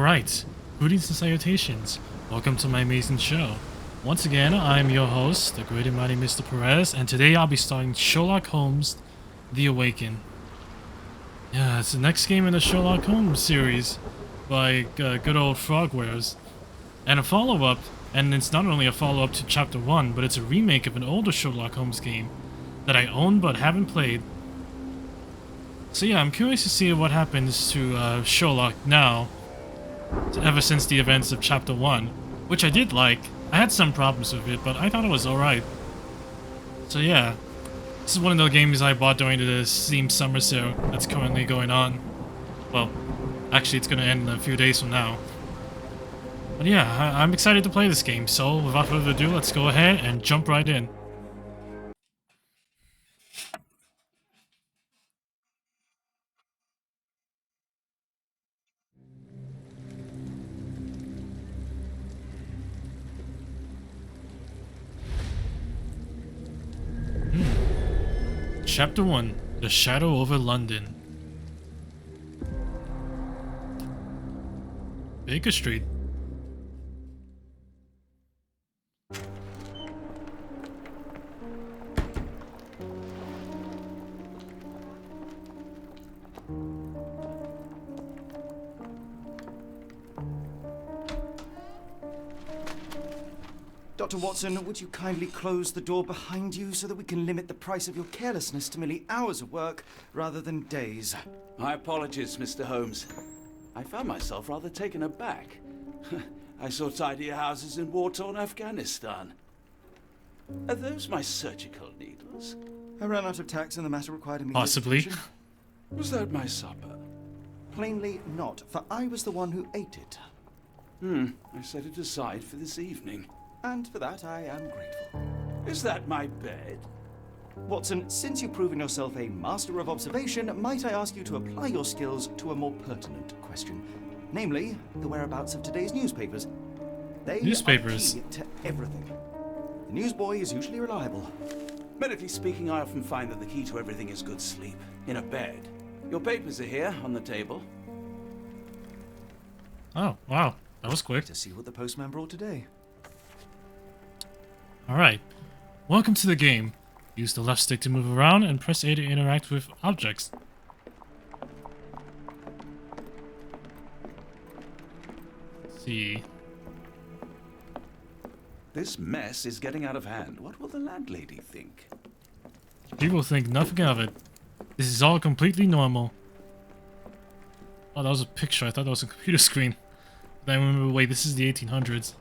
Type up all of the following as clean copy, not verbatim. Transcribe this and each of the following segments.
Alright, greetings and salutations. Welcome to my amazing show. Once again, I'm your host, the great and mighty Mr. Perez, and today I'll be starting Sherlock Holmes, The Awaken. Yeah, it's the next game in the Sherlock Holmes series by good old Frogwares. And a follow-up, and it's not only a follow-up to Chapter 1, but it's a remake of an older Sherlock Holmes game that I own but haven't played. So yeah, I'm curious to see what happens to Sherlock now, ever since the events of Chapter 1, which I did like. I had some problems with it, but I thought it was alright. So yeah, this is one of the games I bought during the Steam Summer Sale that's currently going on. Well, actually it's gonna end in a few days from now. But yeah, I'm excited to play this game, so without further ado, let's go ahead and jump right in. Chapter 1, The Shadow over London. Baker Street. Dr. Watson, would you kindly close the door behind you so that we can limit the price of your carelessness to merely hours of work rather than days? My apologies, Mr. Holmes. I found myself rather taken aback. I saw tidier houses in war-torn Afghanistan. Are those my surgical needles? I ran out of tacks and the matter required immediate Possibly. attention. Was that my supper? Plainly not, for I was the one who ate it. I set it aside for this evening. And for that I am grateful. Is that my bed? Watson, since you've proven yourself a master of observation, might I ask you to apply your skills to a more pertinent question? Namely, the whereabouts of today's newspapers. They are key to everything. The newsboy is usually reliable. Medically speaking, I often find that the key to everything is good sleep. In a bed. Your papers are here, on the table. Oh, wow. That was quick. To see what the postman brought today. Alright. Welcome to the game. Use the left stick to move around and press A to interact with objects. Let's see. This mess is getting out of hand. What will the landlady think? People think nothing of it. This is all completely normal. Oh, that was a picture. I thought that was a computer screen. Then I remember, wait, this is the 1800s.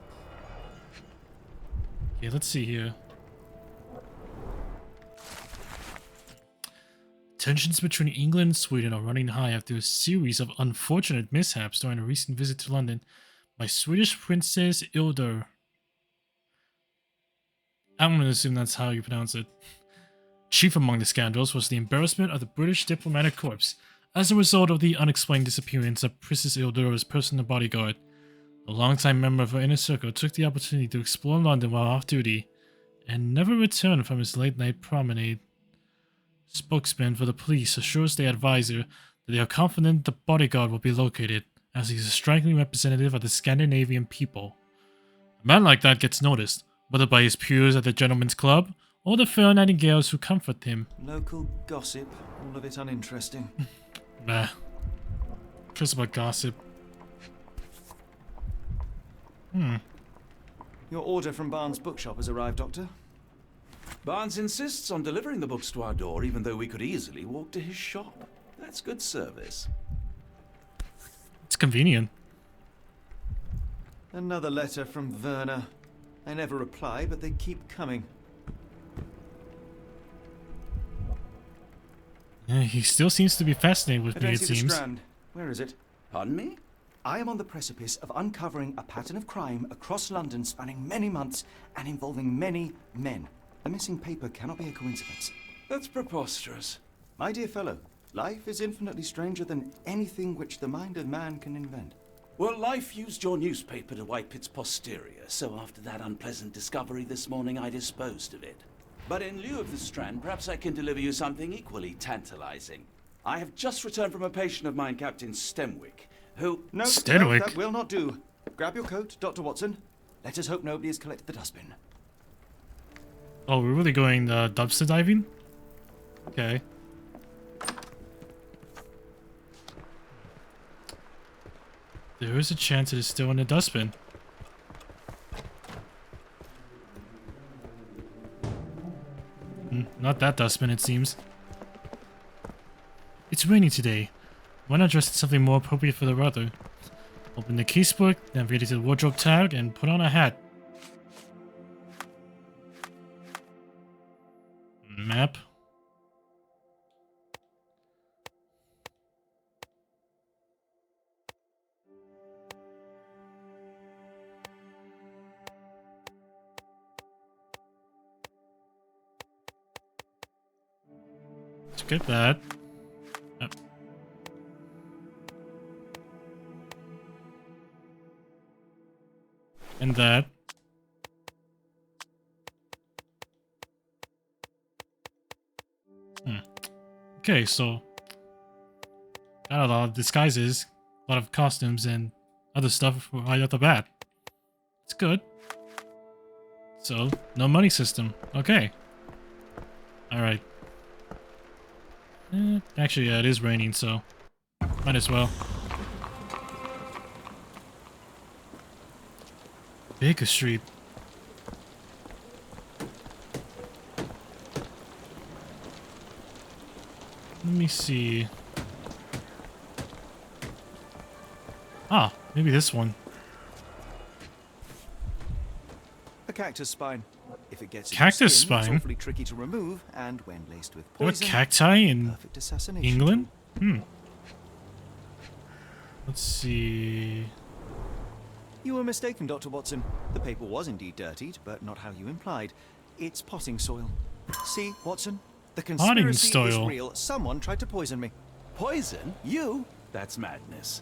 Okay, let's see here. Tensions between England and Sweden are running high after a series of unfortunate mishaps during a recent visit to London by Swedish Princess Ilder. I'm going to assume that's how you pronounce it. Chief among the scandals was the embarrassment of the British diplomatic corps as a result of the unexplained disappearance of Princess Ilder's personal bodyguard. A longtime member of her inner circle took the opportunity to explore London while off duty and never returned from his late-night promenade. Spokesman for the police assures the advisor that they are confident the bodyguard will be located, as he is a striking representative of the Scandinavian people. A man like that gets noticed, whether by his peers at the gentleman's club or the fair nightingales who comfort him. Local gossip, all of it uninteresting. Bah. Just about gossip. Your order from Barnes' bookshop has arrived, Doctor. Barnes insists on delivering the books to our door, even though we could easily walk to his shop. That's good service. It's convenient. Another letter from Werner. I never reply, but they keep coming. Yeah, he still seems to be fascinated with me, it seems. Strand. Where is it? Pardon me? I am on the precipice of uncovering a pattern of crime across London spanning many months and involving many men. The missing paper cannot be a coincidence. That's preposterous. My dear fellow, life is infinitely stranger than anything which the mind of man can invent. Well, life used your newspaper to wipe its posterior, so after that unpleasant discovery this morning, I disposed of it. But in lieu of the Strand, perhaps I can deliver you something equally tantalizing. I have just returned from a patient of mine, Captain Stemwick, who... No, Stenwick. that will not do. Grab your coat, Dr. Watson. Let us hope nobody has collected the dustbin. Oh, we're really going dumpster diving? Okay. There is a chance it is still in the dustbin. Not that dustbin, it seems. It's raining today. Why not dress in something more appropriate for the weather? Open the casebook, navigate to the wardrobe tag, and put on a hat. Map. Skip that. Yep. And that. Okay, so got a lot of disguises, a lot of costumes, and other stuff right off the bat. It's good. So, no money system. Okay. Alright. Actually, yeah, it is raining, so might as well. Baker Street. Let me see. Ah, maybe this one. A cactus spine. If it gets Cactus in your skin, spine? it's awfully tricky to remove, and when laced with There are poison, cacti in perfect assassination. England? Let's see. You were mistaken, Dr. Watson. The paper was indeed dirtied, but not how you implied. It's potting soil. See, Watson? The Potting conspiracy is soil. real. Someone tried to poison me. Poison? You? That's madness.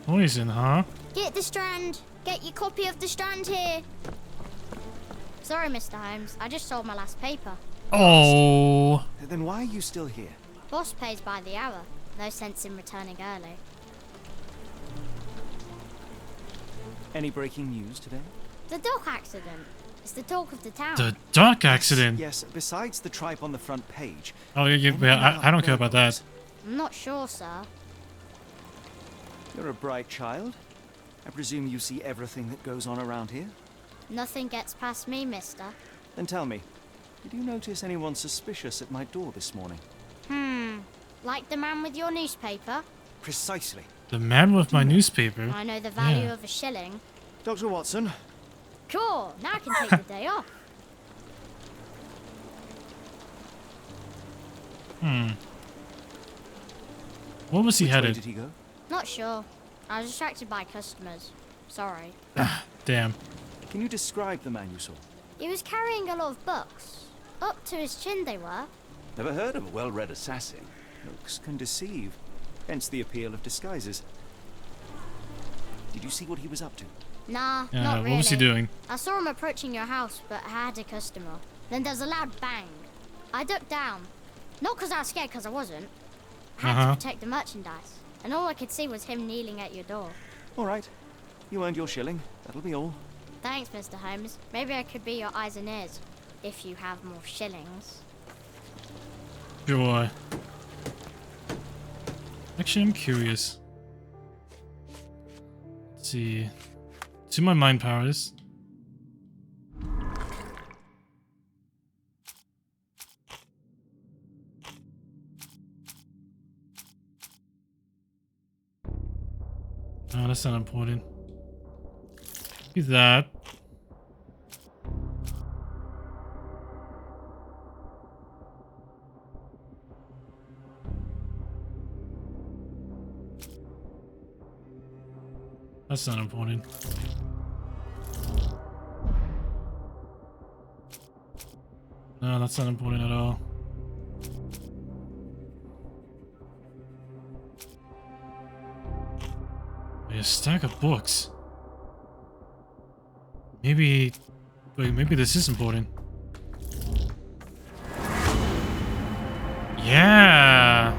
Poison, huh? Get the Strand. Get your copy of the Strand here. Sorry, Mr. Holmes. I just sold my last paper. Oh. Then why are you still here? Boss pays by the hour. No sense in returning early. Any breaking news today? The dock accident. It's the talk of the town. The dock accident. Yes, besides the tripe on the front page. Oh, yeah, I don't care about that. I'm not sure, sir. You're a bright child. I presume you see everything that goes on around here? Nothing gets past me, mister. Then tell me, did you notice anyone suspicious at my door this morning? Like the man with your newspaper? Precisely. The man with my newspaper. I know the value Yeah. of a shilling. Dr. Watson, Cool, now I can take the day off. Where was he which way headed? did he go? Not sure. I was distracted by customers. Sorry. Damn. Can you describe the man you saw? He was carrying a lot of books. Up to his chin they were. Never heard of a well-read assassin. Looks can deceive. Hence the appeal of disguises. Did you see what he was up to? Nah, not really. What was he doing? I saw him approaching your house, but I had a customer. Then there's a loud bang. I ducked down. Not because I was scared, because I wasn't. I had to protect the merchandise. And all I could see was him kneeling at your door. All right. You earned your shilling. That'll be all. Thanks, Mr. Holmes. Maybe I could be your eyes and ears. If you have more shillings. Sure. Actually, I'm curious. Let's see. To my mind powers. No, that's not important. Do that. That's not important. No, that's not important at all. A stack of books. Maybe... Wait, maybe this is important. Yeah!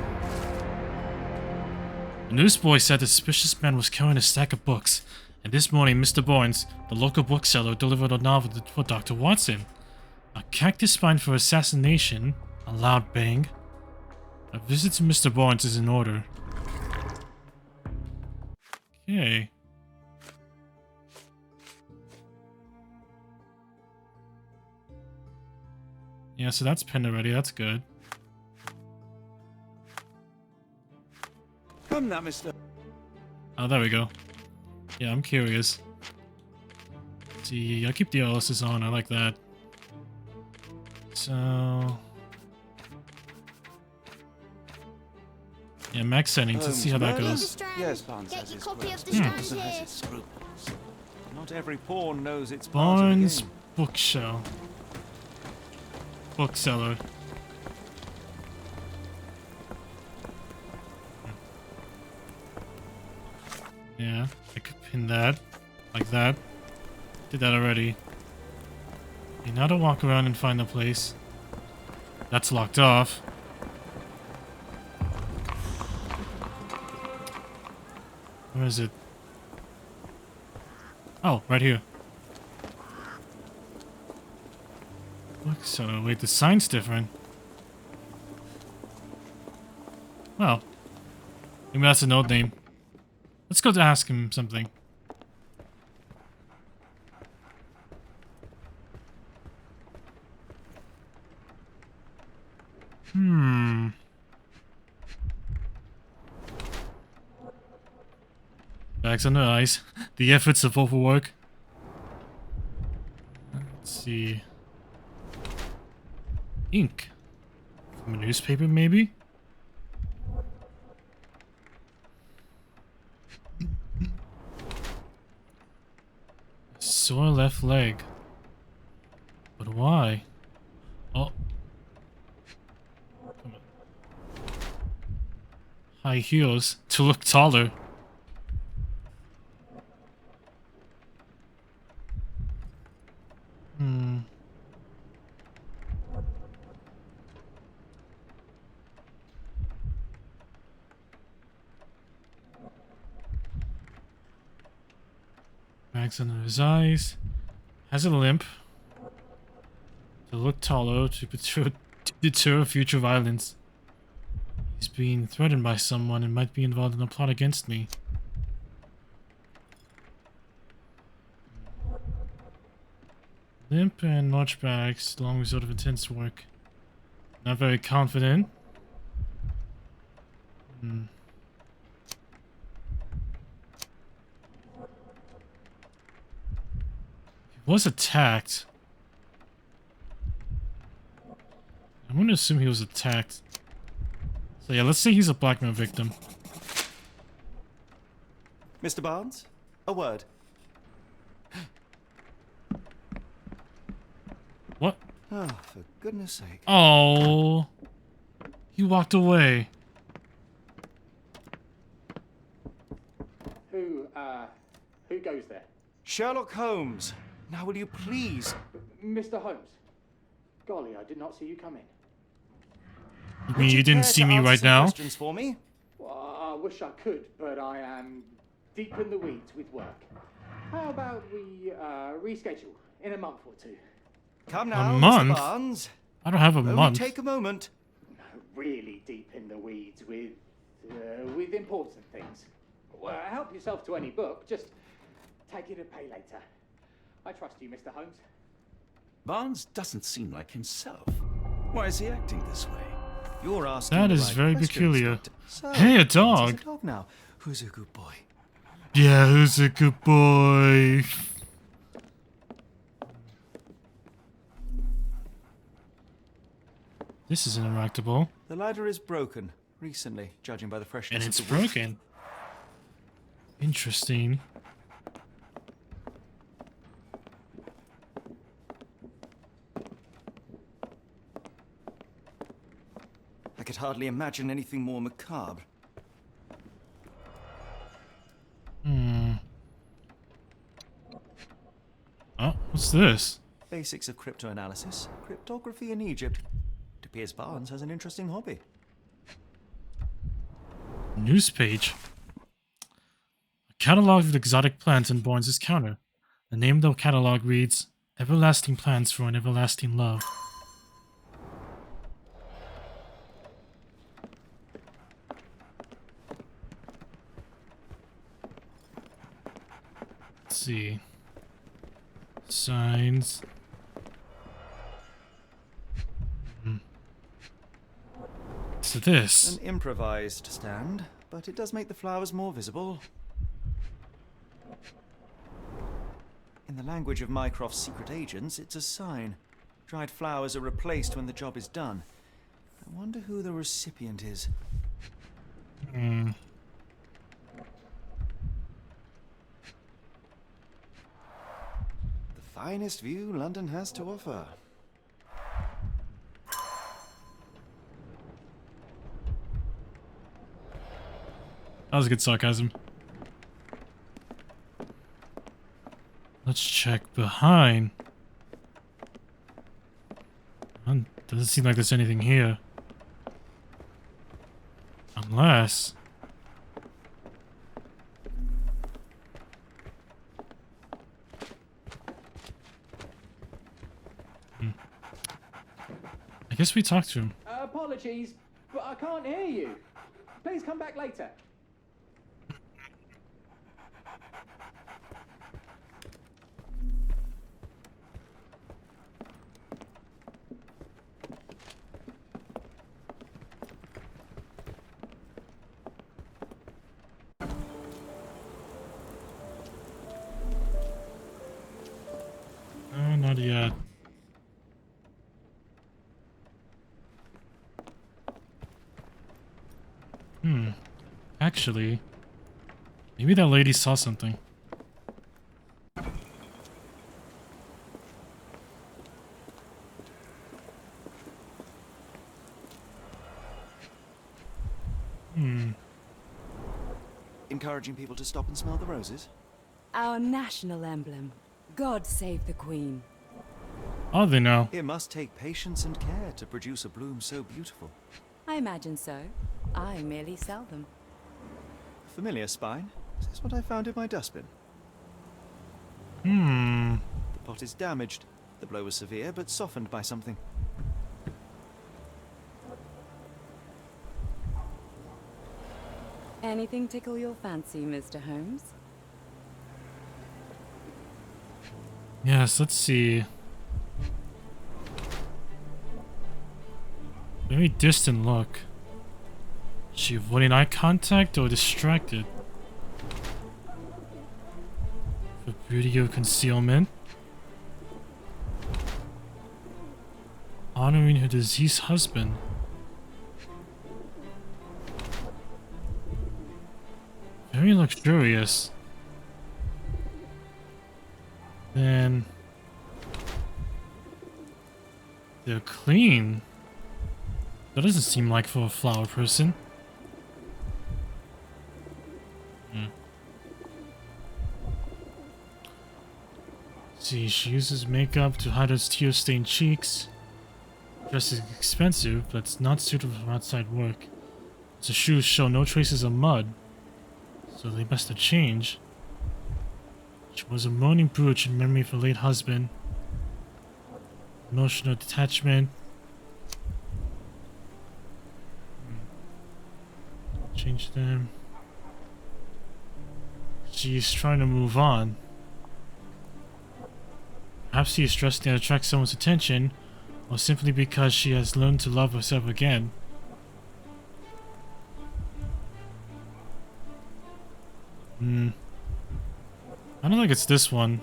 A newsboy said the suspicious man was carrying a stack of books, and this morning Mr. Barnes, the local bookseller, delivered a novel for Dr. Watson. A cactus spine for assassination, a loud bang. A visit to Mr. Barnes is in order. Okay. Yeah, so that's pinned already, that's good. Come now, Mr. Oh, there we go. Yeah, I'm curious. See, I'll keep the LSs on, I like that. So... yeah, max settings, let's see how that goes. Yes, Barnes Get has your his copy of quirks, the but Strand Watson has here. his scruples. Not every pawn knows its part of the Barnes game. Bookshelf. Bookseller. Yeah, I could pin that. Like that. Did that already. Okay, now to walk around and find the place. That's locked off. Where is it? Oh, right here. So, wait, the sign's different. Well, maybe that's an old name. Let's go to ask him something. Bags on the ice. The efforts of overwork. Let's see. Ink. From a newspaper, maybe? Sore left leg. But why? Oh. Come on. High heels to look taller. Bags under his eyes. Has a limp. To look taller, to deter future violence. He's being threatened by someone and might be involved in a plot against me. Limp and large bags, the long result of intense work. Not very confident. He was attacked. I'm gonna assume he was attacked. So yeah, let's say he's a blackmail victim. Mr. Barnes, a word. What? Oh, for goodness sake. Oh, he walked away. Who goes there? Sherlock Holmes. Now will you please? Mr. Holmes. Golly, I did not see you come in. You mean you didn't Care see to me answer right some now? Questions for me? Well, I wish I could, but I am deep in the weeds with work. How about we reschedule in a month or two? Come now, month? Mr. Barnes. I don't have a Only month. take a moment. Really deep in the weeds with important things. Well, help yourself to any book. Just take it and pay later. I trust you, Mr. Holmes. Barnes doesn't seem like himself. Why is he acting this way? You're asking That the is right very questions, peculiar. Doctor. So, Hey, a what's dog. a dog now? Who's a good boy? Yeah, who's a good boy? This is interactable. The ladder is broken recently, judging by the freshness And of it's the wood. broken. Interesting. I could hardly imagine anything more macabre. Oh, what's this? Basics of cryptoanalysis, cryptography in Egypt. It appears Barnes has an interesting hobby. News page. catalog of exotic plants on Barnes' counter. The name of the catalog reads, Everlasting Plants for an Everlasting Love. Let's see. Signs. So this. An improvised stand, but it does make the flowers more visible. In the language of Mycroft's secret agents, it's a sign. Dried flowers are replaced when the job is done. I wonder who the recipient is. Hmm. The finest view London has to offer. That was good sarcasm. Let's check behind. Doesn't seem like there's anything here. Unless... I guess we talked to him. Apologies, but I can't hear you. Please come back later. No, not yet. Actually, maybe that lady saw something. Encouraging people to stop and smell the roses? Our national emblem. God save the Queen. Oh, they know. It must take patience and care to produce a bloom so beautiful. I imagine so. I merely sell them. Familiar spine? Is this what I found in my dustbin? The The pot is damaged. The blow was severe, but softened by something. Anything tickle your fancy, Mr. Holmes? Yes, let's see. Very distant look. Is she avoiding eye contact or distracted? For beauty of concealment. Honoring her deceased husband. Very luxurious. Then they're clean. That doesn't seem like for a flower person. See, she uses makeup to hide her tear-stained cheeks. Dress is expensive, but it's not suitable for outside work. The shoes show no traces of mud, so they must have changed. She was a mourning brooch in memory of her late husband. Emotional detachment. Change them. She's trying to move on. Perhaps she is dressed to attract someone's attention, or simply because she has learned to love herself again. I don't think it's this one.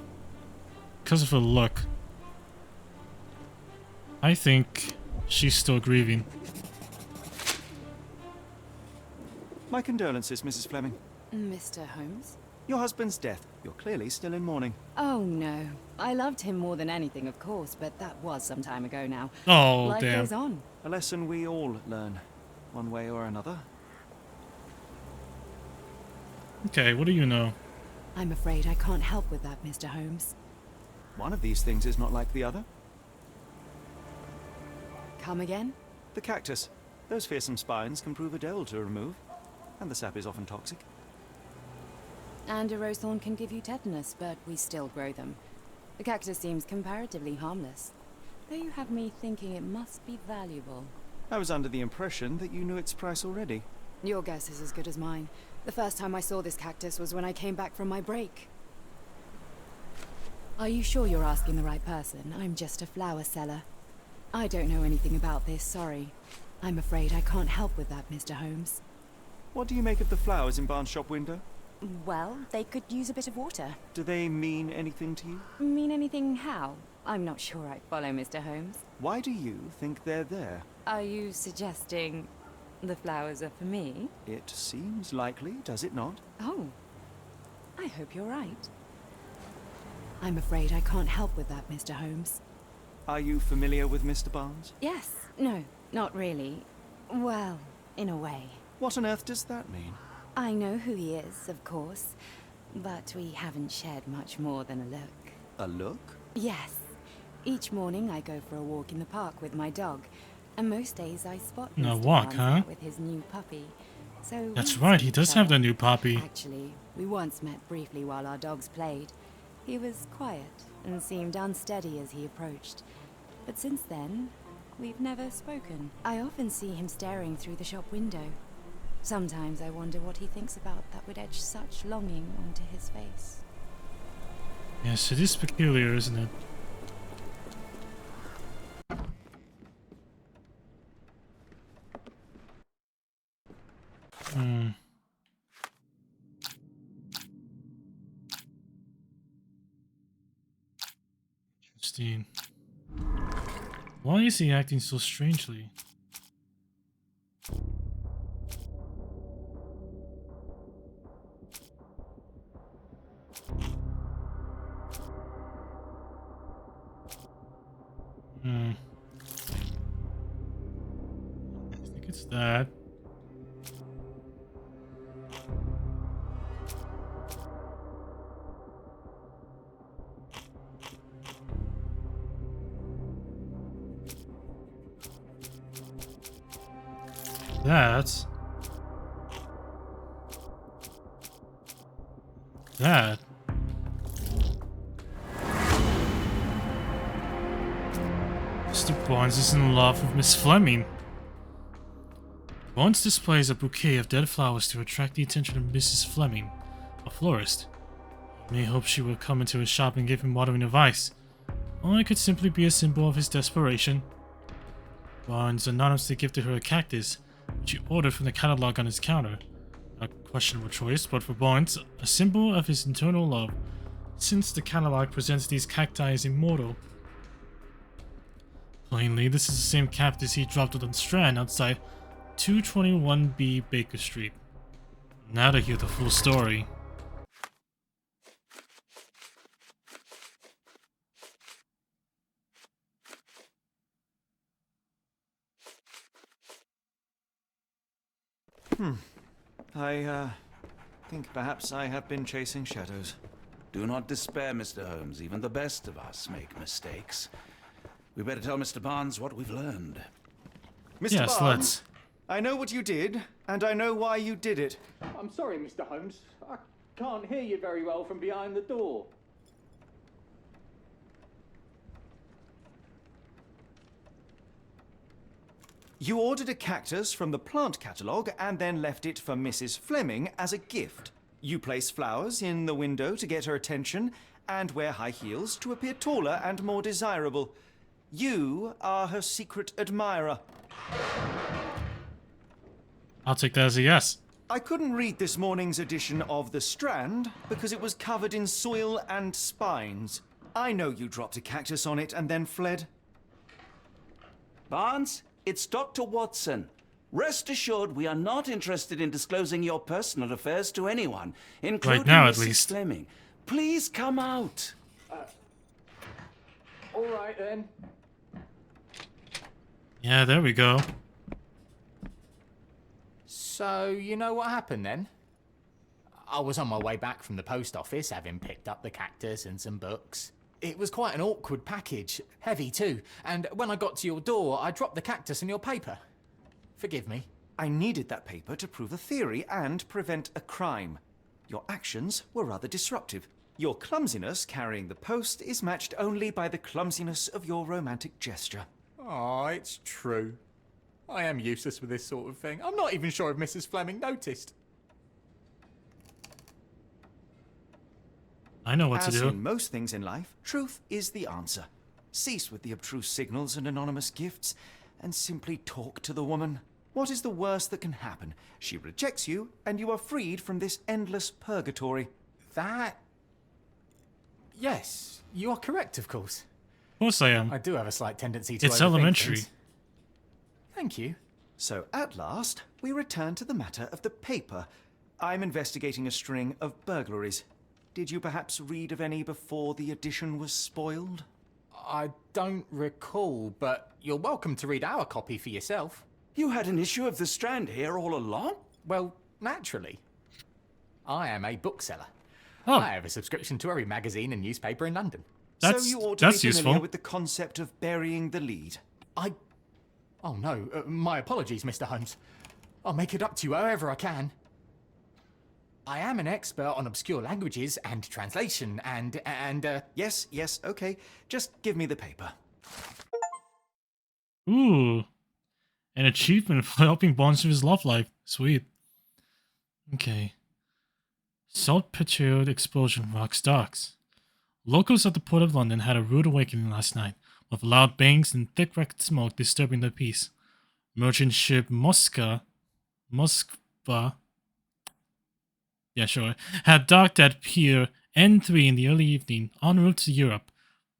Because of her look. I think she's still grieving. My condolences, Mrs. Fleming. Mr. Holmes? Your husband's death. You're clearly still in mourning. Oh, no. I loved him more than anything, of course, but that was some time ago now. Oh, Life damn. goes on. A lesson we all learn, one way or another. Okay, what do you know? I'm afraid I can't help with that, Mr. Holmes. One of these things is not like the other. Come again? The cactus. Those fearsome spines can prove a devil to remove, and the sap is often toxic. And a rose thorn can give you tetanus, but we still grow them. The cactus seems comparatively harmless, though you have me thinking it must be valuable. I was under the impression that you knew its price already. Your guess is as good as mine. The first time I saw this cactus was when I came back from my break. Are you sure you're asking the right person? I'm just a flower seller. I don't know anything about this, sorry. I'm afraid I can't help with that, Mr. Holmes. What do you make of the flowers in Barnes' shop window? Well, they could use a bit of water. Do they mean anything to you? Mean anything how? I'm not sure I follow, Mr. Holmes. Why do you think they're there? Are you suggesting the flowers are for me? It seems likely, does it not? Oh, I hope you're right. I'm afraid I can't help with that, Mr. Holmes. Are you familiar with Mr. Barnes? Yes. No, not really. Well, in a way. What on earth does that mean? I know who he is, of course, but we haven't shared much more than a look. A look? Yes. Each morning I go for a walk in the park with my dog, and most days I spot No Mr. walk, Barnes huh? out with his new puppy. So That's we right, see he each does have other. the new puppy. Actually, we once met briefly while our dogs played. He was quiet and seemed unsteady as he approached. But since then, we've never spoken. I often see him staring through the shop window. Sometimes I wonder what he thinks about that would etch such longing onto his face. Yes, it is peculiar, isn't it? Hmm. Interesting. Why is he acting so strangely? I think it's that. That. Mr. Barnes is in love with Miss Fleming. Barnes displays a bouquet of dead flowers to attract the attention of Mrs. Fleming, a florist. He may hope she will come into his shop and give him watering advice, or it could simply be a symbol of his desperation. Barnes anonymously gifted her a cactus, which he ordered from the catalog on his counter. A questionable choice, but for Barnes, a symbol of his internal love, since the catalog presents these cacti as immortal. Plainly, this is the same cactus he dropped on the strand outside 221B Baker Street. Now to hear the full story. I think perhaps I have been chasing shadows. Do not despair, Mr. Holmes. Even the best of us make mistakes. We better tell Mr. Barnes what we've learned. Mr. Yes, Barnes, let's. I know what you did, and I know why you did it. I'm sorry, Mr. Holmes. I can't hear you very well from behind the door. You ordered a cactus from the plant catalogue and then left it for Mrs. Fleming as a gift. You place flowers in the window to get her attention and wear high heels to appear taller and more desirable. You are her secret admirer. I'll take that as a yes. I couldn't read this morning's edition of The Strand because it was covered in soil and spines. I know you dropped a cactus on it and then fled. Barnes, it's Dr. Watson. Rest assured, we are not interested in disclosing your personal affairs to anyone, including Right now, at Mrs. least. Fleming. Please come out. All right, then. Yeah, there we go. So, you know what happened then? I was on my way back from the post office, having picked up the cactus and some books. It was quite an awkward package, heavy too, and when I got to your door, I dropped the cactus in your paper. Forgive me. I needed that paper to prove a theory and prevent a crime. Your actions were rather disruptive. Your clumsiness carrying the post is matched only by the clumsiness of your romantic gesture. Oh, it's true. I am useless with this sort of thing. I'm not even sure if Mrs. Fleming noticed. I know what to As do. in most things in life, truth is the answer. Cease with the obtruse signals and anonymous gifts, and simply talk to the woman. What is the worst that can happen? She rejects you, and you are freed from this endless purgatory. That... Yes, you are correct, of course. Of course I am. I do have a slight tendency to It's overthink elementary. things. Thank you. So at last, we return to the matter of the paper. I'm investigating a string of burglaries. Did you perhaps read of any before the edition was spoiled? I don't recall, but you're welcome to read our copy for yourself. You had an issue of The Strand here all along? Well, naturally. I am a bookseller. Oh. I have a subscription to every magazine and newspaper in London. That's so you ought to be familiar useful. with the concept of burying the lead. Oh no, my apologies, Mr. Holmes. I'll make it up to you however I can. I am an expert on obscure languages and translation and Yes, okay. Just give me the paper. Ooh. An achievement for helping Bonsu's love life. Sweet. Okay. Saltpeter explosion rocks docks. Locals at the Port of London had a rude awakening last night, with loud bangs and thick red smoke disturbing their peace. Merchant ship Moskva, had docked at Pier N3 in the early evening, en route to Europe,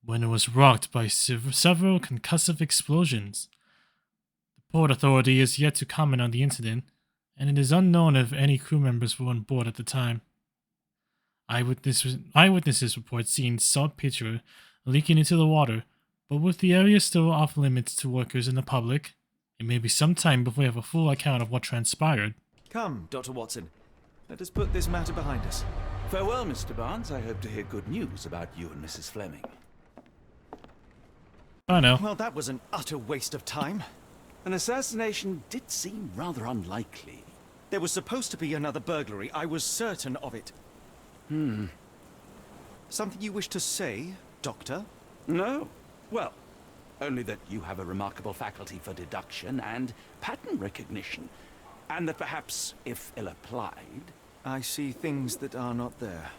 when it was rocked by several concussive explosions. The Port Authority is yet to comment on the incident, and it is unknown if any crew members were on board at the time. Eyewitnesses report seeing saltpeter leaking into the water, but with the area still off limits to workers and the public, it may be some time before we have a full account of what transpired. Come, Dr. Watson. Let us put this matter behind us. Farewell, Mr. Barnes. I hope to hear good news about you and Mrs. Fleming. I know. Well, that was an utter waste of time. An assassination did seem rather unlikely. There was supposed to be another burglary. I was certain of it. Something you wish to say, Doctor? No. Well, only that you have a remarkable faculty for deduction and pattern recognition. And that perhaps, if ill applied... I see things that are not there.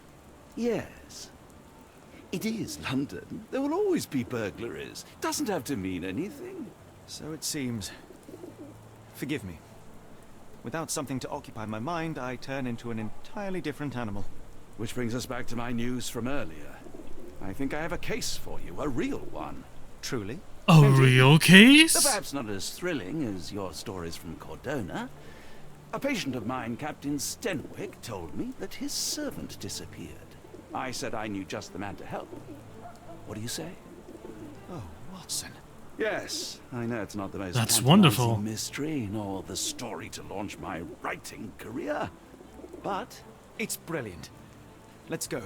Yes. It is London. There will always be burglaries. Doesn't have to mean anything. So it seems. Forgive me. Without something to occupy my mind, I turn into an entirely different animal. Which brings us back to my news from earlier. I think I have a case for you, a real one. Truly? A Indeed. real Though case? perhaps not as thrilling as your stories from Cordona. A patient of mine, Captain Stenwick, told me that his servant disappeared. I said I knew just the man to help. What do you say? Oh, Watson. Yes, I know it's not the most That's tantalizing wonderful. mystery, nor the story to launch my writing career. But, It's brilliant. Let's go.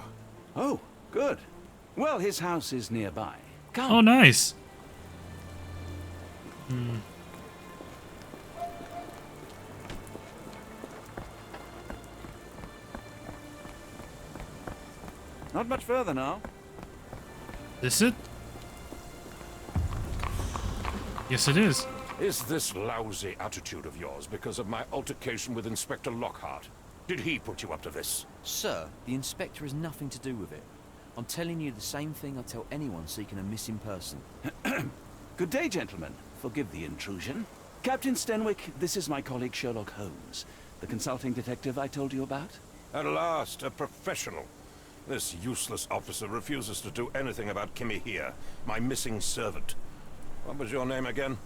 oh, good. Well, his house is nearby. Come. Oh, nice. Not much further now. This it? Yes, it is. Is this lousy attitude of yours because of my altercation with Inspector Lockhart? Did he put you up to this? Sir, the inspector has nothing to do with it. I'm telling you the same thing I tell anyone seeking a missing person. Good day, gentlemen. Forgive the intrusion. Captain Stenwick, this is my colleague Sherlock Holmes, the consulting detective I told you about. At last, a professional. This useless officer refuses to do anything about Kimmy here, my missing servant. What was your name again?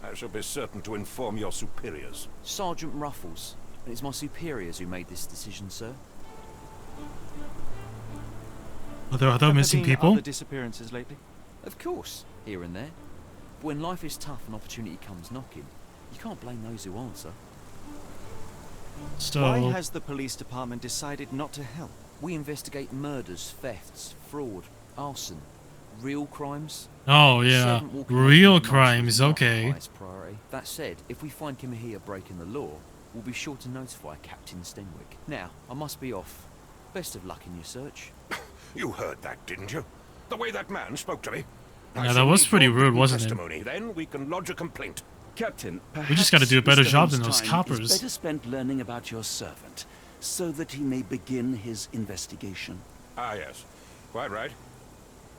I shall be certain to inform your superiors. Sergeant Ruffles. And it's my superiors who made this decision, sir. Are there other Have there missing been people? other disappearances lately? Of course, here and there. But when life is tough and opportunity comes knocking, you can't blame those who answer. So, Why has the police department decided not to help? We investigate murders, thefts, fraud, arson, real crimes. oh yeah, Servant walking away real from the marshal crimes. is not our Okay. highest priority. That said, if we find Kimahia breaking the law, we'll be sure to notify Captain Stenwick. Now, I must be off. Best of luck in your search. You heard that, didn't you? The way that man spoke to me. Yeah, that was pretty rude, wasn't it? Testimony. Then we can lodge a complaint. Captain, We just gotta do a better Mr. job than Holmes' those time coppers. is better spent learning about your servant, so that he may begin his investigation. Ah, yes. Quite right.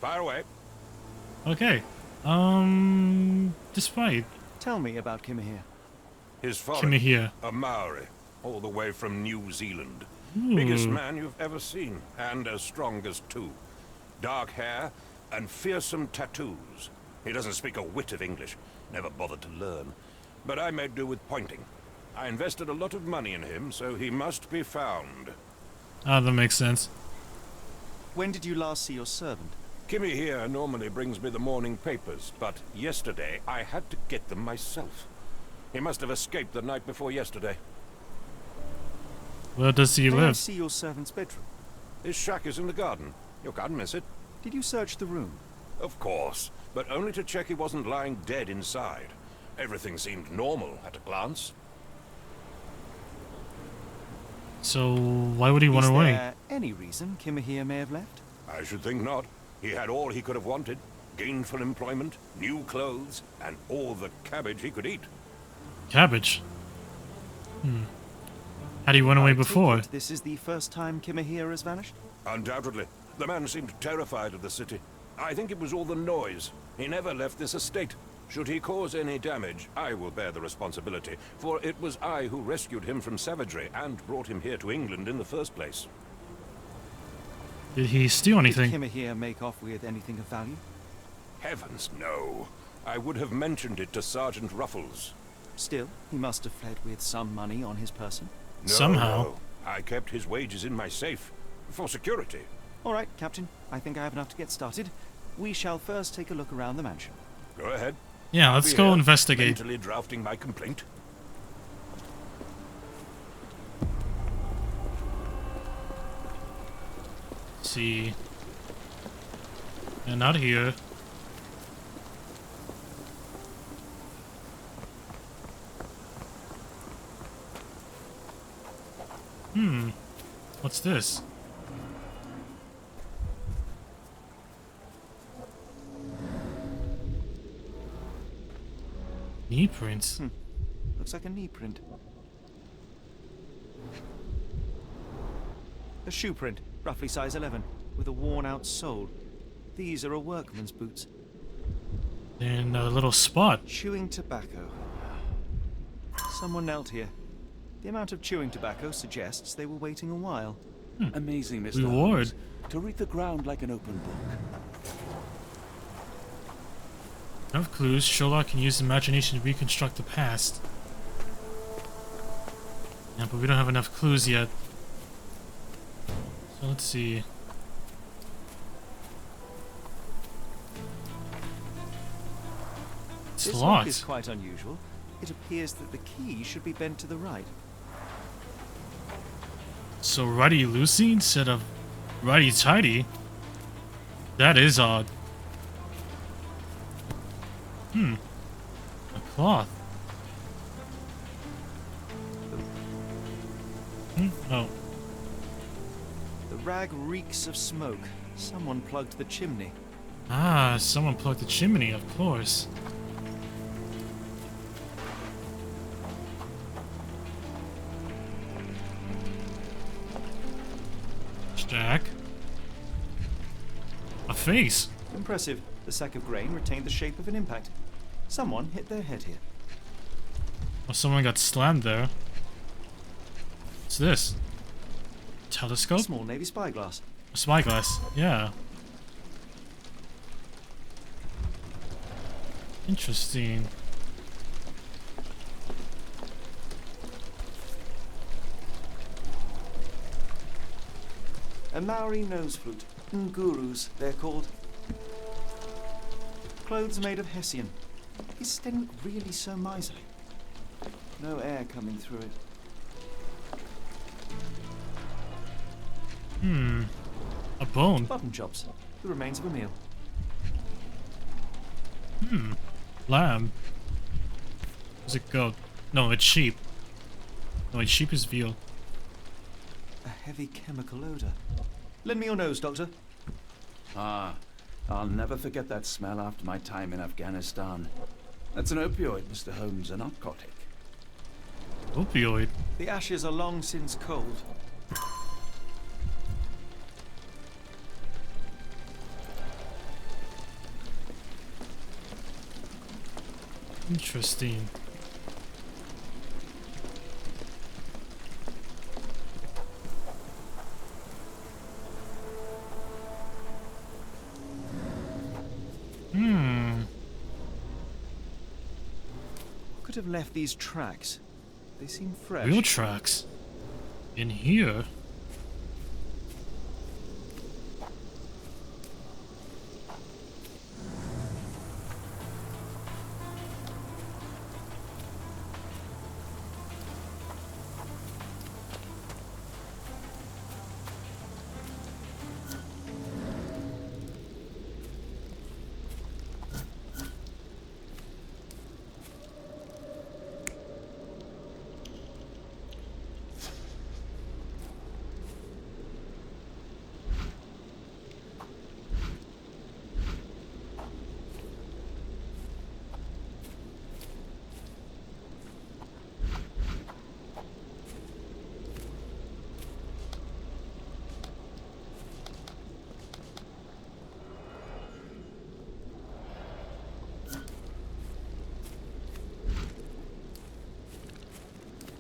Fire away. Okay. Despite Tell me about Kimahir. His father, Kimmy here. a Maori, all the way from New Zealand. Ooh. Biggest man you've ever seen, and as strong as two. Dark hair and fearsome tattoos. He doesn't speak a whit of English, never bothered to learn. But I made do with pointing. I invested a lot of money in him, so he must be found. Ah, that makes sense. When did you last see your servant? Kimmy here normally brings me the morning papers, but yesterday I had to get them myself. He must have escaped the night before yesterday. Where does he May I live? see your servant's bedroom? His shack is in the garden. You can't miss it. Did you search the room? Of course, but only to check he wasn't lying dead inside. Everything seemed normal at a glance. So why would he run Is away? there any reason Kimahir may have left? I should think not. He had all he could have wanted. Gainful employment, new clothes, and all the cabbage he could eat. Cabbage. Had he run away I take before? it this is the first time Kimahir has vanished? Undoubtedly. The man seemed terrified of the city. I think it was all the noise. He never left this estate. Should he cause any damage, I will bear the responsibility, for it was I who rescued him from savagery and brought him here to England in the first place. Did he steal anything? Did Kimahir make off with anything of value? Heavens, no. I would have mentioned it to Sergeant Ruffles. Still, he must have fled with some money on his person. No, Somehow. no. I kept his wages in my safe. For security. All right, Captain. I think I have enough to get started. We shall first take a look around the mansion. Go ahead. Yeah, let's Be go here, investigate. Mentally drafting my complaint. See. And not here. What's this? Knee prints. Looks like a knee print. A shoe print, roughly size 11, with a worn-out sole. These are a workman's boots. And a little spot. Chewing tobacco. Someone knelt here. The amount of chewing tobacco suggests they were waiting a while. Amazing, Mr. Reward. Holmes. To read the ground like an open book. Enough clues. Sherlock can use imagination to reconstruct the past. Yeah, but we don't have enough clues yet. So let's see. It's This lock is locked. quite unusual. It appears that the key should be bent to the right. So righty loosey instead of righty tighty. That is odd. A cloth. Oh. The rag reeks of smoke. Someone plugged the chimney. Ah, someone plugged the chimney, of course. Jack. A face. Impressive. The sack of grain retained the shape of an impact. Someone hit their head here. Oh, someone got slammed there. What's this? Telescope? Small navy spyglass. A spyglass. Yeah. Interesting. A Maori nose flute. Ngurus, they're called. Clothes made of hessian. Is Sten really so miserly? No air coming through it. A bone. Button chops. The remains of a meal. Lamb. Is it goat? No, it's sheep. No, it's sheep is veal. A heavy chemical odor. Lend me your nose, Doctor. Ah, I'll never forget that smell after my time in Afghanistan. That's an opioid, Mr. Holmes, a narcotic. Opioid? The ashes are long since cold. Interesting. Could have left these tracks. They seem fresh. Wheel tracks? In here?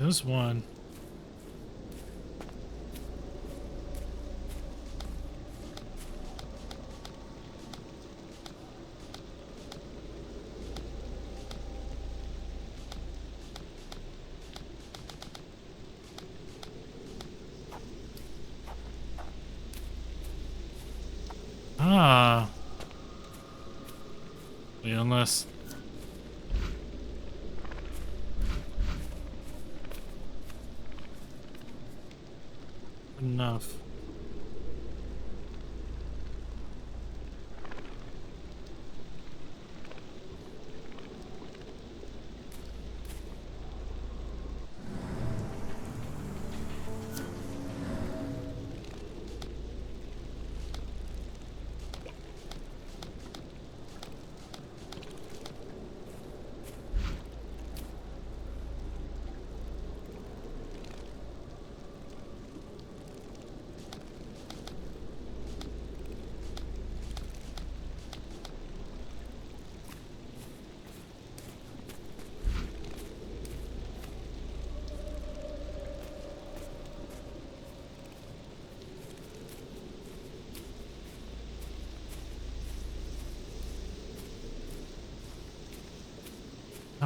There's one. Ah. Wait, unless... enough.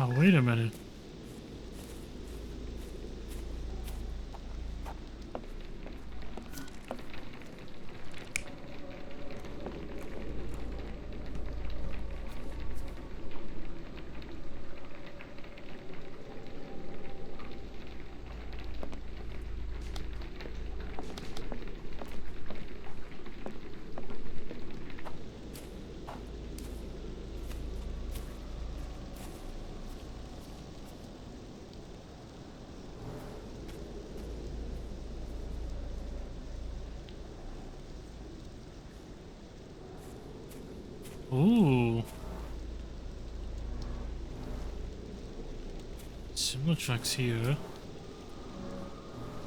Oh, wait a minute. Ooh. Similar tracks here.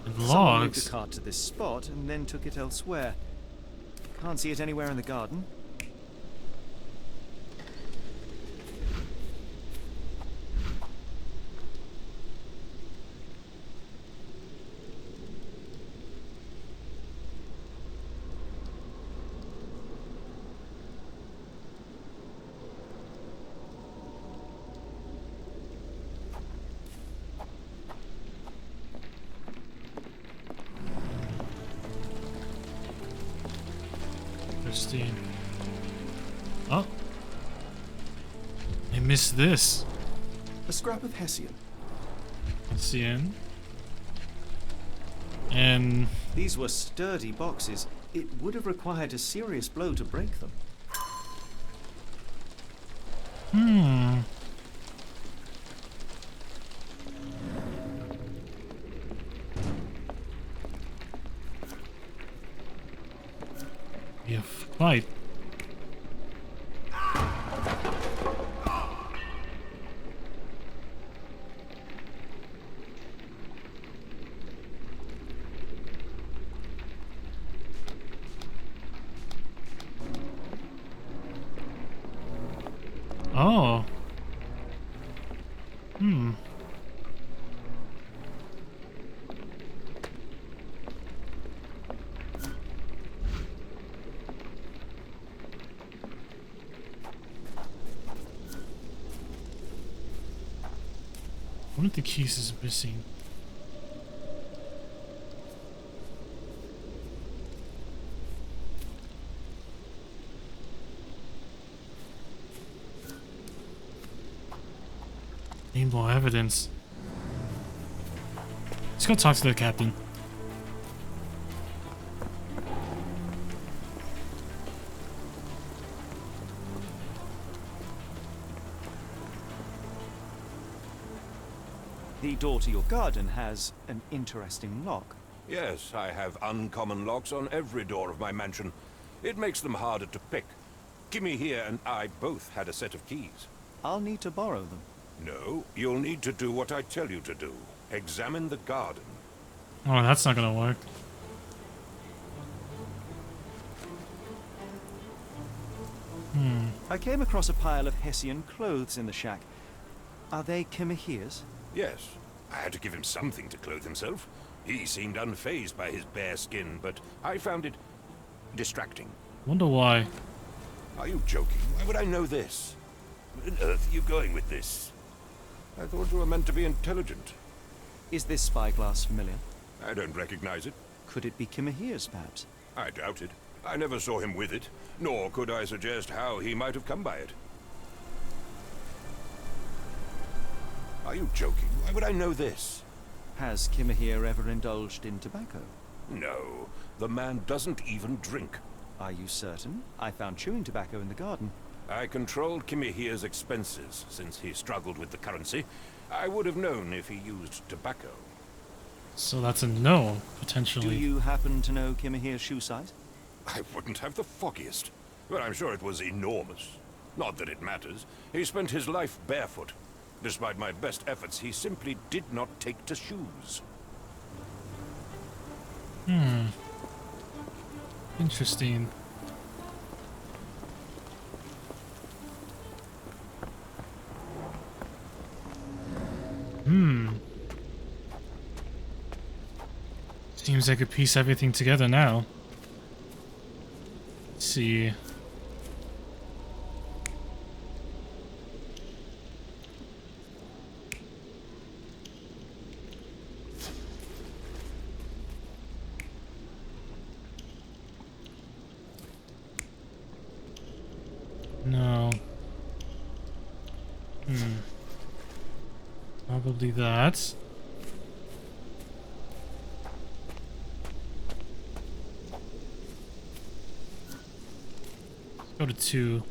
And Someone moved logs. the cart to this spot and then took it elsewhere. Can't see it anywhere in the garden. Interesting. Oh. I missed this. A scrap of hessian. Hessian. And These were sturdy boxes. It would have required a serious blow to break them. be a fight. Oh. One of the keys is missing. Need more evidence. Let's go talk to the captain. The door to your garden has an interesting lock. Yes, I have uncommon locks on every door of my mansion. It makes them harder to pick. Kimmy here and I both had a set of keys. I'll need to borrow them. No, you'll need to do what I tell you to do. Examine the garden. Oh, that's not gonna work. I came across a pile of Hessian clothes in the shack. Are they Kimahia's? Yes, I had to give him something to clothe himself. He seemed unfazed by his bare skin, but I found it distracting. Wonder why. Are you joking? Why would I know this? Where on earth are you going with this? I thought you were meant to be intelligent. Is this spyglass familiar? I don't recognize it. Could it be Kimahia's, perhaps? I doubt it. I never saw him with it, nor could I suggest how he might have come by it. Are you joking? Why would I know this? Has Kimahia ever indulged in tobacco? No, the man doesn't even drink. Are you certain? I found chewing tobacco in the garden. I controlled Kimahia's expenses since he struggled with the currency. I would have known if he used tobacco. So that's a no, potentially. Do you happen to know Kimahia's shoe size? I wouldn't have the foggiest, but I'm sure it was enormous. Not that it matters. He spent his life barefoot. Despite my best efforts, he simply did not take to shoes. Interesting. Seems I could piece everything together now. Let's see. No. Probably that. Go to 2.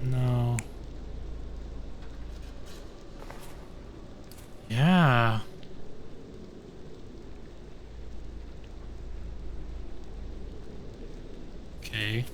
No. Yeah. Okay.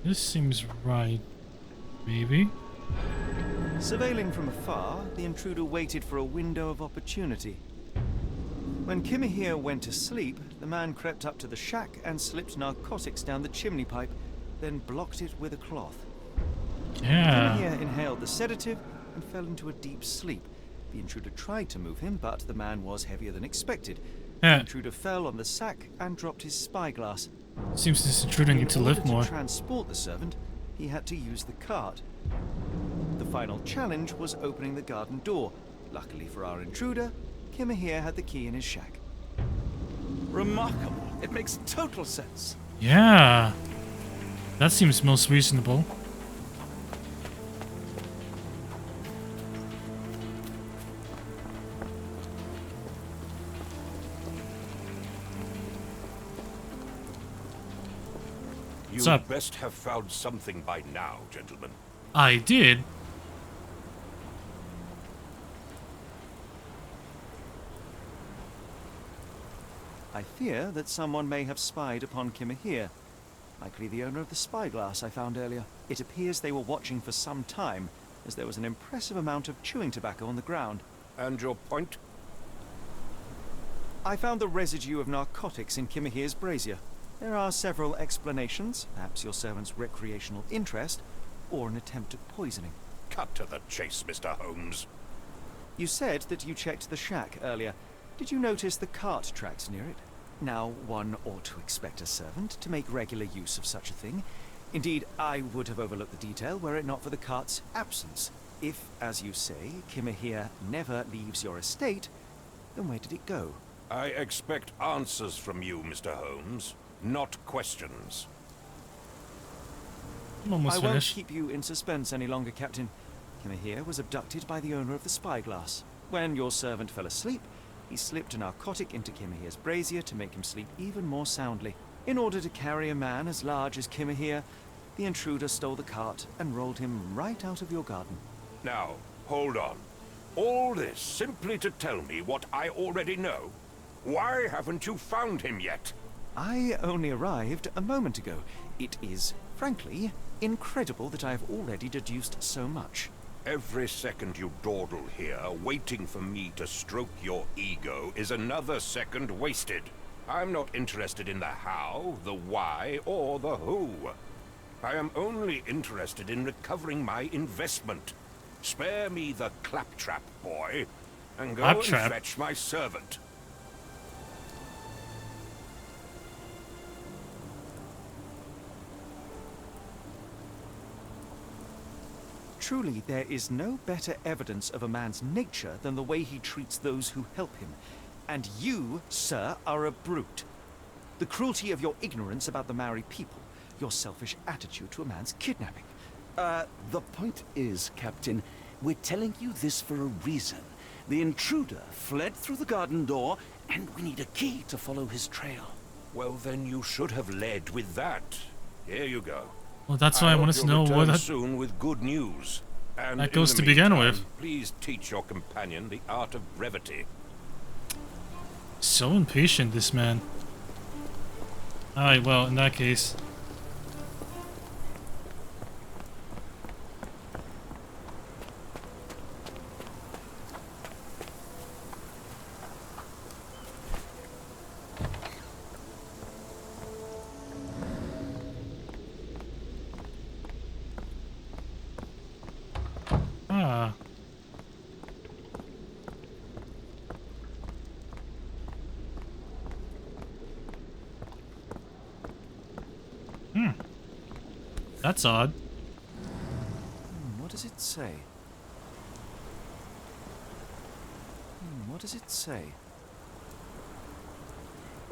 This seems right. Maybe? Surveilling from afar, the intruder waited for a window of opportunity. When Kimahir went to sleep, the man crept up to the shack and slipped narcotics down the chimney pipe, then blocked it with a cloth. Yeah. Kimahir inhaled the sedative and fell into a deep sleep. The intruder tried to move him, but the man was heavier than expected. Yeah. The intruder fell on the sack and dropped his spyglass. Seems this intruder needs to lift more. To transport the servant, he had to use the cart. The final challenge was opening the garden door. Luckily for our intruder, Kimahir had the key in his shack. Remarkable. It makes total sense. Yeah. That seems most reasonable. You What's up? best have found something by now, gentlemen. I did. I fear that someone may have spied upon Kimahir. Likely the owner of the spyglass I found earlier. It appears they were watching for some time, as there was an impressive amount of chewing tobacco on the ground. And your point? I found the residue of narcotics in Kimahir's brazier. There are several explanations, perhaps your servant's recreational interest, or an attempt at poisoning. Cut to the chase, Mr. Holmes. You said that you checked the shack earlier. Did you notice the cart tracks near it? Now, one ought to expect a servant to make regular use of such a thing. Indeed, I would have overlooked the detail were it not for the cart's absence. If, as you say, Kimahir never leaves your estate, then where did it go? I expect answers from you, Mr. Holmes, not questions. I'm almost I won't finished. keep you in suspense any longer, Captain. Kimahir was abducted by the owner of the spyglass. When your servant fell asleep, he slipped a narcotic into Kimahir's brazier to make him sleep even more soundly. In order to carry a man as large as Kimahir, the intruder stole the cart and rolled him right out of your garden. Now, hold on. All this simply to tell me what I already know? Why haven't you found him yet? I only arrived a moment ago. It is, frankly, incredible that I have already deduced so much. Every second you dawdle here, waiting for me to stroke your ego, is another second wasted. I'm not interested in the how, the why, or the who. I am only interested in recovering my investment. Spare me the claptrap, boy, and go and Claptrap? fetch my servant. Truly, there is no better evidence of a man's nature than the way he treats those who help him. And you, sir, are a brute. The cruelty of your ignorance about the Maori people, your selfish attitude to a man's kidnapping. The point is, Captain, we're telling you this for a reason. The intruder fled through the garden door, and we need a key to follow his trail. Well, then you should have led with that. Here you go. Well, that's why I hope wanted to you'll know return what that... soon with good news. And That in goes the to begin meantime, with. Please teach your companion the art of brevity. So impatient, this man. Alright, well, in that case... Ah. That's odd. What does it say? What does it say?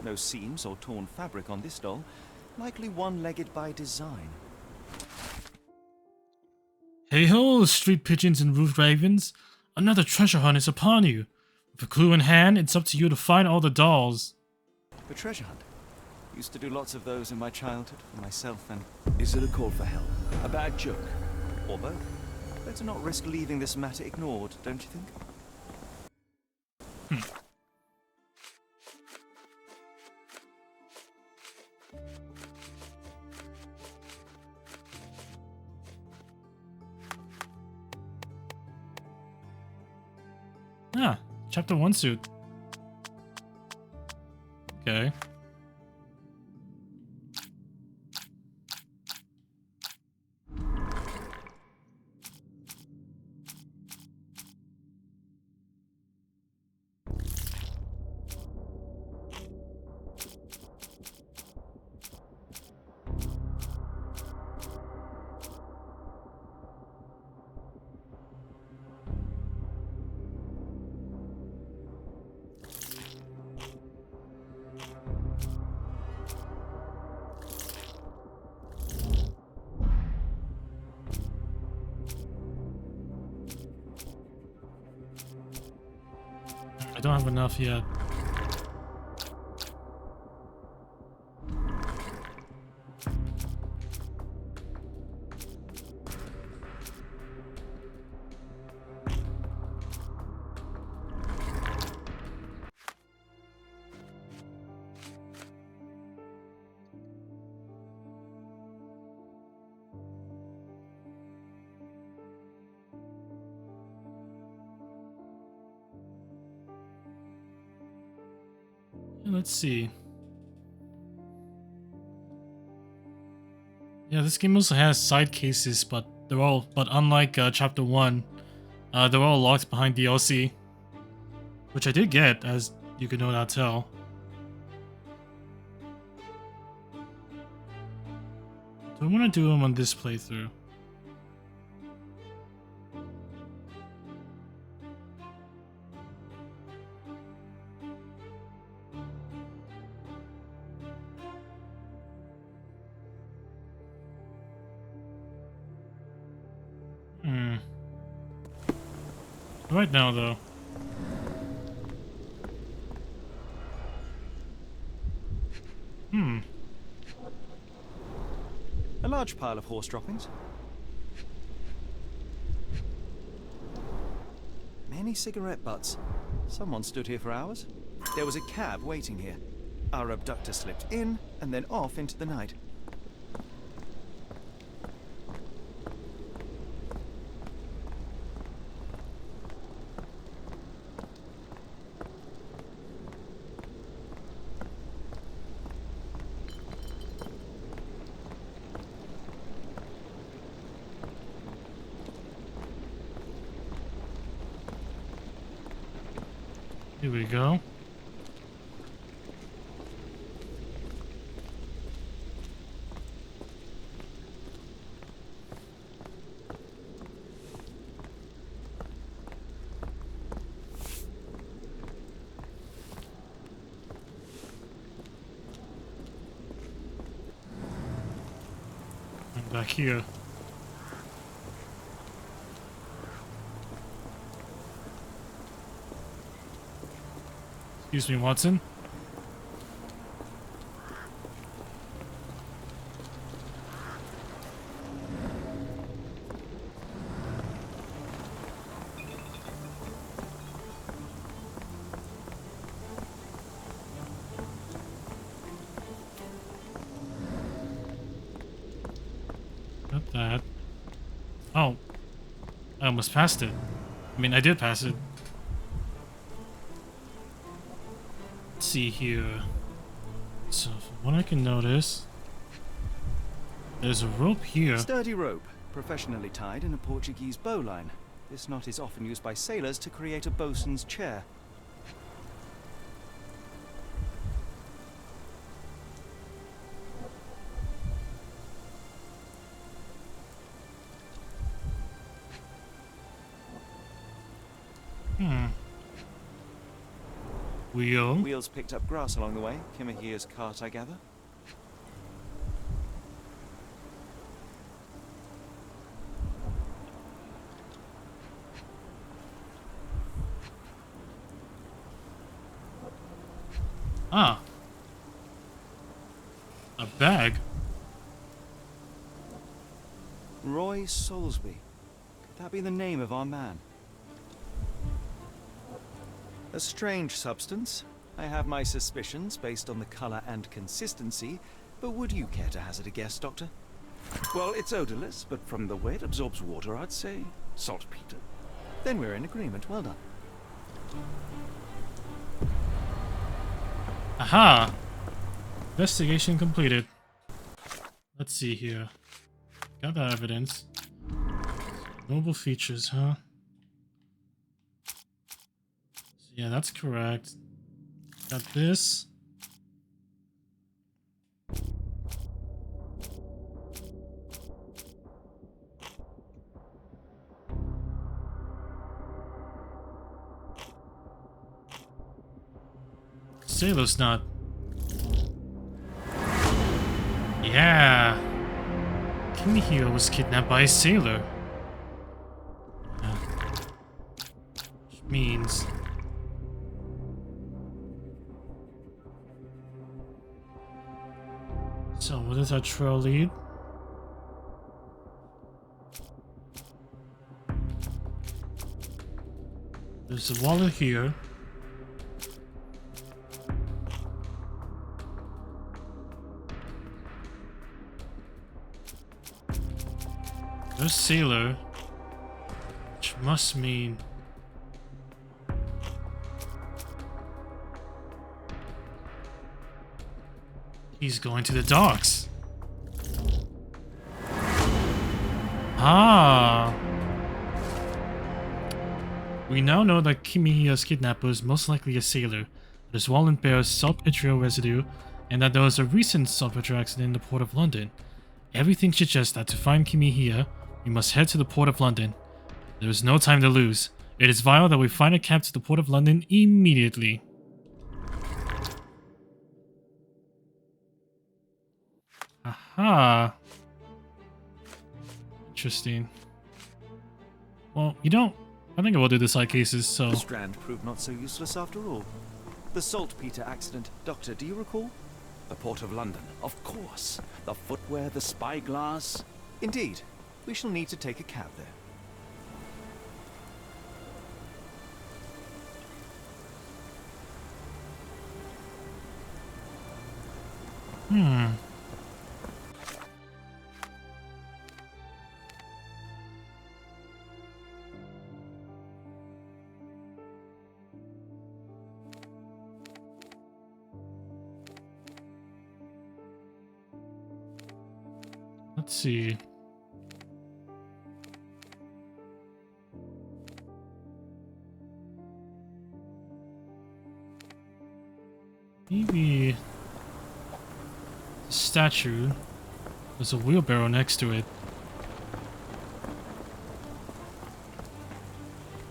No seams or torn fabric on this doll. Likely one-legged by design. Hey ho, street pigeons and roof ravens. Another treasure hunt is upon you. With a clue in hand, it's up to you to find all the dolls. A treasure hunt. Used to do lots of those in my childhood for myself and... Is it a call for help? A bad joke? or both. Better not risk leaving this matter ignored, don't you think? Ah, chapter 1 suit. Okay. I don't have enough yet. Let's see. Yeah, this game also has side cases, but unlike chapter 1, they're all locked behind DLC, which I did get, as you could no doubt tell. So I want to do them on this playthrough. Right now, though. A large pile of horse droppings. Many cigarette butts. Someone stood here for hours. There was a cab waiting here. Our abductor slipped in and then off into the night. Here we go. And back here. Excuse me, Watson. Got that. Oh. I almost passed it. I mean, I did pass it. See here. So from what I can notice, there's a rope here. Sturdy rope, professionally tied in a Portuguese bowline. This knot is often used by sailors to create a bosun's chair. Wheel. Wheels picked up grass along the way. Kimahia's cart, I gather. Ah. A bag. Roy Soulsby. Could that be the name of our man? A strange substance. I have my suspicions based on the color and consistency, but would you care to hazard a guess, Doctor? Well, it's odorless, but from the way it absorbs water, I'd say saltpeter. Then we're in agreement. Well done. Aha! Investigation completed. Let's see here. Got the evidence. Noble features, huh? So yeah, that's correct. Got this. Sailor's knot. Yeah. Kimihio was kidnapped by a sailor. Which means... So, where does our trail lead? There's a wallet here. There's sailor, which must mean he's going to the docks. Ah. We now know that Kimihio's kidnapper is most likely a sailor, that his wallet bears saltpeter residue, and that there was a recent saltpeter accident in the port of London. Everything suggests that to find Kimihio, we must head to the port of London. There is no time to lose. It is vital that we find a cab to the port of London immediately. Aha. Interesting. Well, I think I will do the side cases, so... The Strand proved not so useless after all. The saltpeter accident, Doctor, do you recall? The Port of London, of course. The footwear, the spyglass. Indeed. We shall need to take a cab there. Let's see. Maybe the statue. There's a wheelbarrow next to it.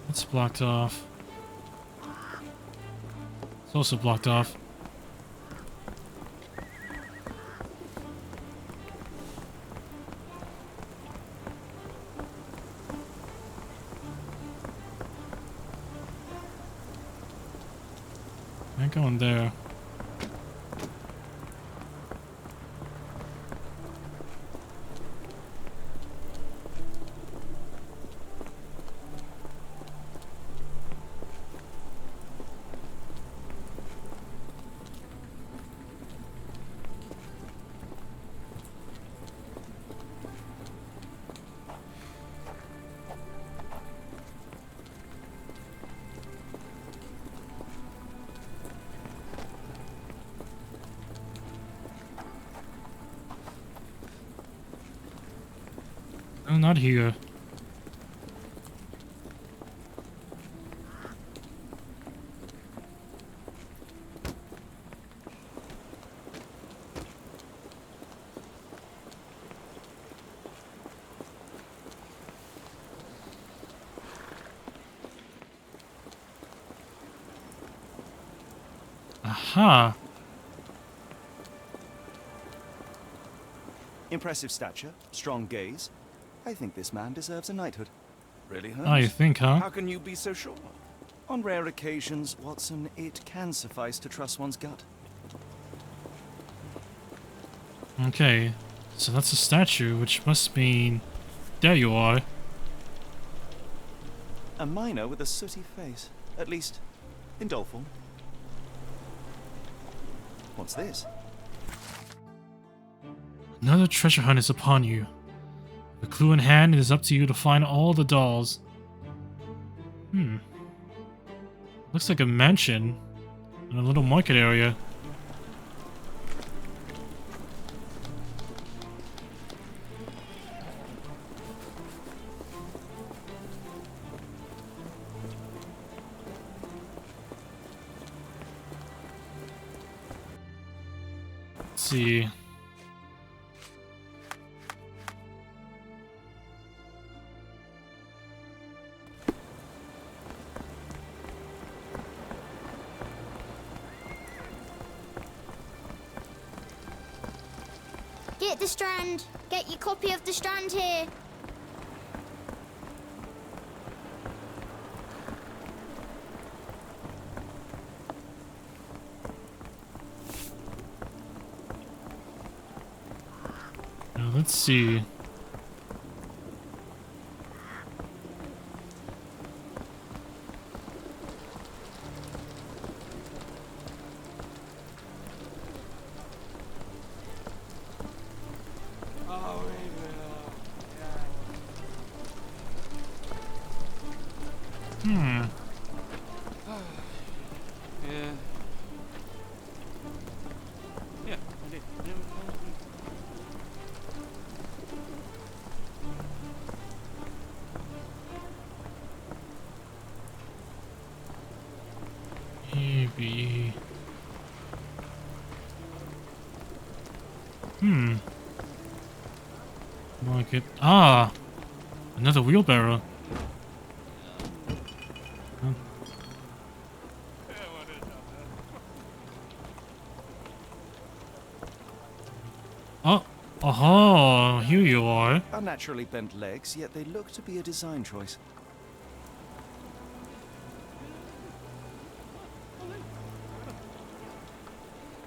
That's blocked off. It's also blocked off. I'm going there. No, not here. Aha. Impressive stature, strong gaze. I think this man deserves a knighthood. Really, Holmes? Oh, you think, huh? How can you be so sure? On rare occasions, Watson, it can suffice to trust one's gut. Okay, so that's a statue, which must mean... There you are. A miner with a sooty face. At least, in doll form. What's this? Another treasure hunt is upon you. With a clue in hand, it is up to you to find all the dolls. Looks like a mansion in a little market area. Let's see. Get the Strand. Get your copy of the Strand here. Now let's see. Hmm. Yeah. Yeah, I did. Maybe. Hmm. Market. Ah! Another wheelbarrow. Huh. Oh! Oh, here you are. Unnaturally bent legs, yet they look to be a design choice.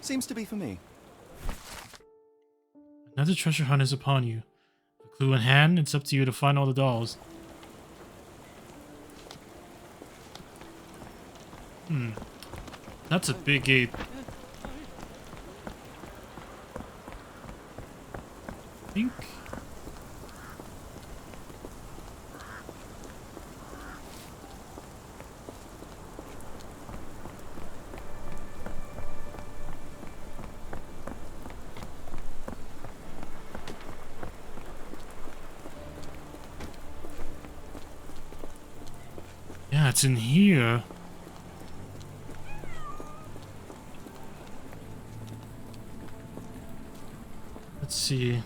Seems to be for me. Another treasure hunt is upon you. A clue in hand, it's up to you to find all the dolls. Hmm. That's a big gate. I think. Yeah, it's in here. Let's see.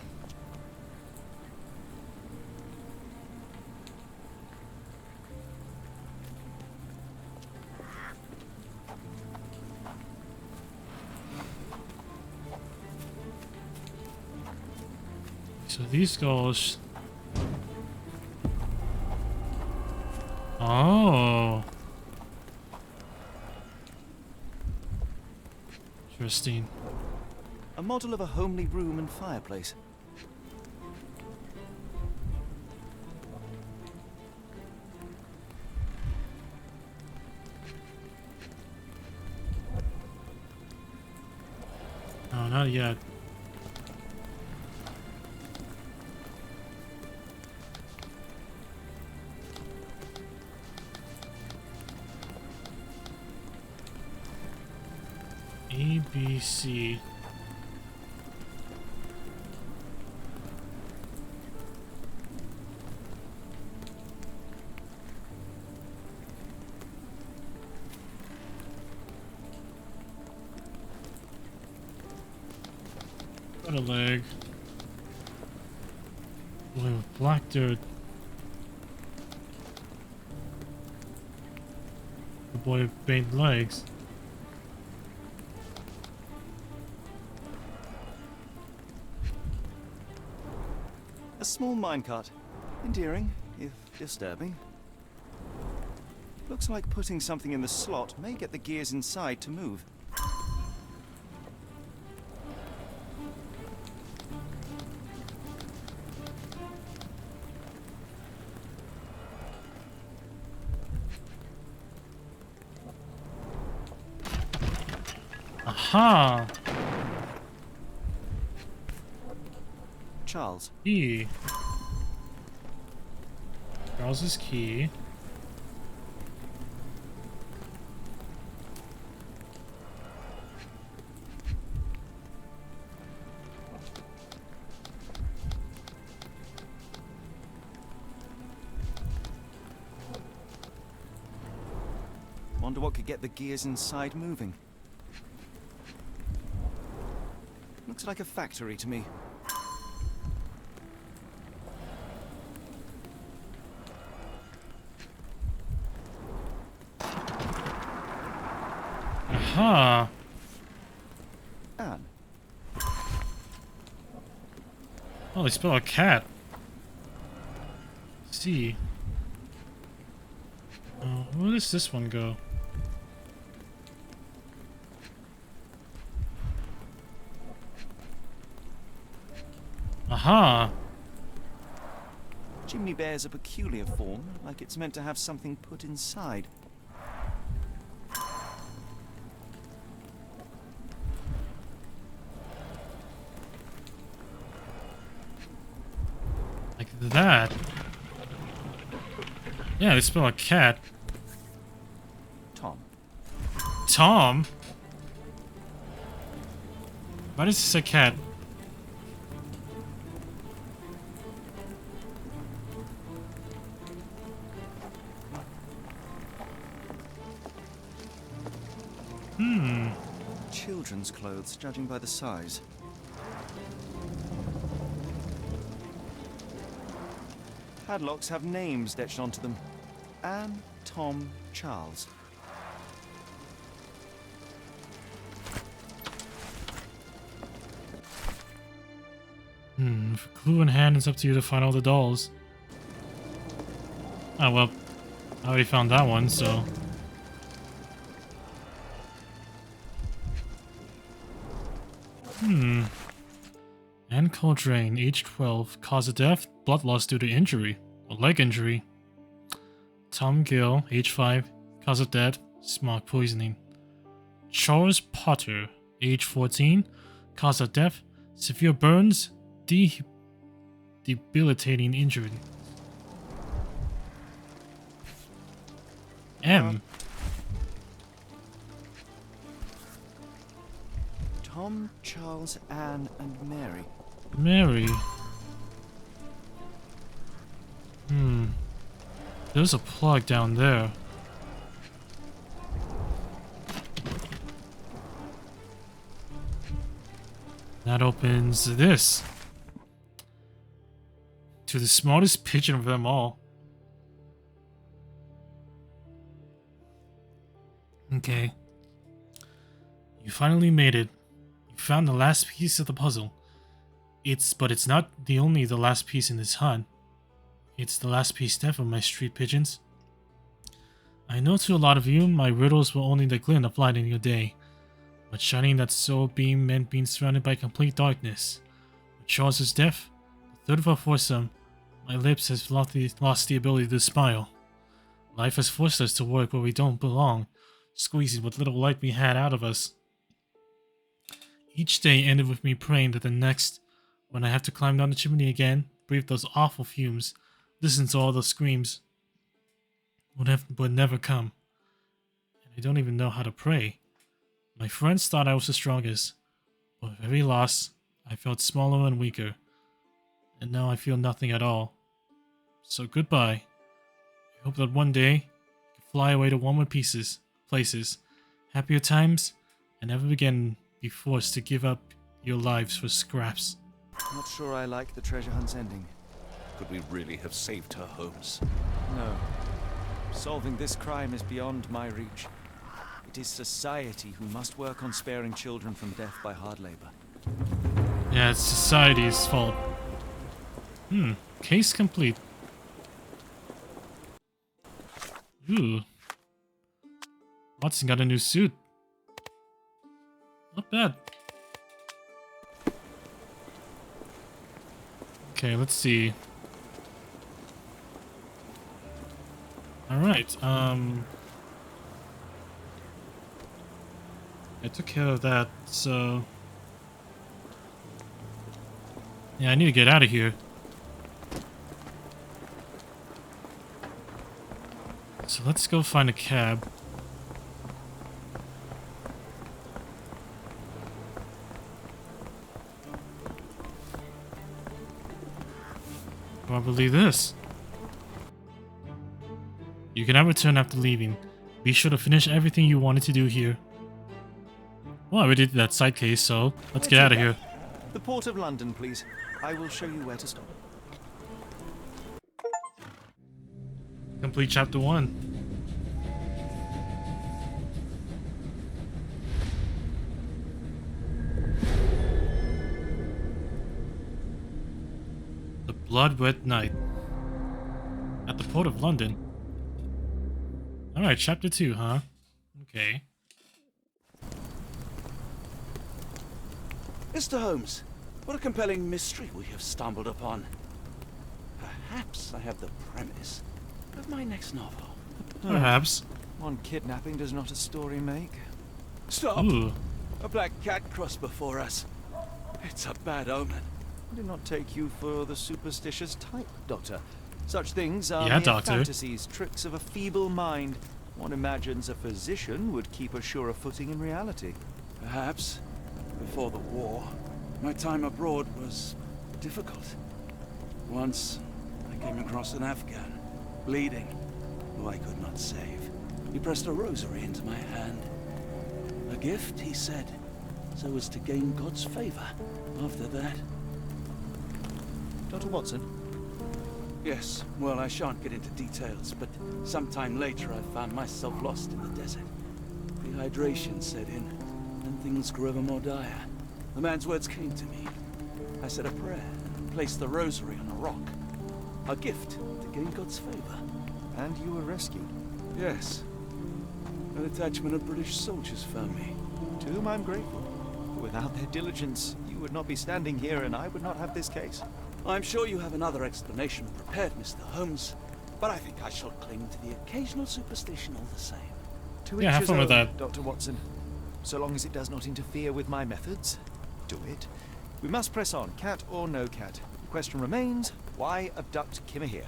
So these goes. Oh. Interesting. A model of a homely room and fireplace. No, not yet. A, B, C. Got a leg. Boy with black dirt. The boy with paint legs. A small minecart. Endearing, if disturbing. Looks like putting something in the slot may get the gears inside to move. Aha! Charles. Key. Charles's key. Wonder what could get the gears inside moving. Looks like a factory to me. Aha! Anne. Oh, they spell a cat. Let's see. Where does this one go? Aha! Chimney bears a peculiar form, like it's meant to have something put inside. Like that. Yeah, they spell a cat. Tom. Tom? Why does it say cat? Children's clothes, judging by the size. Padlocks have names etched onto them. Anne, Tom, Charles. With a clue in hand, it's up to you to find all the dolls. Oh well, I already found that one, so... Anne Coldrain, age 12, cause of death, blood loss due to injury, or leg injury. Tom Gill, age 5, cause of death, smoke poisoning. Charles Potter, age 14, cause of death, severe burns, debilitating injury. M. Tom, Charles, Anne, and Mary. Mary. There's a plug down there. That opens this. To the smartest pigeon of them all. Okay. You finally made it. You found the last piece of the puzzle. But it's not the last piece in this hunt. It's the last piece left of my street pigeons. I know to a lot of you, my riddles were only the glint of light in your day. But shining that soul beam meant being surrounded by complete darkness. With Charles's death, the third of our foursome, my lips has lost the ability to smile. Life has forced us to work where we don't belong, squeezing what little light we had out of us. Each day ended with me praying that the next, when I have to climb down the chimney again, breathe those awful fumes, listen to all those screams, would never come. And I don't even know how to pray. My friends thought I was the strongest, but with every loss, I felt smaller and weaker. And now I feel nothing at all. So goodbye. I hope that one day, you can fly away to warmer places, happier times, and never again be forced to give up your lives for scraps. Not sure I like the treasure hunt's ending. Could we really have saved her, Holmes? No. Solving this crime is beyond my reach. It is society who must work on sparing children from death by hard labor. Yeah, it's society's fault. Case complete. Ooh. Watson got a new suit. Not bad. Okay, let's see. Alright, I took care of that, so... Yeah, I need to get out of here. So let's go find a cab. Probably this. You can have return after leaving. Be sure to finish everything you wanted to do here. Well, I already did that side case, so let's get out of here. The Port of London, please. I will show you where to stop. Complete chapter 1. The Blood-Red Night. At the Port of London. Alright, chapter 2, huh? Okay. Mr. Holmes, what a compelling mystery we have stumbled upon. Perhaps I have the premise of my next novel. Perhaps. One kidnapping does not a story make. Stop! Ooh. A black cat crossed before us. It's a bad omen. I do not take you for the superstitious type, Doctor. Such things are Yeah, mere Doctor. fantasies, tricks of a feeble mind. One imagines a physician would keep a surer footing in reality. Perhaps, before the war, my time abroad was difficult. Once, I came across an Afghan, bleeding, who I could not save. He pressed a rosary into my hand. A gift, he said, so as to gain God's favor. After that... Dr. Watson? Yes, well, I shan't get into details, but sometime later I found myself lost in the desert. Dehydration set in, and things grew ever more dire. The man's words came to me. I said a prayer and placed the rosary on a rock. A gift to gain God's favor. And you were rescued. Yes. A detachment of British soldiers found me. To whom I'm grateful. Without their diligence, you would not be standing here and I would not have this case. I'm sure you have another explanation prepared, Mr. Holmes, but I think I shall cling to the occasional superstition all the same. To Yeah, each have his fun with own, that. Dr. Watson. So long as it does not interfere with my methods, do it. We must press on, cat or no cat. The question remains, why abduct Kimmer here?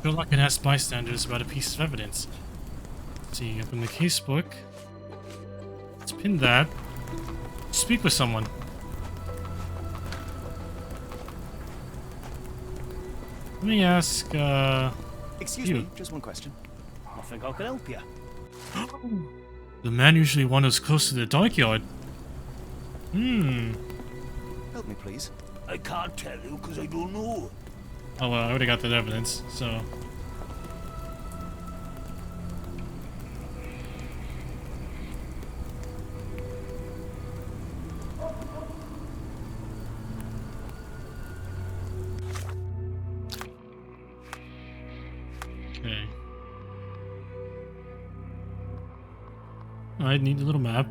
Sherlock can ask bystanders about a piece of evidence. Let's see, open the casebook. Let's pin that. Speak with someone. Let me ask, Excuse you. me, just one question. I think I can help you. The man usually wanders close to the dockyard. Help me, please. I can't tell you because I don't know. Oh well, I already got that evidence, so... Okay. I need a little map.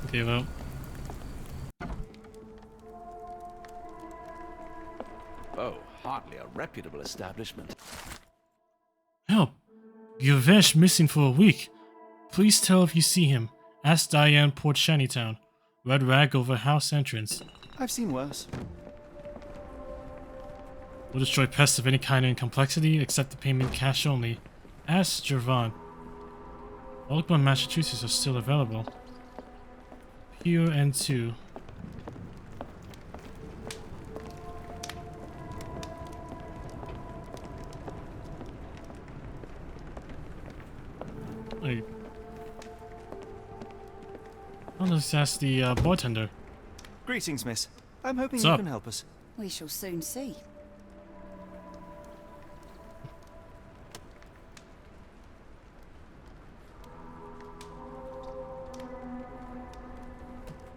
Okay, well... Oh, hardly a reputable establishment. Help! Gavesh missing for a week. Please tell if you see him. Ask Diane, Port Shantytown. Red rag over house entrance. I've seen worse. Will destroy pests of any kind and complexity, except the payment cash only. Ask Jervon. Oakland, Massachusetts are still available. Pure and 2. Wait. I'll just ask the bartender. Greetings, miss. I'm hoping What's you up? can help us. We shall soon see.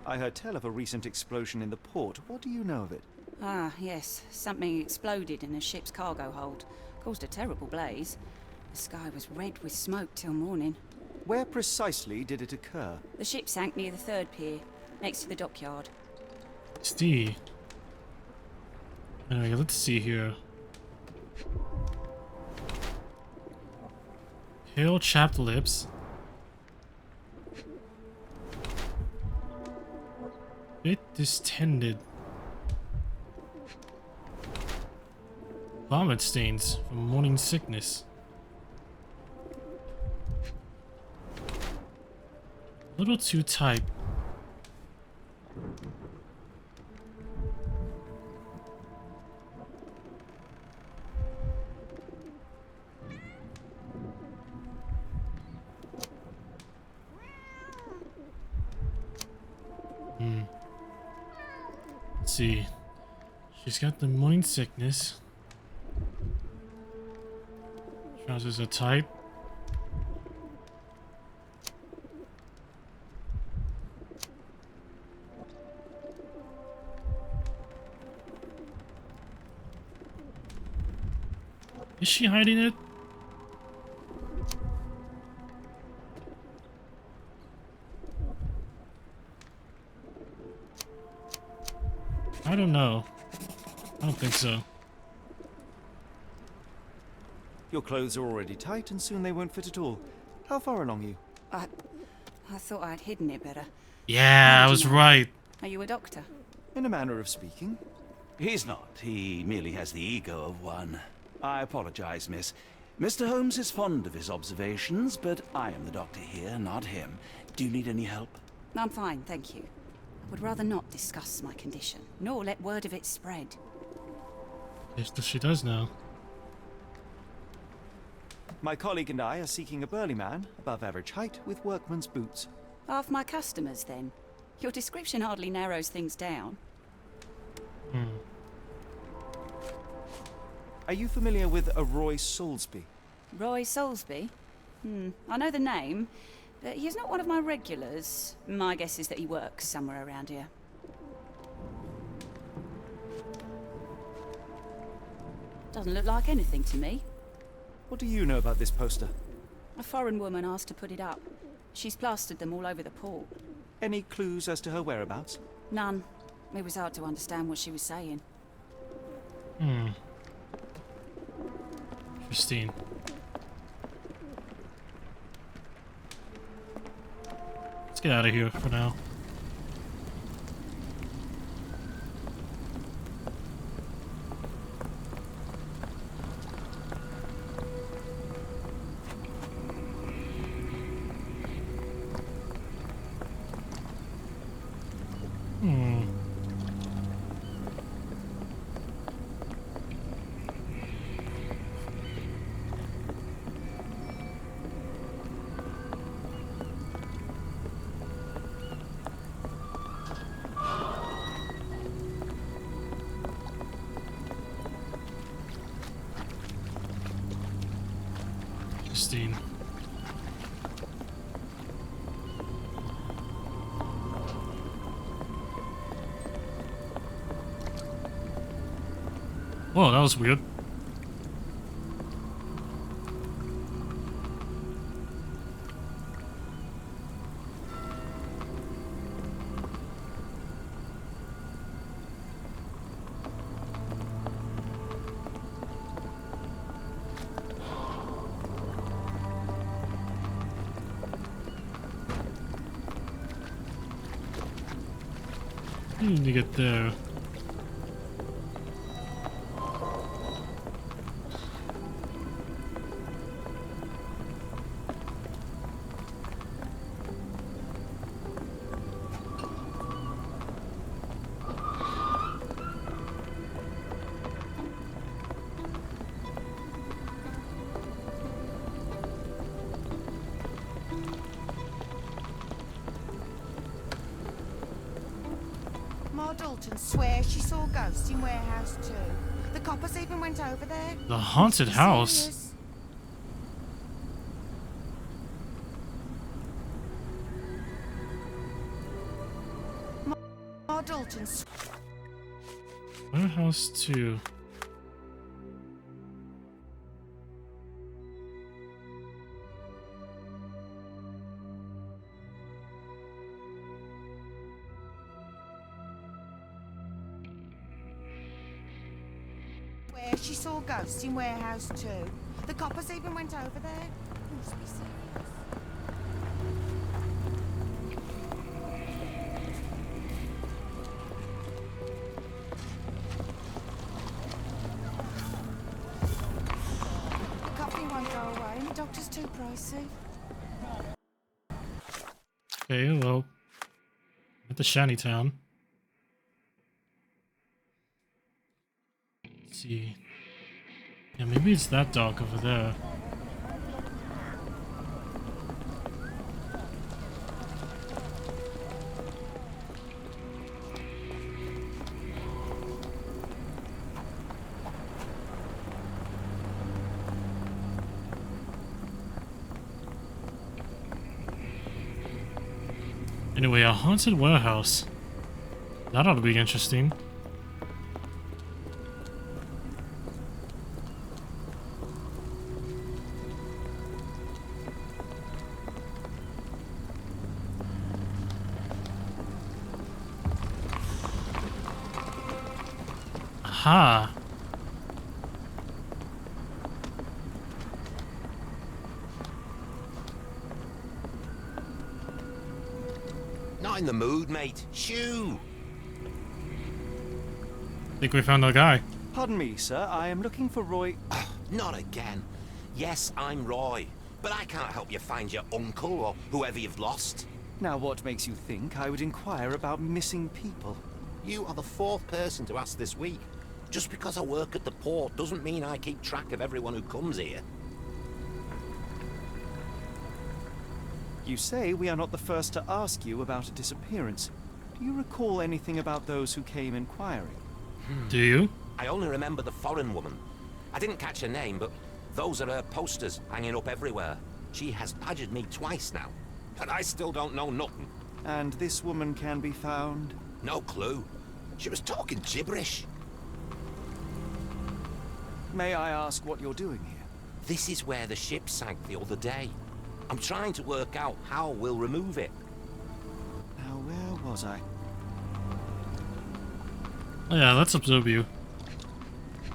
I heard tell of a recent explosion in the port. What do you know of it? Ah, yes. Something exploded in a ship's cargo hold. Caused a terrible blaze. The sky was red with smoke till morning. Where precisely did it occur? The ship sank near the third pier, next to the dockyard. Steve. Anyway, let's see here. Pale chapped lips. Bit distended. Vomit stains from morning sickness. A little too tight. Let's see. She's got the morning sickness. Trousers are tight. Is she hiding it? I don't know. I don't think so. Your clothes are already tight and soon they won't fit at all. How far along are you? I thought I'd hidden it better. Yeah, I was right. Are you a doctor? In a manner of speaking. He's not. He merely has the ego of one. I apologize, miss. Mr. Holmes is fond of his observations, but I am the doctor here, not him. Do you need any help? I'm fine, thank you. I would rather not discuss my condition, nor let word of it spread. Yes, she does now. My colleague and I are seeking a burly man, above average height, with workman's boots. Half my customers, then. Your description hardly narrows things down. Are you familiar with a Roy Soulsby? Roy Soulsby? I know the name, but he's not one of my regulars. My guess is that he works somewhere around here. Doesn't look like anything to me. What do you know about this poster? A foreign woman asked to put it up. She's plastered them all over the port. Any clues as to her whereabouts? None. It was hard to understand what she was saying. Interesting. Let's get out of here for now. Interesting. Whoa, that was weird. Need to get there. Ma Dalton swears she saw ghosts in Warehouse 2. The coppers even went over there. The haunted house? Serious? Ma Dalton Warehouse 2. swears she saw ghosts in Warehouse 2. The coppers even went over there. Must be serious. The coffee won't go away and the doctor's too pricey. Okay, well, at the shantytown. Let's see. Yeah, maybe it's that dock over there. Anyway, a haunted warehouse. That ought to be interesting. Aha! Not in the mood, mate. Shoo! Think we found our guy. Pardon me, sir. I am looking for Roy. Not again. Yes, I'm Roy, but I can't help you find your uncle or whoever you've lost. Now, what makes you think I would inquire about missing people? You are the fourth person to ask this week. Just because I work at the port doesn't mean I keep track of everyone who comes here. You say we are not the first to ask you about a disappearance. Do you recall anything about those who came inquiring? Do you? I only remember the foreign woman. I didn't catch her name, but those are her posters hanging up everywhere. She has badgered me twice now, and I still don't know nothing. And this woman can be found? No clue. She was talking gibberish. May I ask what you're doing here? This is where the ship sank the other day. I'm trying to work out how we'll remove it. Now, where was I? Oh yeah, let's observe you.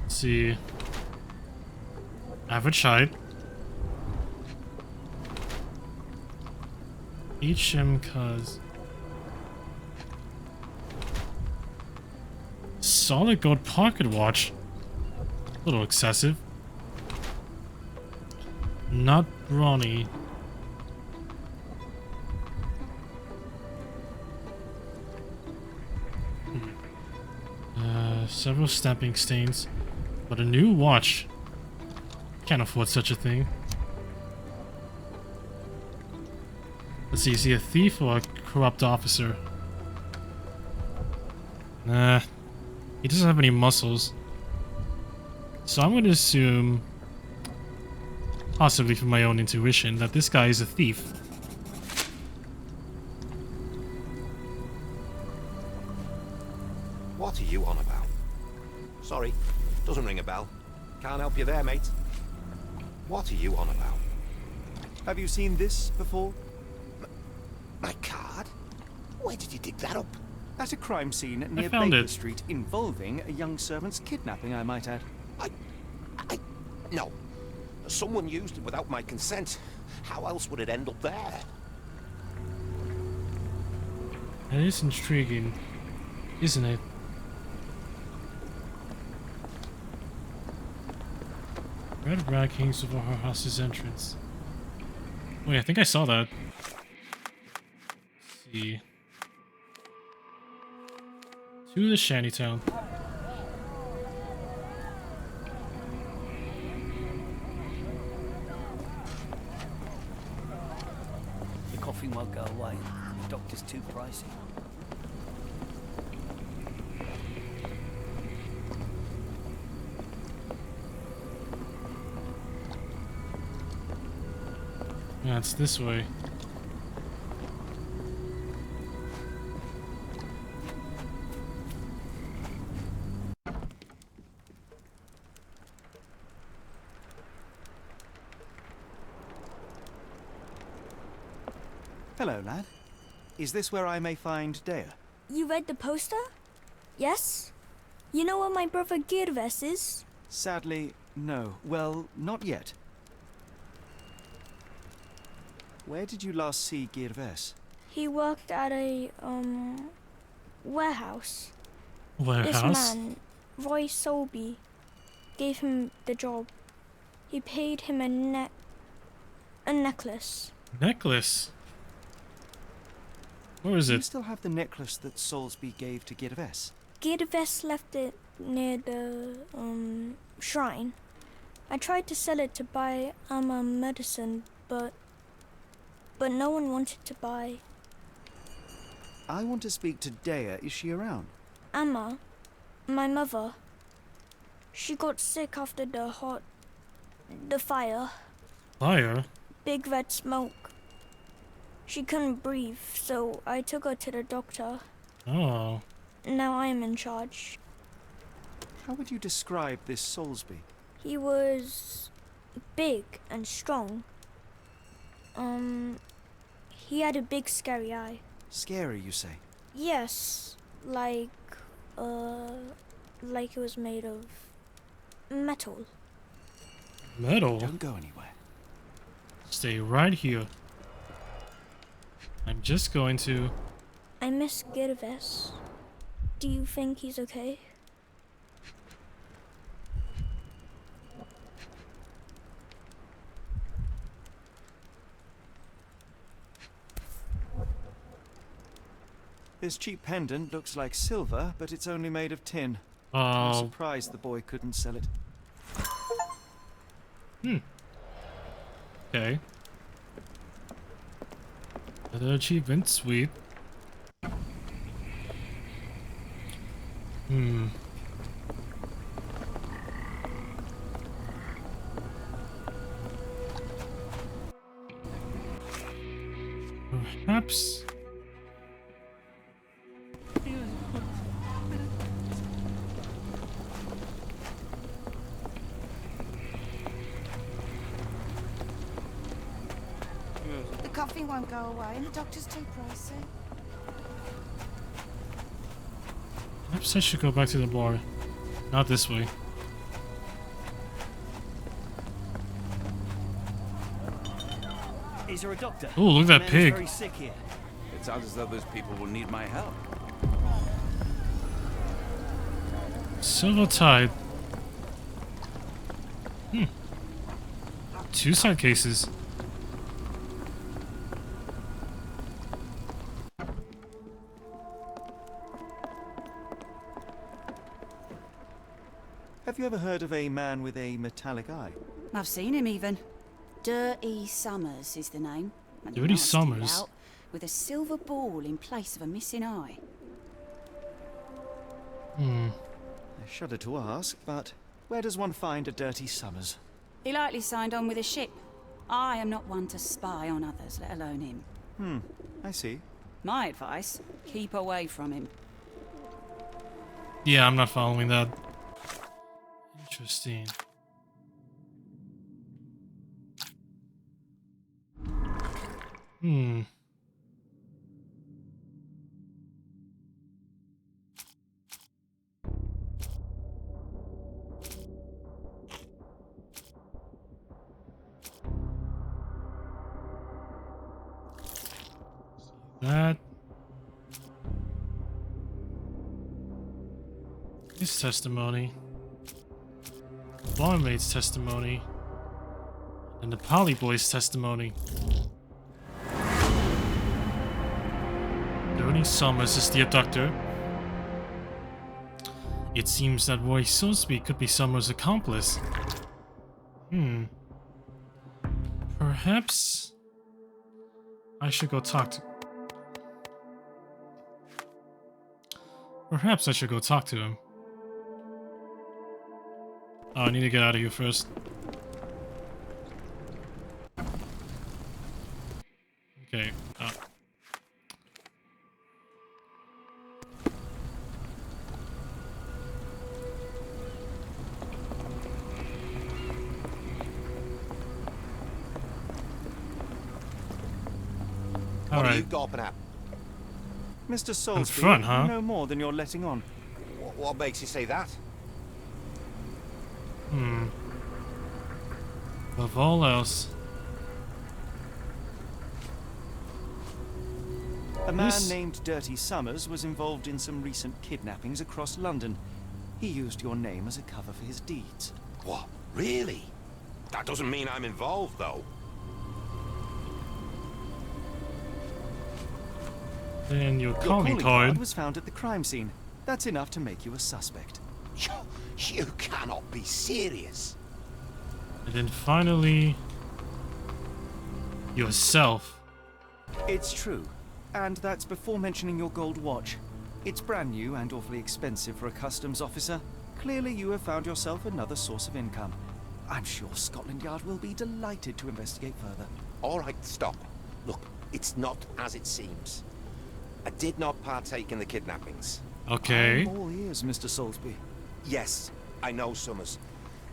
Let's see. Average height. HM cuz. Solid gold pocket watch. A little excessive. Not brawny. Several stamping stains, but a new watch. Can't afford such a thing. Let's see, is he a thief or a corrupt officer? Nah, he doesn't have any muscles. So I'm going to assume, possibly from my own intuition, that this guy is a thief. What are you on about? Sorry, doesn't ring a bell. Can't help you there, mate. What are you on about? Have you seen this before? My card? Where did you dig that up? At a crime scene near found Baker it. Street involving a young servant's kidnapping, I might add. No. Someone used it without my consent. How else would it end up there? That is intriguing, isn't it? Red rag hangs over her house's entrance. Wait, I think I saw that. Let's see. To the shantytown. The coughing won't go away. The doctor's too pricey. Yeah, it's this way. Hello, lad. Is this where I may find Dea? You read the poster? Yes? You know where my brother Girves is? Sadly, no. Well, not yet. Where did you last see Girves? He worked at a, warehouse. Warehouse? This man, Roy Solby, gave him the job. He paid him a necklace. Necklace? Where is Do you it? still have the necklace that Soulsby gave to Gervais? Gervais left it near the shrine. I tried to sell it to buy Amma medicine, but no one wanted to buy. I want to speak to Dea. Is she around? Amma, my mother, she got sick after the fire. Fire? Big red smoke. She couldn't breathe, so I took her to the doctor. Oh. Now I am in charge. How would you describe this Soulsby? He was big and strong. He had a big scary eye. Scary, you say? Yes, like it was made of metal. Metal? Don't go anywhere. Stay right here. I'm just going to... I miss Gervais. Do you think he's okay? This cheap pendant looks like silver, but it's only made of tin. Oh. I'm surprised the boy couldn't sell it. Okay. Another achievement, sweet. Perhaps... The coffee won't go away and the doctor's too pricey. Perhaps I should go back to the bar. Not this way. Is there a doctor? Oh, look at that The man is pig. very sick here. It sounds as though those people will need my help. Silver Tide. Two side cases. Have you ever heard of a man with a metallic eye? I've seen him even. Dirty Summers is the name. And Dirty nasty Summers? lout, with a silver ball in place of a missing eye. I shudder to ask, but where does one find a Dirty Summers? He likely signed on with a ship. I am not one to spy on others, let alone him. I see. My advice, keep away from him. Yeah, I'm not following that. Interesting. That... His testimony. Barmaid's testimony. And the Polly Boy's testimony. Dirty Summers is the abductor. It seems that Roy Soulsby could be Summers' accomplice. Perhaps I should go talk to... Perhaps I should go talk to him. Oh, I need to get out of here first. Okay. What are you gawping at? Mr. Soulsby, front, huh? you know more than you're letting on. What makes you say that? Above all else. A man named Dirty Summers was involved in some recent kidnappings across London. He used your name as a cover for his deeds. What? Really? That doesn't mean I'm involved, though. Then your Your calling calling card. card was found at the crime scene. That's enough to make you a suspect. You cannot be serious. And then finally, yourself. It's true. And that's before mentioning your gold watch. It's brand new and awfully expensive for a customs officer. Clearly you have found yourself another source of income. I'm sure Scotland Yard will be delighted to investigate further. All right, stop. Look, it's not as it seems. I did not partake in the kidnappings. Okay. I'm all ears, Mr. Soulsby. Yes, I know Summers.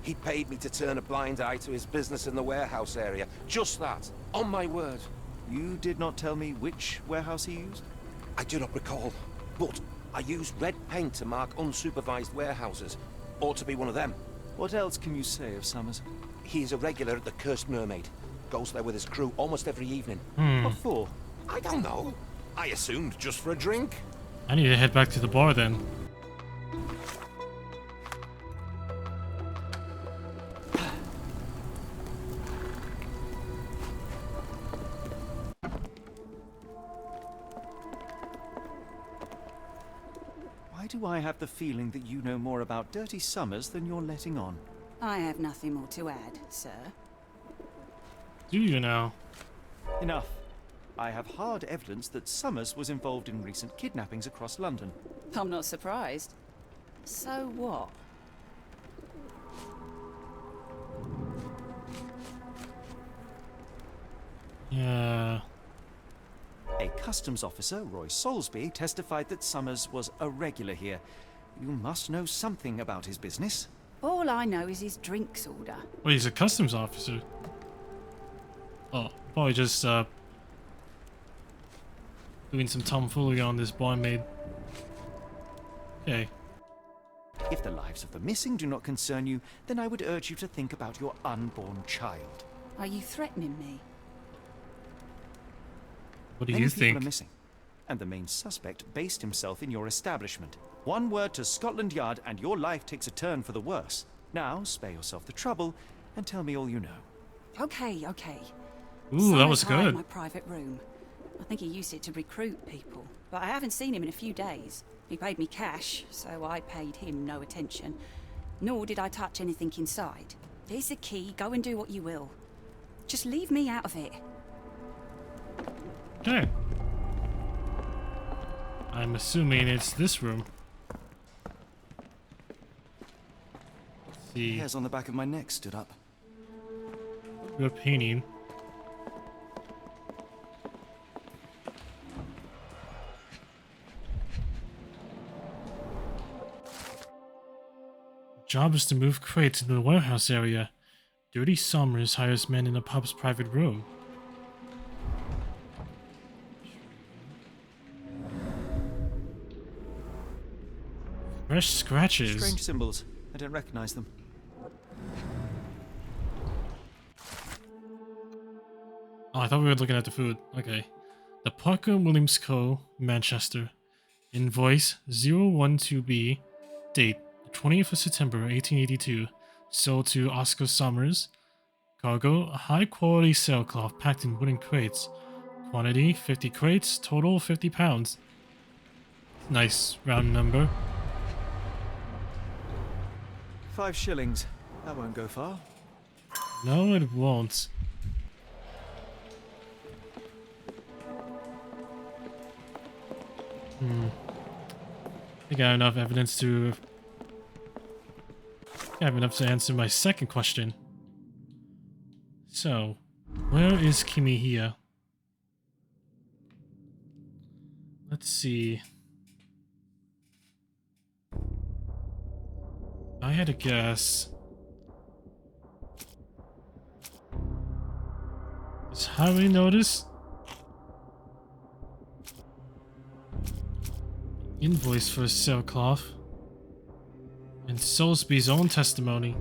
He paid me to turn a blind eye to his business in the warehouse area. Just that. On my word. You did not tell me which warehouse he used? I do not recall. But I used red paint to mark unsupervised warehouses. Ought to be one of them. What else can you say of Summers? He's a regular at the Cursed Mermaid. Goes there with his crew almost every evening. What for? I don't know. I assumed just for a drink. I need to head back to the bar then. Why do I have the feeling that you know more about Dirty Summers than you're letting on? I have nothing more to add, sir. Do you now? Enough. I have hard evidence that Summers was involved in recent kidnappings across London. I'm not surprised. So what? Yeah. A customs officer, Roy Soulsby, testified that Summers was a regular here. You must know something about his business. All I know is his drinks order. Well, he's a customs officer. Oh, probably just doing some tomfoolery on this barmaid. Okay. If the lives of the missing do not concern you, then I would urge you to think about your unborn child. Are you threatening me? What do Many you people think? are missing, and the main suspect based himself in your establishment. One word to Scotland Yard and your life takes a turn for the worse. Now, spare yourself the trouble and tell me all you know. Okay. Ooh, that was Summers hired good. my private room. I think he used it to recruit people, but I haven't seen him in a few days. He paid me cash, so I paid him no attention. Nor did I touch anything inside. Here's the key. Go and do what you will. Just leave me out of it. Okay. I'm assuming it's this room. Let's see. Hairs on the back of my neck stood up. Good painting. Job is to move crates into the warehouse area. Dirty Summers hires men in the pub's private room. Fresh scratches. Strange symbols. I don't recognize them. Oh, I thought we were looking at the food. Okay. The Parker Williams Co., Manchester. Invoice 012B. Date 20th of September 1882. Sold to Oscar Summers. Cargo, high quality sailcloth packed in wooden crates. Quantity 50 crates, total 50 pounds. Nice round number. 5 shillings. That won't go far. No, it won't. I think I have enough evidence to... I have enough to answer my second question. So, where is Kimi here? Let's see. I had a guess. Does Harry notice? Invoice for sailcloth. And Soulsby's own testimony.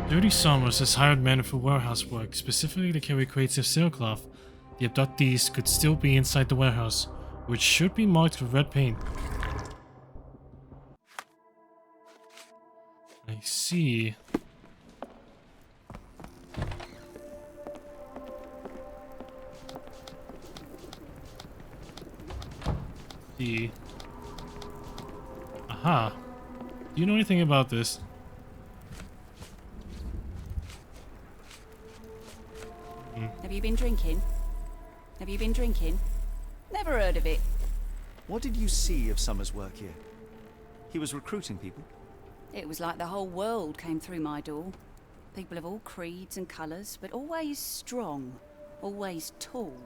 Dirty Summers has hired men for warehouse work, specifically to carry crates of sailcloth. The abductees could still be inside the warehouse, which should be marked with red paint. I see. see. Aha. Do you know anything about this? Have you been drinking? Have you been drinking? Never heard of it. What did you see of Summer's work here? He was recruiting people? It was like the whole world came through my door. People of all creeds and colours, but always strong, always tall.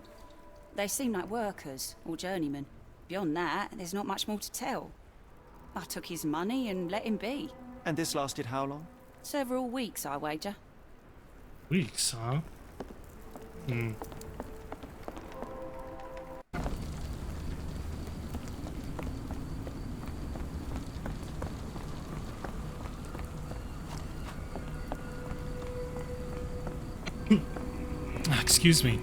They seem like workers or journeymen. Beyond that, there's not much more to tell. I took his money and let him be. And this lasted how long? Several weeks, I wager. Weeks, huh? Excuse me.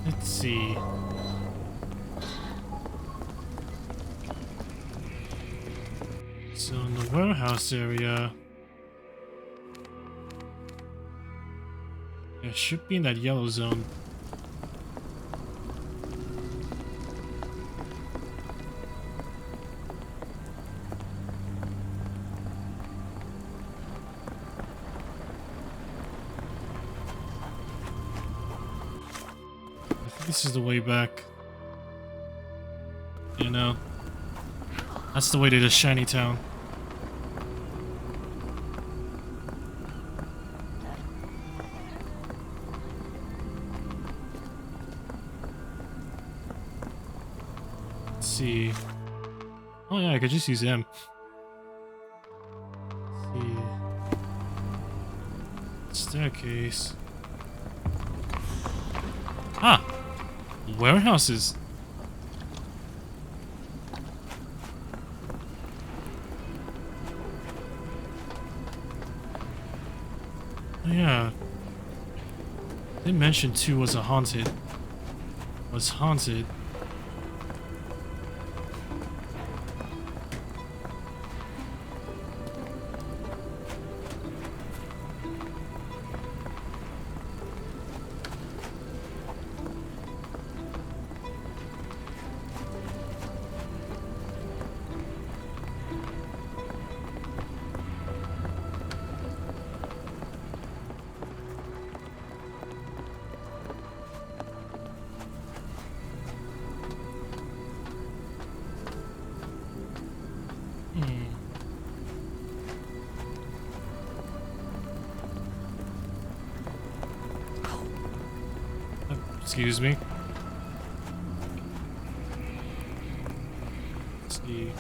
Let's see. So in the warehouse area, it should be in that yellow zone. This is the way back. You know, that's the way to the shiny town. Let's see. Oh yeah, I could just use him. Let's see. Staircase. Ah! Warehouses. Oh, yeah. They mentioned 2 was haunted. Was haunted. Excuse me. Let's see.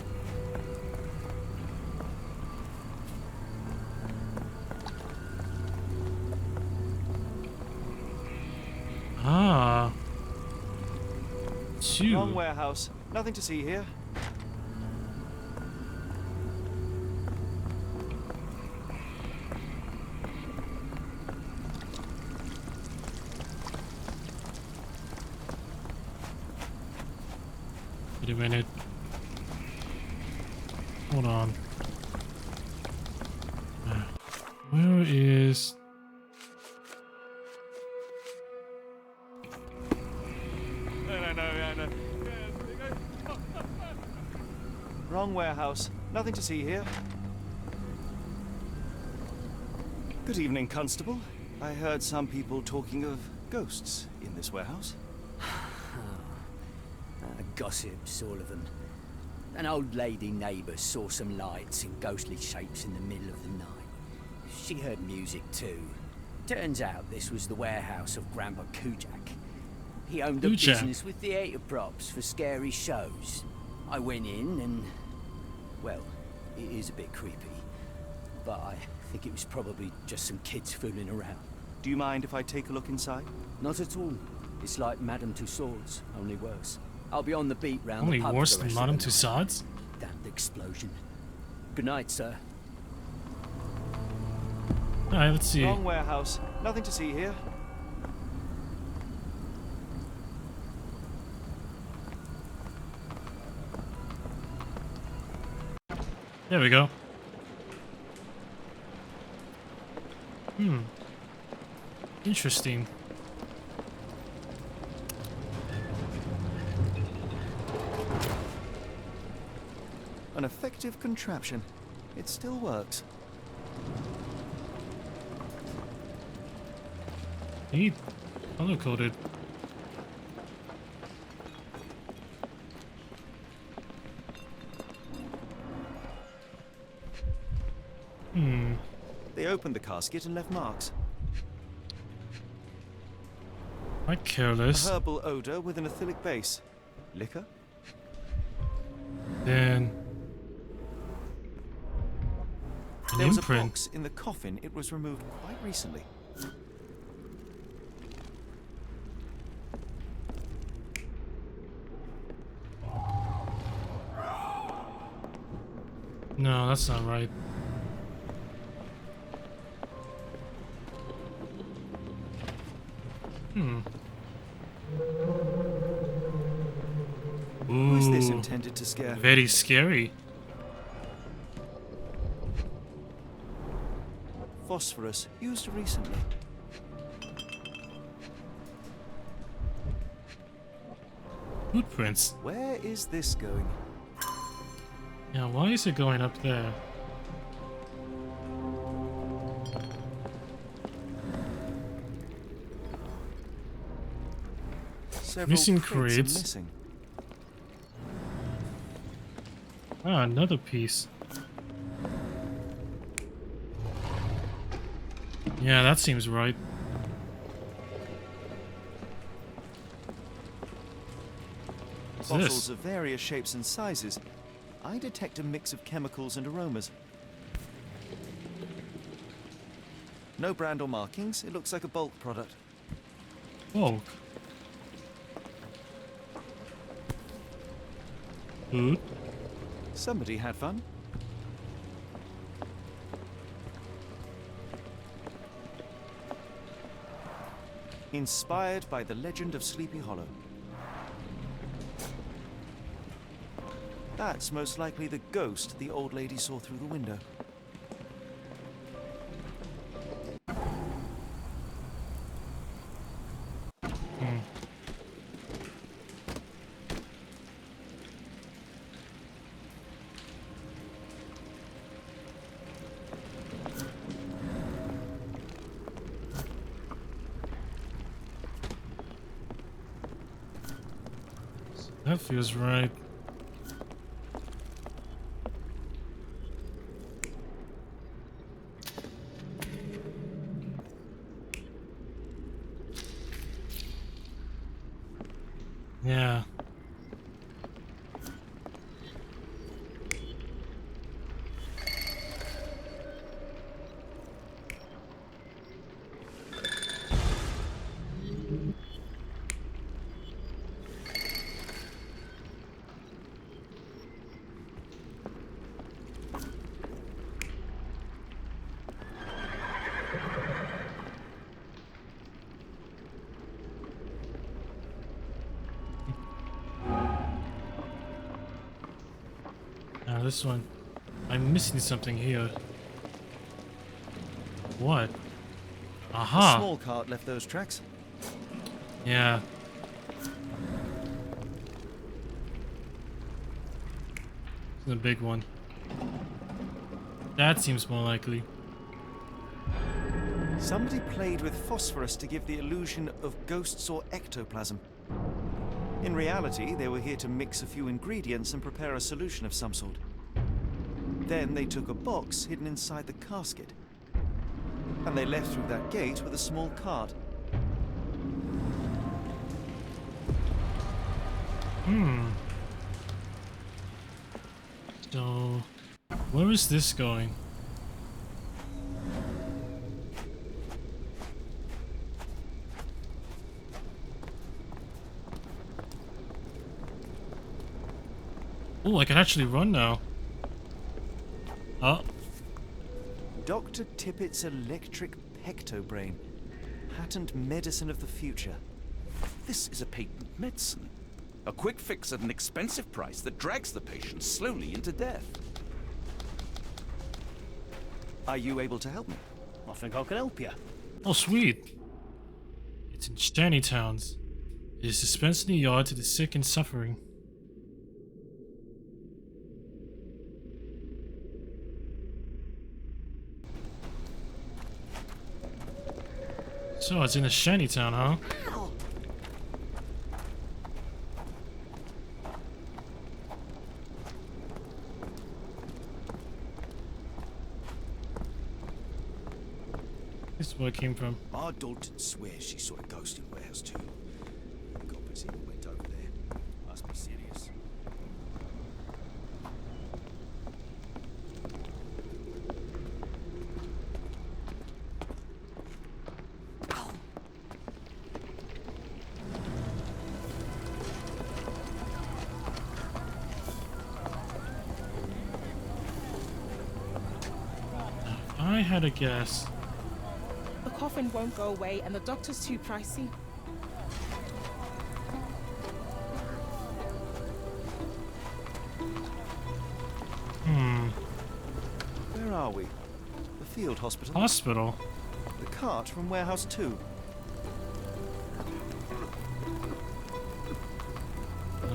Ah. 2. Wrong warehouse. Nothing to see here. Wait a minute. Hold on. Where is... Wrong warehouse. Nothing to see here. Good evening, Constable. I heard some people talking of ghosts in this warehouse. Gossips, all of them. An old lady neighbour saw some lights and ghostly shapes in the middle of the night. She heard music too. Turns out this was the warehouse of Grandpa Kujak. He owned a business with theatre props for scary shows. I went in and... well, it is a bit creepy. But I think it was probably just some kids fooling around. Do you mind if I take a look inside? Not at all. It's like Madame Tussauds, only worse. I'll be on the beat round only the pub worse for the than rest Madame of the Tussauds? Damned explosion. Good night, sir. Alright, let's see. Wrong warehouse. Nothing to see here. There we go. Interesting. An effective contraption. It still works. Neat. Color-coded. They opened the casket and left marks. Quite careless. A herbal odor with an acylic base. Liquor? Then an There was imprint. a box in the coffin. It was removed quite recently. No, that's not right. Who is this Ooh, intended to scare? very scary. Phosphorus, used recently. Footprints. Where is this going? Yeah, why is it going up there? Several Missing crates are crates. missing. Ah, another piece. Yeah, that seems right. What's Bottles this? of various shapes and sizes. I detect a mix of chemicals and aromas. No brand or markings. It looks like a bulk product. Bulk. Food. Somebody had fun. Inspired by the legend of Sleepy Hollow. That's most likely the ghost the old lady saw through the window. That feels right. Yeah. Now this one. I'm missing something here. What? A Aha! small cart left those tracks. Yeah. The big one. That seems more likely. Somebody played with phosphorus to give the illusion of ghosts or ectoplasm. In reality, they were here to mix a few ingredients and prepare a solution of some sort. Then they took a box hidden inside the casket. And they left through that gate with a small cart. So, where is this going? Oh, I can actually run now. Oh. Dr. Tippett's electric pectobrain. Patent medicine of the future. This is a patent medicine. A quick fix at an expensive price that drags the patient slowly into death. Are you able to help me? I think I can help you. Oh, sweet. It's in Shantytowns. It is dispensed in the yard to the sick and suffering. So it's in a shanty town, huh? Ow. This is where it came from. Our Dalton swears she saw a ghost in warehouse too. Coppers even went over there. Must be serious. I had a guess. The coffin won't go away and the doctor's too pricey. Where are we? The field hospital? Hospital? The cart from warehouse 2.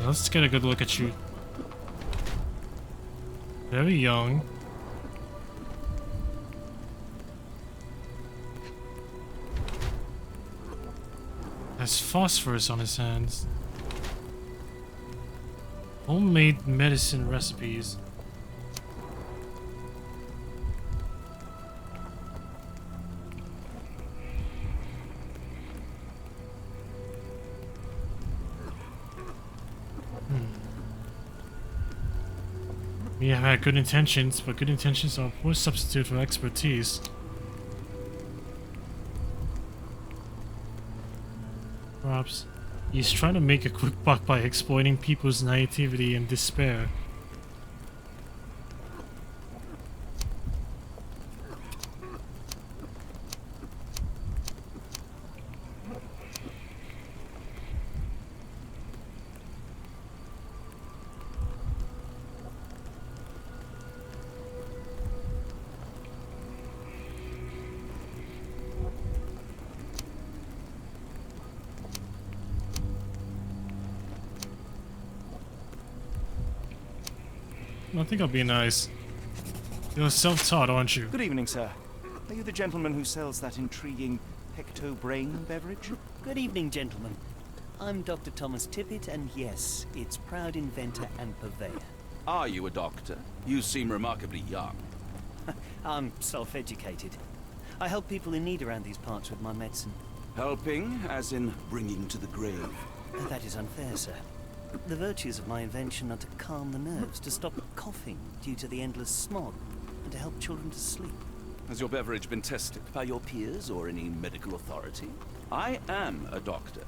Let's get a good look at you. Very young. Has phosphorus on his hands. Homemade medicine recipes. We have had good intentions, but good intentions are a poor substitute for expertise. Perhaps he's trying to make a quick buck by exploiting people's naivety and despair. I think I'll be nice. You're self-taught, aren't you? Good evening, sir. Are you the gentleman who sells that intriguing pecto-brain beverage? Good evening, gentlemen. I'm Dr. Thomas Tippett, and yes, its proud inventor and purveyor. Are you a doctor? You seem remarkably young. I'm self-educated. I help people in need around these parts with my medicine. Helping, as in bringing to the grave? That is unfair, sir. The virtues of my invention are to calm the nerves, to stop coughing due to the endless smog, and to help children to sleep. Has your beverage been tested by your peers or any medical authority? I am a doctor,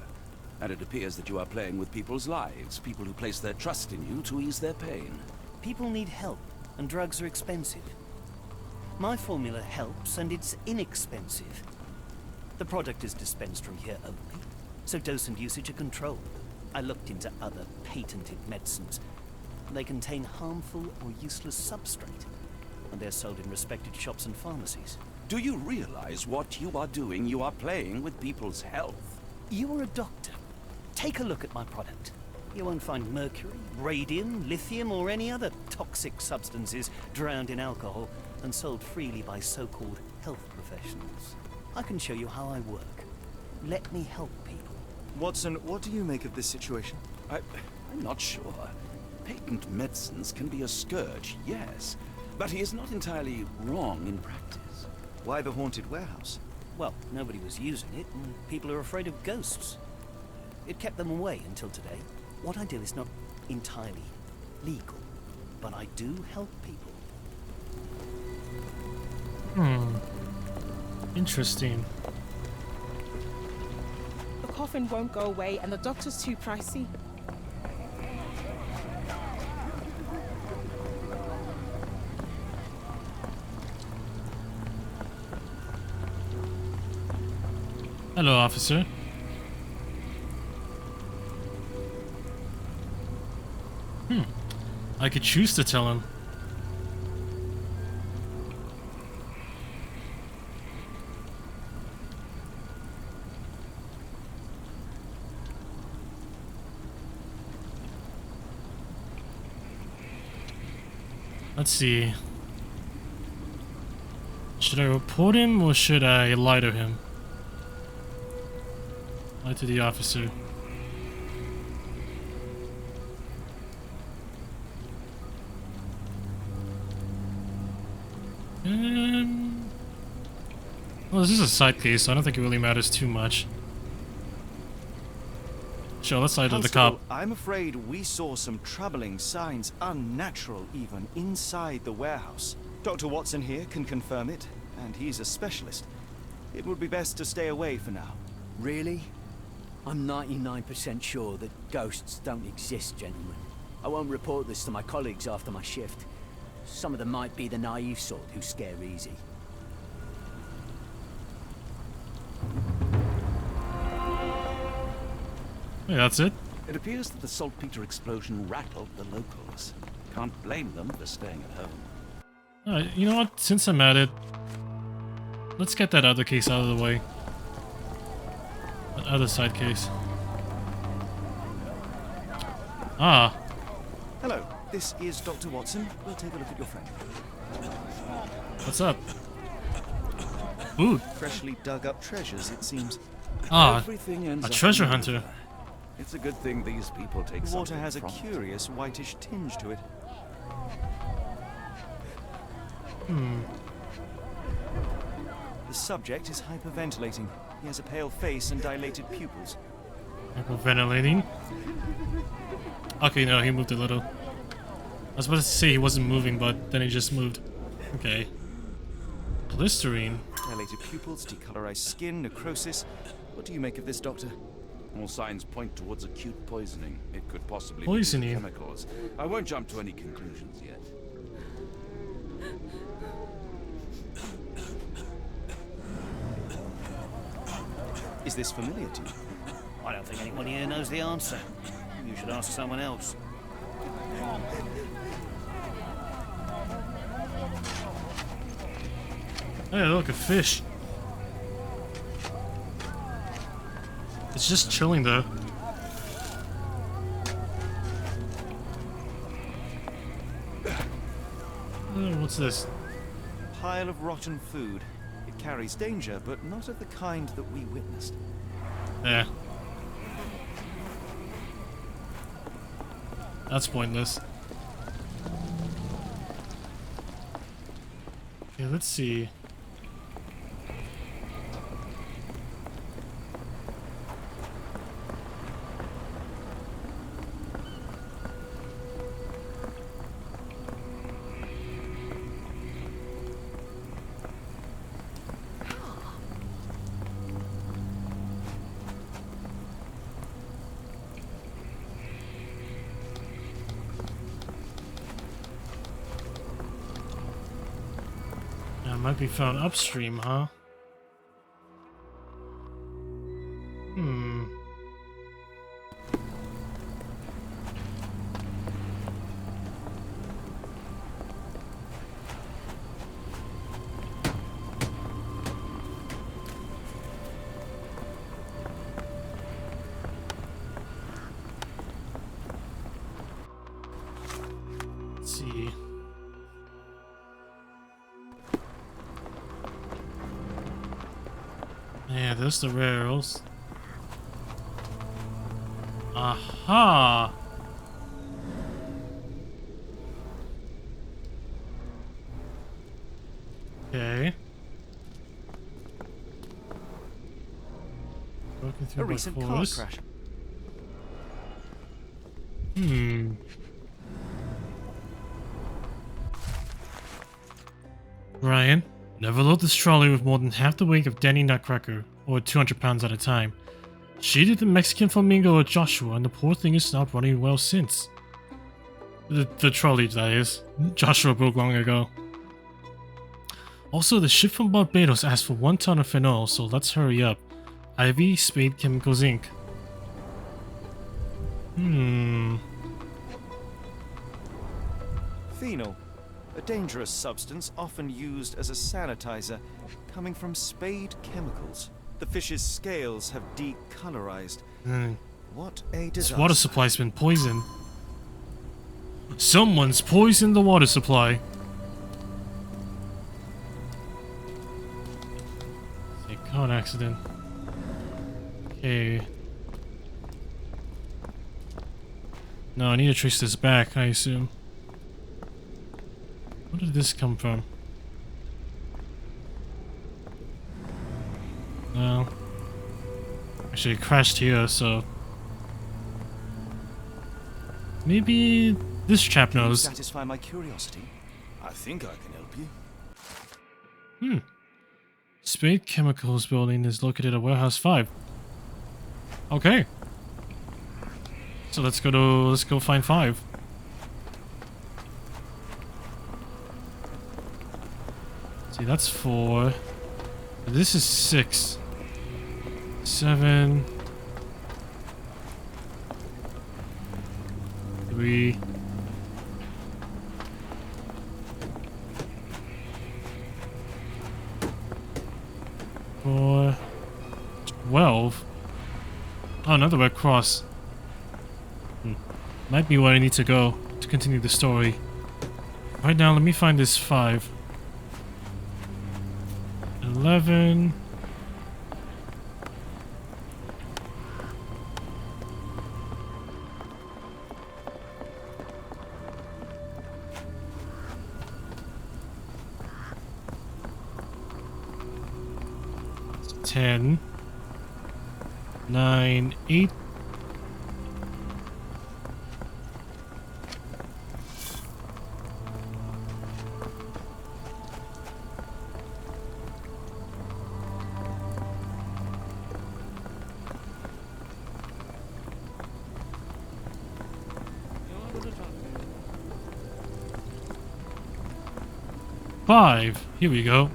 and it appears that you are playing with people's lives, people who place their trust in you to ease their pain. People need help, and drugs are expensive. My formula helps, and it's inexpensive. The product is dispensed from here only, so dose and usage are controlled. I looked into other patented medicines. They contain harmful or useless substrate, and they're sold in respected shops and pharmacies. Do you realize what you are doing? You are playing with people's health. You are a doctor. Take a look at my product. You won't find mercury, radium, lithium, or any other toxic substances drowned in alcohol and sold freely by so-called health professionals. I can show you how I work. Let me help people. Watson, what do you make of this situation? I'm not sure. Patent medicines can be a scourge, yes, but he is not entirely wrong in practice. Why the haunted warehouse? Well, nobody was using it, and people are afraid of ghosts. It kept them away until today. What I do is not entirely legal, but I do help people. Interesting. The coffin won't go away and the doctor's too pricey. Hello, officer. I could choose to tell him. Let's see. Should I report him or should I lie to him? Lie to the officer. Well, this is a side case, so I don't think it really matters too much. Sure, let's lie to the cop. I'm afraid we saw some troubling signs, unnatural even, inside the warehouse. Dr. Watson here can confirm it, and he's a specialist. It would be best to stay away for now. Really? I'm 99% sure that ghosts don't exist, gentlemen. I won't report this to my colleagues after my shift. Some of them might be the naive sort who scare easy. Yeah, that's it. It appears that the saltpeter explosion rattled the locals. Can't blame them for staying at home. Alright, you know what? Since I'm at it, let's get that other case out of the way. That other side case. Ah. Hello, this is Dr. Watson. We'll take a look at your friend. What's up? Food. Freshly dug up treasures, it seems. Ah, Everything ends a up treasure in the hunter. river. It's a good thing these people take The water something has a from it. curious whitish tinge to it. The subject is hyperventilating. He has a pale face and dilated pupils. Hyperventilating. Okay, no, he moved a little. I was about to say he wasn't moving, but then he just moved. Okay. Listerine. Dilated pupils, decolorized skin, necrosis. What do you make of this, Doctor? All signs point towards acute poisoning. It could possibly Poisoning? be chemicals. I won't jump to any conclusions yet. Is this familiar to you? I don't think anyone here knows the answer. You should ask someone else. Hey, look, a fish. It's just chilling there. What's this? Pile of rotten food. It carries danger, but not of the kind that we witnessed. Yeah. That's pointless. Okay, let's see. Might be found upstream, huh? Let's see. Yeah, there's the rails. Aha! Okay. Walking through A recent car forest. crash. Ryan, never load this trolley with more than half the weight of Danny Nutcracker, or 200 pounds at a time. She did the Mexican Flamingo or Joshua, and the poor thing is not running well since. The trolley, that is. Joshua broke long ago. Also, the ship from Barbados asked for 1 ton of phenol, so let's hurry up. Ivy, Spade Chemicals Inc. Phenol. A dangerous substance often used as a sanitizer, coming from Spade Chemicals. The fish's scales have decolorized. What a This disaster. water supply's been poisoned. Someone's poisoned the water supply. It's a car accident. Okay, No, I need to trace this back, I assume. Where did this come from? No. Actually, it crashed here, so... Maybe this chap Can you knows. satisfy my curiosity? I think I can help you. Spade Chemicals building is located at Warehouse 5. Okay. So let's go find 5. See, that's 4. This is 6. 7. 3. 4. 12. Oh, another red cross. Might be where I need to go to continue the story. Right now, let me find this 5. 11. It's 10. 9, 8. Five. Here we go.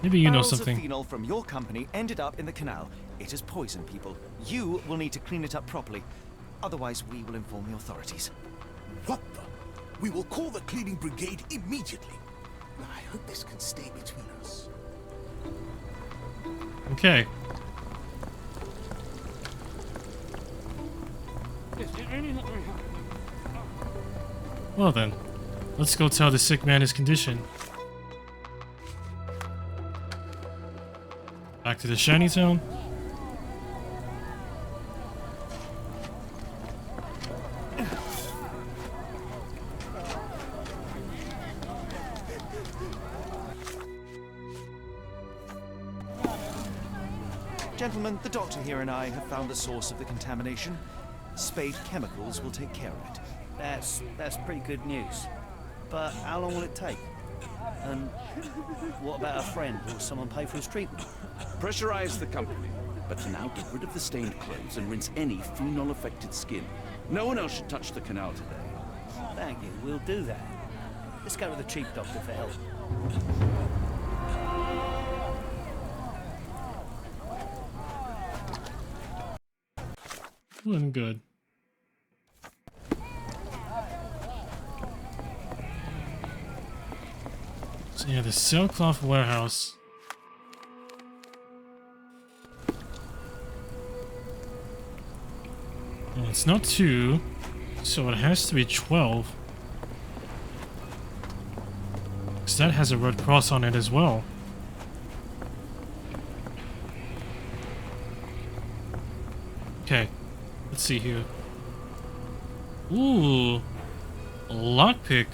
Maybe you know Barrels something. of phenol from your company ended up in the canal. It has poisoned people. You will need to clean it up properly. Otherwise, we will inform the authorities. What the? We will call the cleaning brigade immediately. I hope this can stay between us. Okay. Well then, let's go tell the sick man his condition. Back to the shiny town. Gentlemen, the doctor here and I have found the source of the contamination. Spade Chemicals will take care of it. That's pretty good news. But how long will it take? And what about a friend? Will someone pay for his treatment? Pressurize the company, but for now get rid of the stained clothes and rinse any phenol-affected skin. No one else should touch the canal today. Thank you, we'll do that. Let's go to the chief doctor for help. Wasn't good. So yeah, the sailcloth warehouse. And it's not 2, so it has to be 12. Because that has a red cross on it as well. Okay, let's see here. Ooh, a lockpick.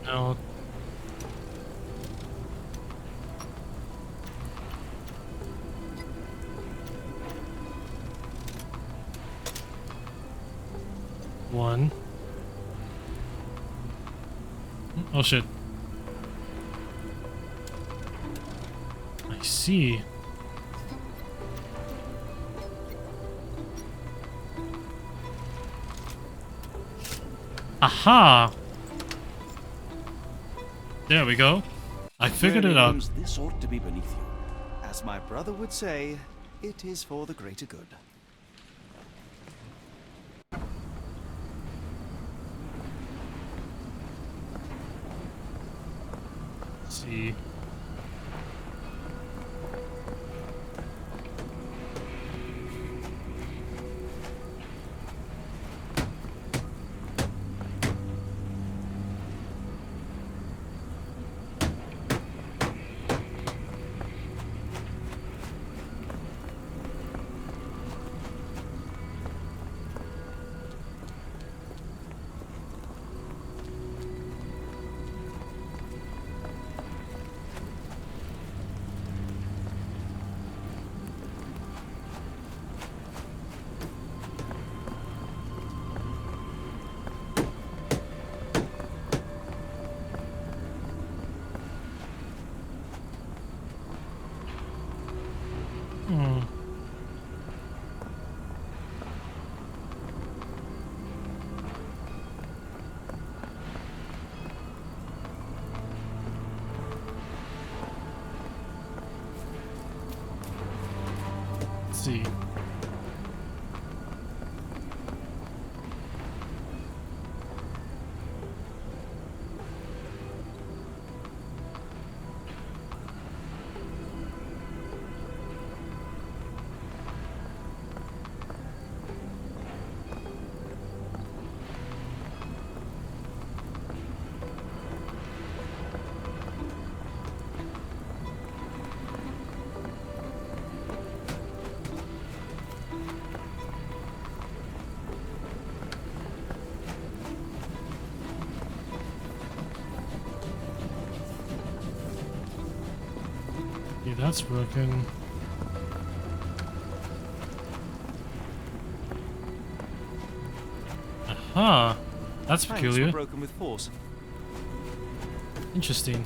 No. One. Oh shit. I see. Aha! There we go. I figured it out. This ought to be beneath you. As my brother would say, it is for the greater good. Let's see. See. Yeah, that's broken. Aha! That's Planks peculiar. were broken with force. Interesting.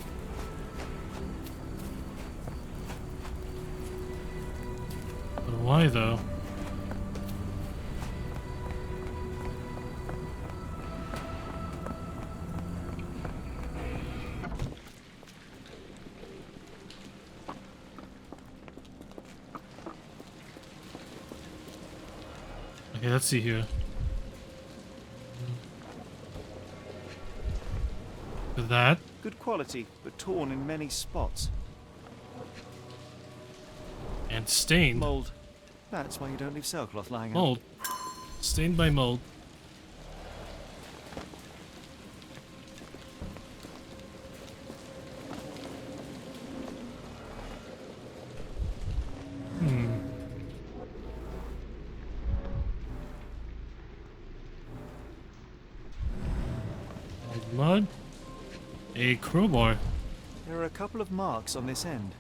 But why though? Okay, let's see here. That. Good quality, but torn in many spots. And stained. Mold. That's why you don't leave sailcloth lying out. Mold. Stained by mold. Mud. A crowbar. There are a couple of marks on this end.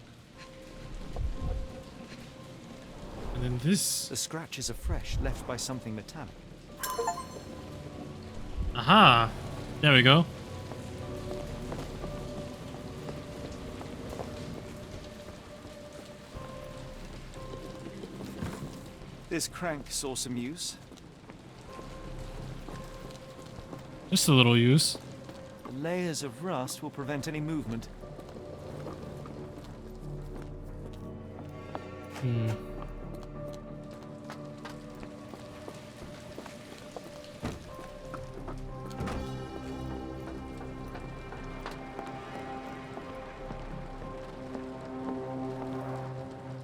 And then this. The scratches are fresh, left by something metallic. Aha! There we go. This crank saw some use. Just a little use. The layers of rust will prevent any movement.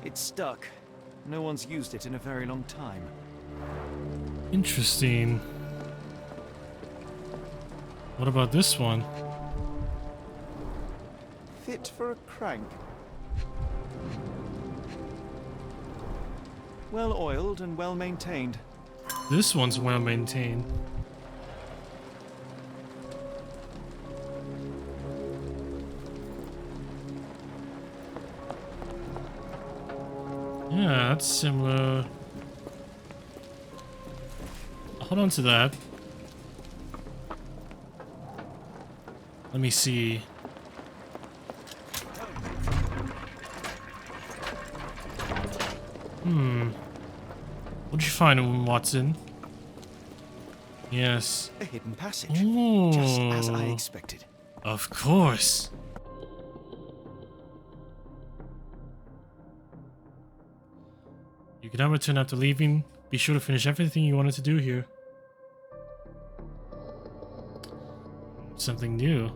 It's stuck. No one's used it in a very long time. Interesting. What about this one? Fit for a crank. Well oiled and well maintained. This one's well maintained. Yeah, that's similar. Hold on to that. Let me see. What'd you find, Watson? Yes. A hidden passage. Ooh. Just as I expected. Of course. You can now return after leaving. Be sure to finish everything you wanted to do here. Something new.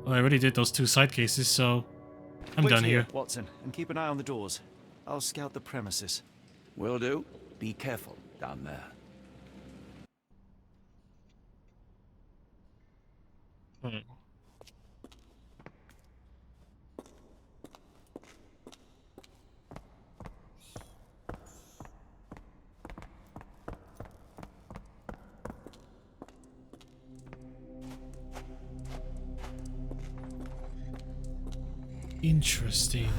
Oh, I already did those 2 side cases, so I'm Wait done here. Watson, and keep an eye on the doors. I'll scout the premises. Will do. Be careful down there. Hmm. Interesting.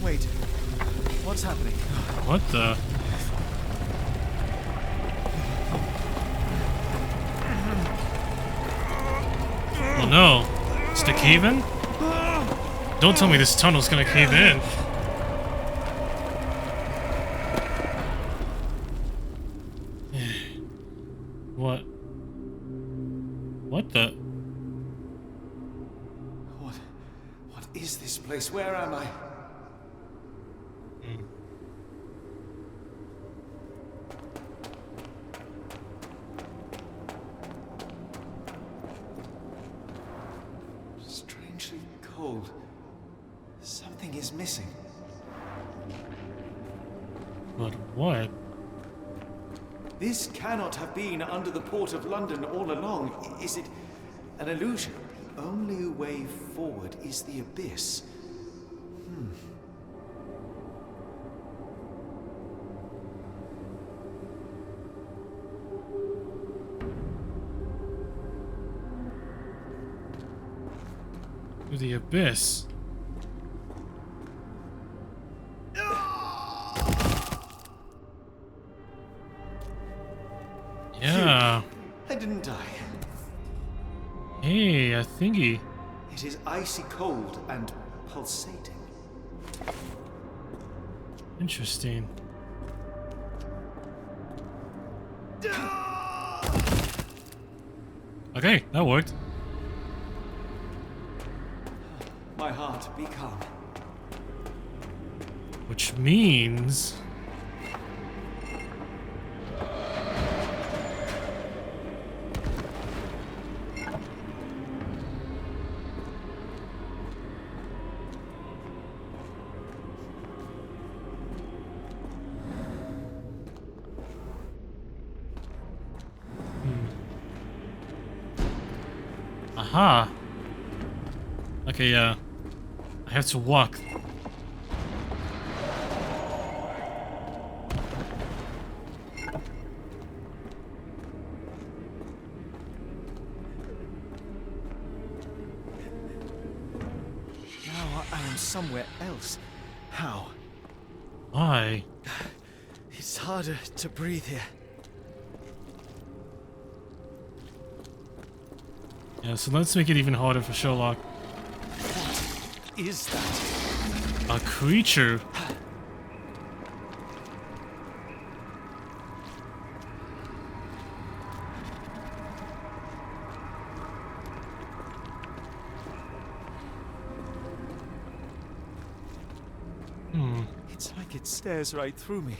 Wait. What's happening? What the? Oh no. Is the cave in? Don't tell me this tunnel's gonna cave in. What? What the? What is this place? Where am I? Strangely cold. Something is missing. But what? This cannot have been under the port of London all along. Is it an illusion? The only way forward is the abyss. To the abyss. Yeah. I didn't die. Hey, a thingy. It is icy cold and pulsating. Interesting. Okay, that worked. My heart, be calm. Which means... Aha. Okay, I have to walk. Now I am somewhere else. How? Why? It's harder to breathe here. Yeah, so let's make it even harder for Sherlock. What is that? A creature? It's like it stares right through me.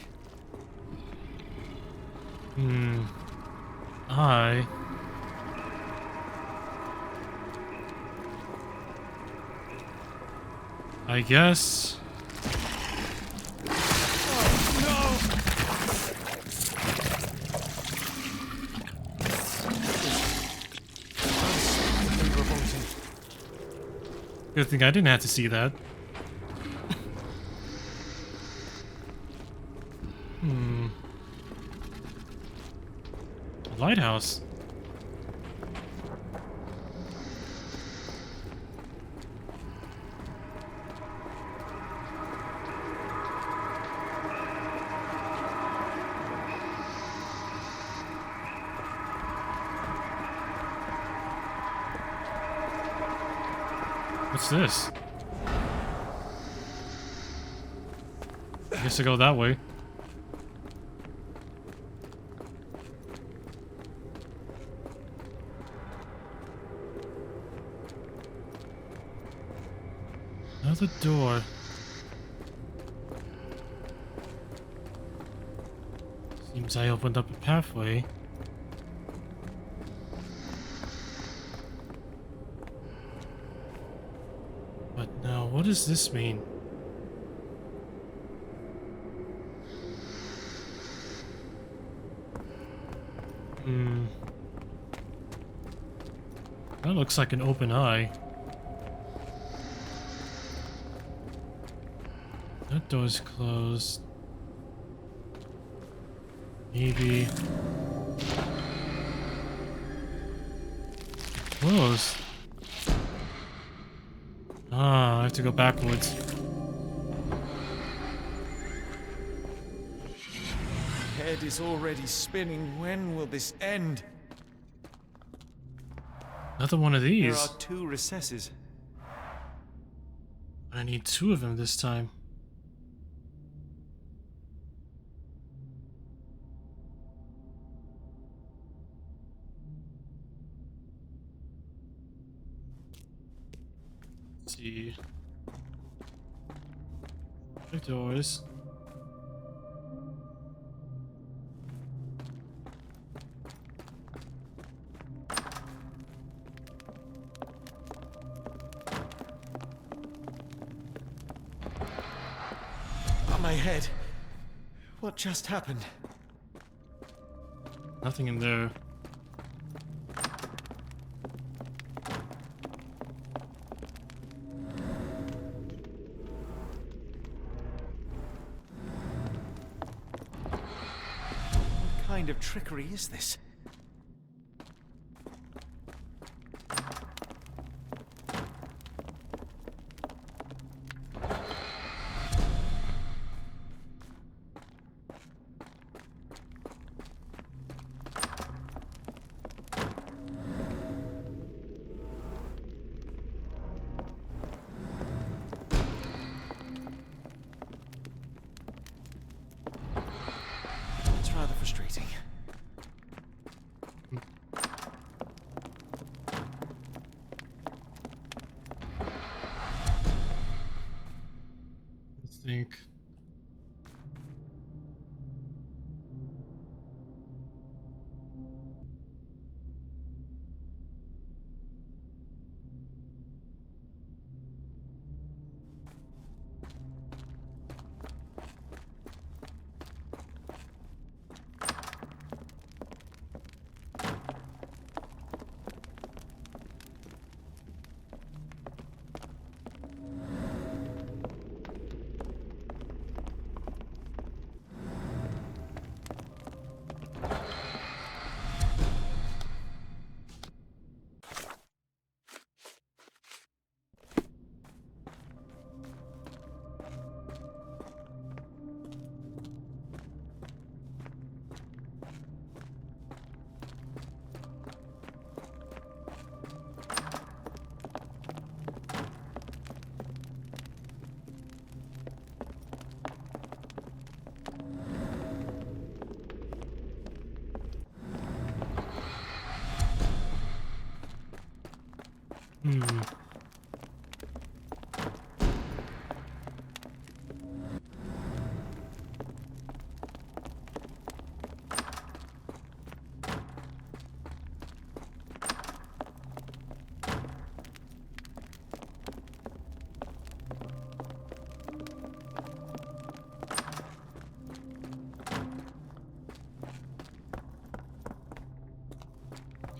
I guess. Good thing I didn't have to see that. A lighthouse. What's this? I guess I go that way. Another door. Seems I opened up a pathway. But now, what does this mean? That looks like an open eye. That door's closed. Maybe. Closed. Ah, I have to go backwards. Head is already spinning. When will this end? Another one of these. There are 2 recesses. I need 2 of them this time. Let's see. The doors. My head. What just happened? Nothing in there. What kind of trickery is this? Rather frustrating. Let's think.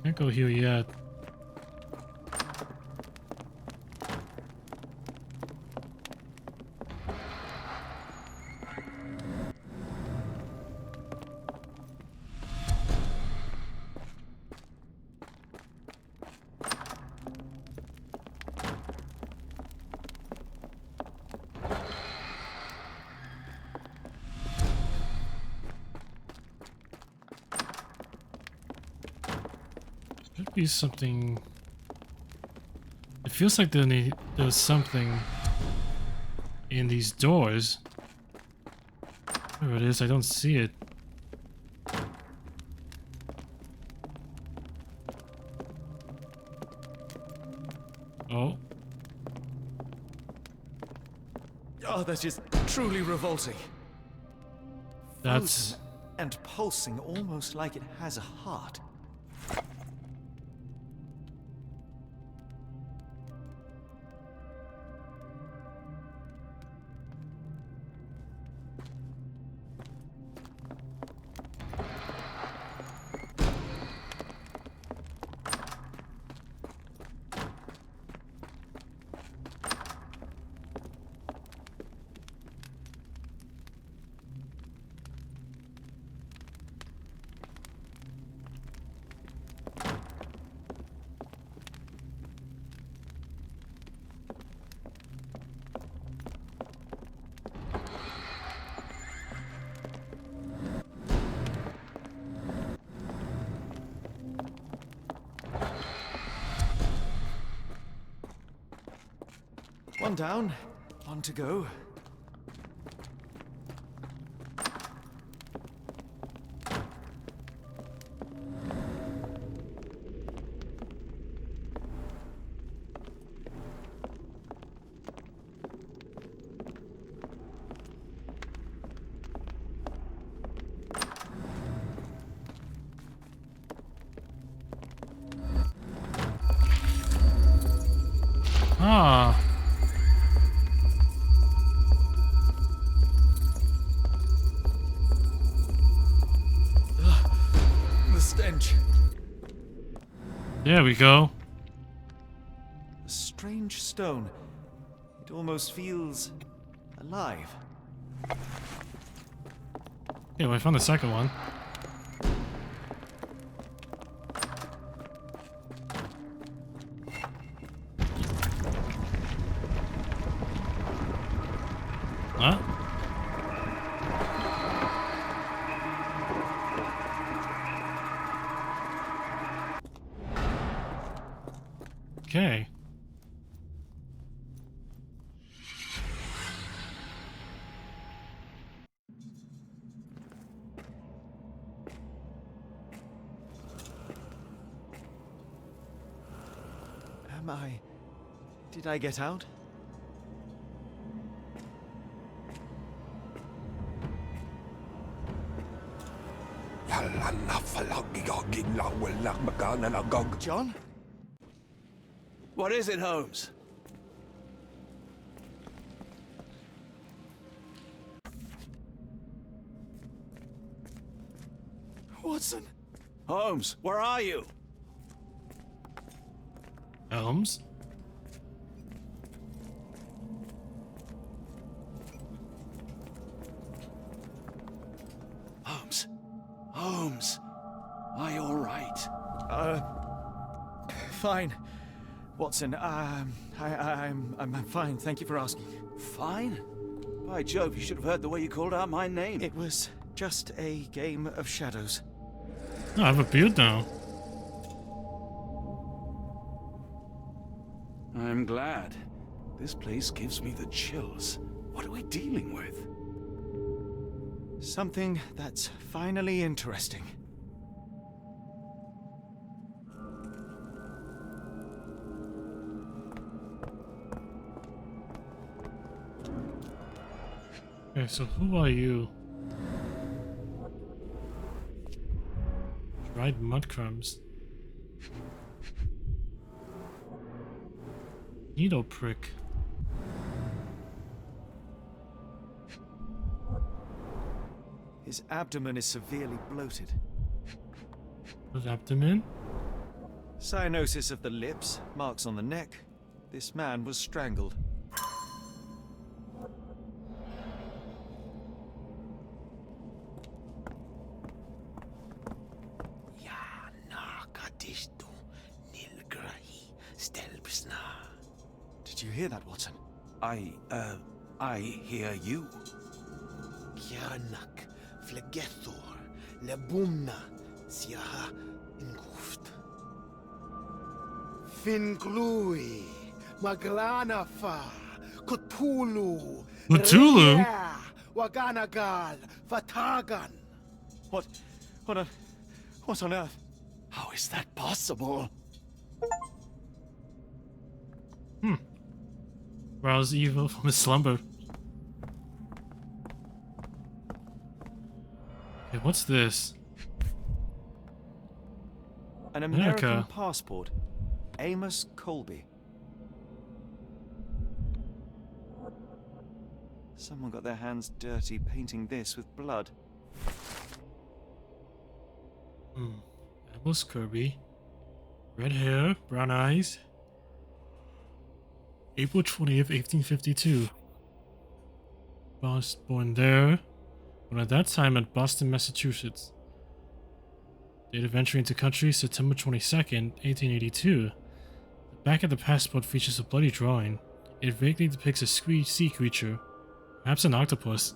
Can't go here yet. Should be something. It feels like there's something in these doors. Where it is, I don't see it. Oh. Oh, that is truly revolting. That's... Frozen and pulsing almost like it has a heart. One down, one to go. Ah. The stench. There we go. A strange stone. It almost feels alive. Yeah, well, I found the second one. Huh? Okay. Did I get out? John? What is it, Holmes? Watson? Holmes, where are you? Holmes? Holmes? Holmes? Are you all right? Fine. Watson, I'm fine. Thank you for asking. Fine? By Jove, you should have heard the way you called out my name. It was just a game of shadows. Oh, I have a beard now. I'm glad. This place gives me the chills. What are we dealing with? Something that's finally interesting. Okay, so who are you? Dried mud crumbs. Needle prick. His abdomen is severely bloated. His abdomen? Cyanosis of the lips, marks on the neck. This man was strangled. Did you hear that, Watson? I hear you. Kianak, Flegethor, Lebumna, Siaha, Inguft. Finglui, Maglanafa, Cthulhu, Cthulhu? Rea, Waganagal, Vatagan. What on earth? How is that possible? Rouse evil from his slumber. what's this? An American America. passport. Amos Colby. Someone got their hands dirty painting this with blood. Amos Kirby. Red hair, brown eyes. April 20th, 1852. Was born there, but at that time at Boston, Massachusetts. Date of entry into country, September 22nd, 1882. The back of the passport features a bloody drawing. It vaguely depicts a sea creature, perhaps an octopus.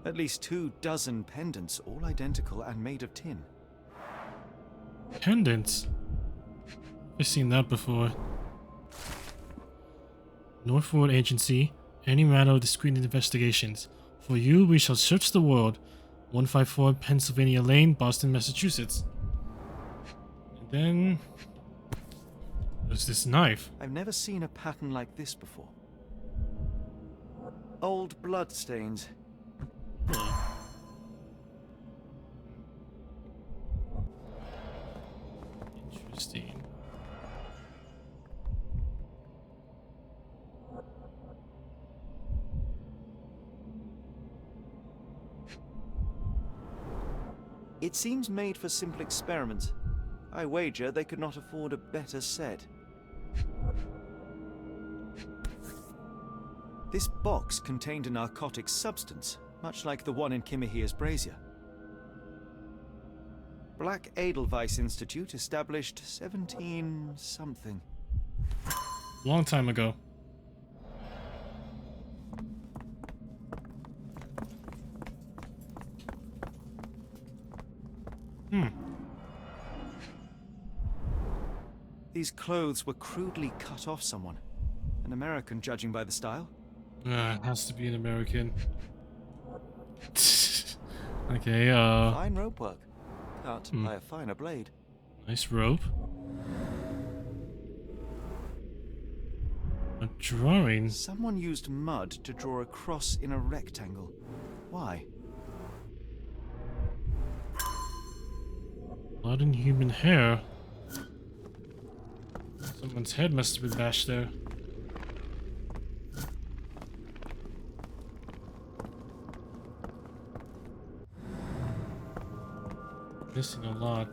At least 24 pendants, all identical and made of tin. Pendants? I've seen that before. Northwood Agency, any matter of discreet investigations. For you, we shall search the world. 154 Pennsylvania Lane, Boston, Massachusetts. And then there's this knife. I've never seen a pattern like this before. Old blood stains. Interesting. It seems made for simple experiments. I wager they could not afford a better set. This box contained a narcotic substance, much like the one in Kimihia's brazier. Black Edelweiss Institute established 17-something. Long time ago. These clothes were crudely cut off someone. An American, judging by the style. It has to be an American. Okay, Fine rope work. Cut by a finer blade. Nice rope. A drawing. Someone used mud to draw a cross in a rectangle. Why? Blood and human hair. Someone's head must have been bashed there. Missing a lot.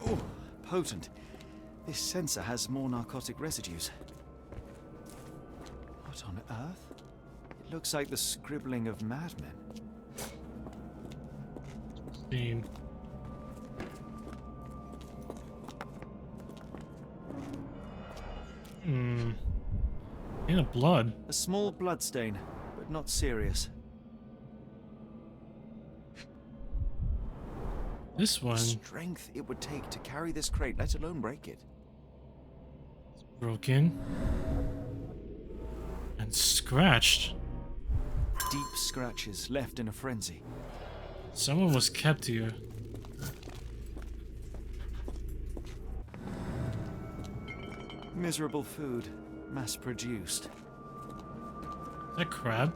Oh, potent. This sensor has more narcotic residues. What on earth? It looks like the scribbling of madmen. Steam. In a blood. A small blood stain, but not serious. This one. The strength it would take to carry this crate, let alone break it. Broken. And scratched. Deep scratches left in a frenzy. Someone was kept here. Miserable food, mass-produced. Is that crab?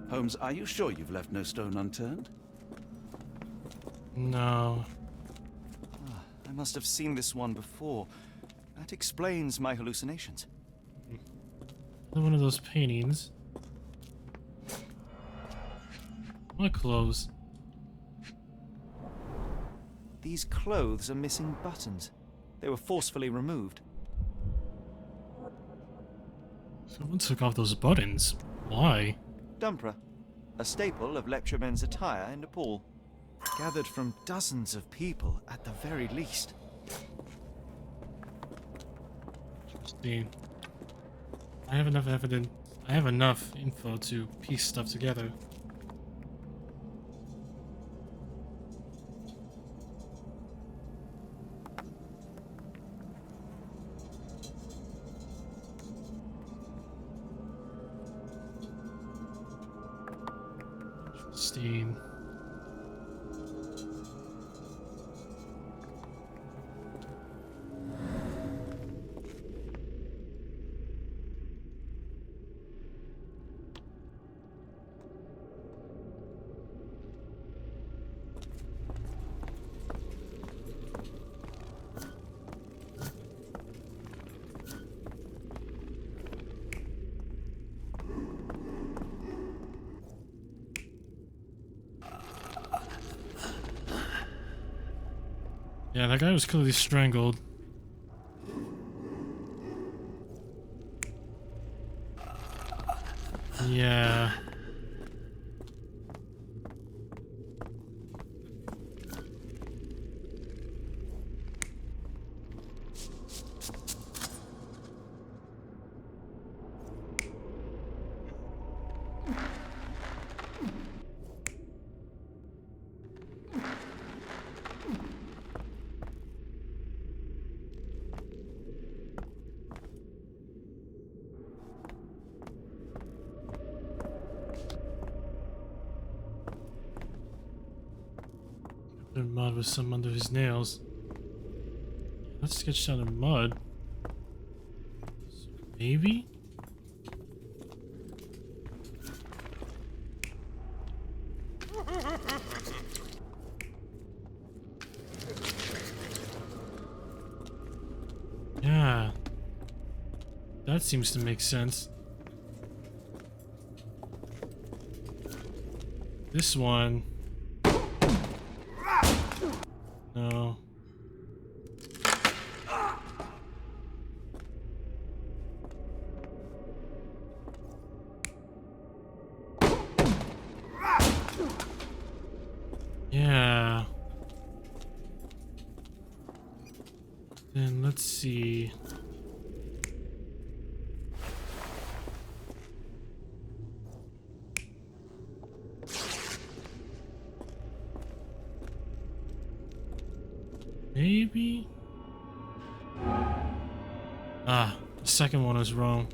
Holmes, are you sure you've left no stone unturned? No. I must have seen this one before. That explains my hallucinations. Another one of those paintings. What clothes? These clothes are missing buttons. They were forcefully removed. Someone took off those buttons. Why? Dumpra, a staple of lecturemen's attire in Nepal. Gathered from dozens of people at the very least. Interesting. I have enough evidence. I have enough info to piece stuff together. Interesting. Yeah, that guy was clearly strangled. Yeah. The mud with some under his nails. That's sketched out in mud. So maybe? Yeah. That seems to make sense. This one. No. Yeah. Then let's see. Maybe? Ah, the second one was wrong.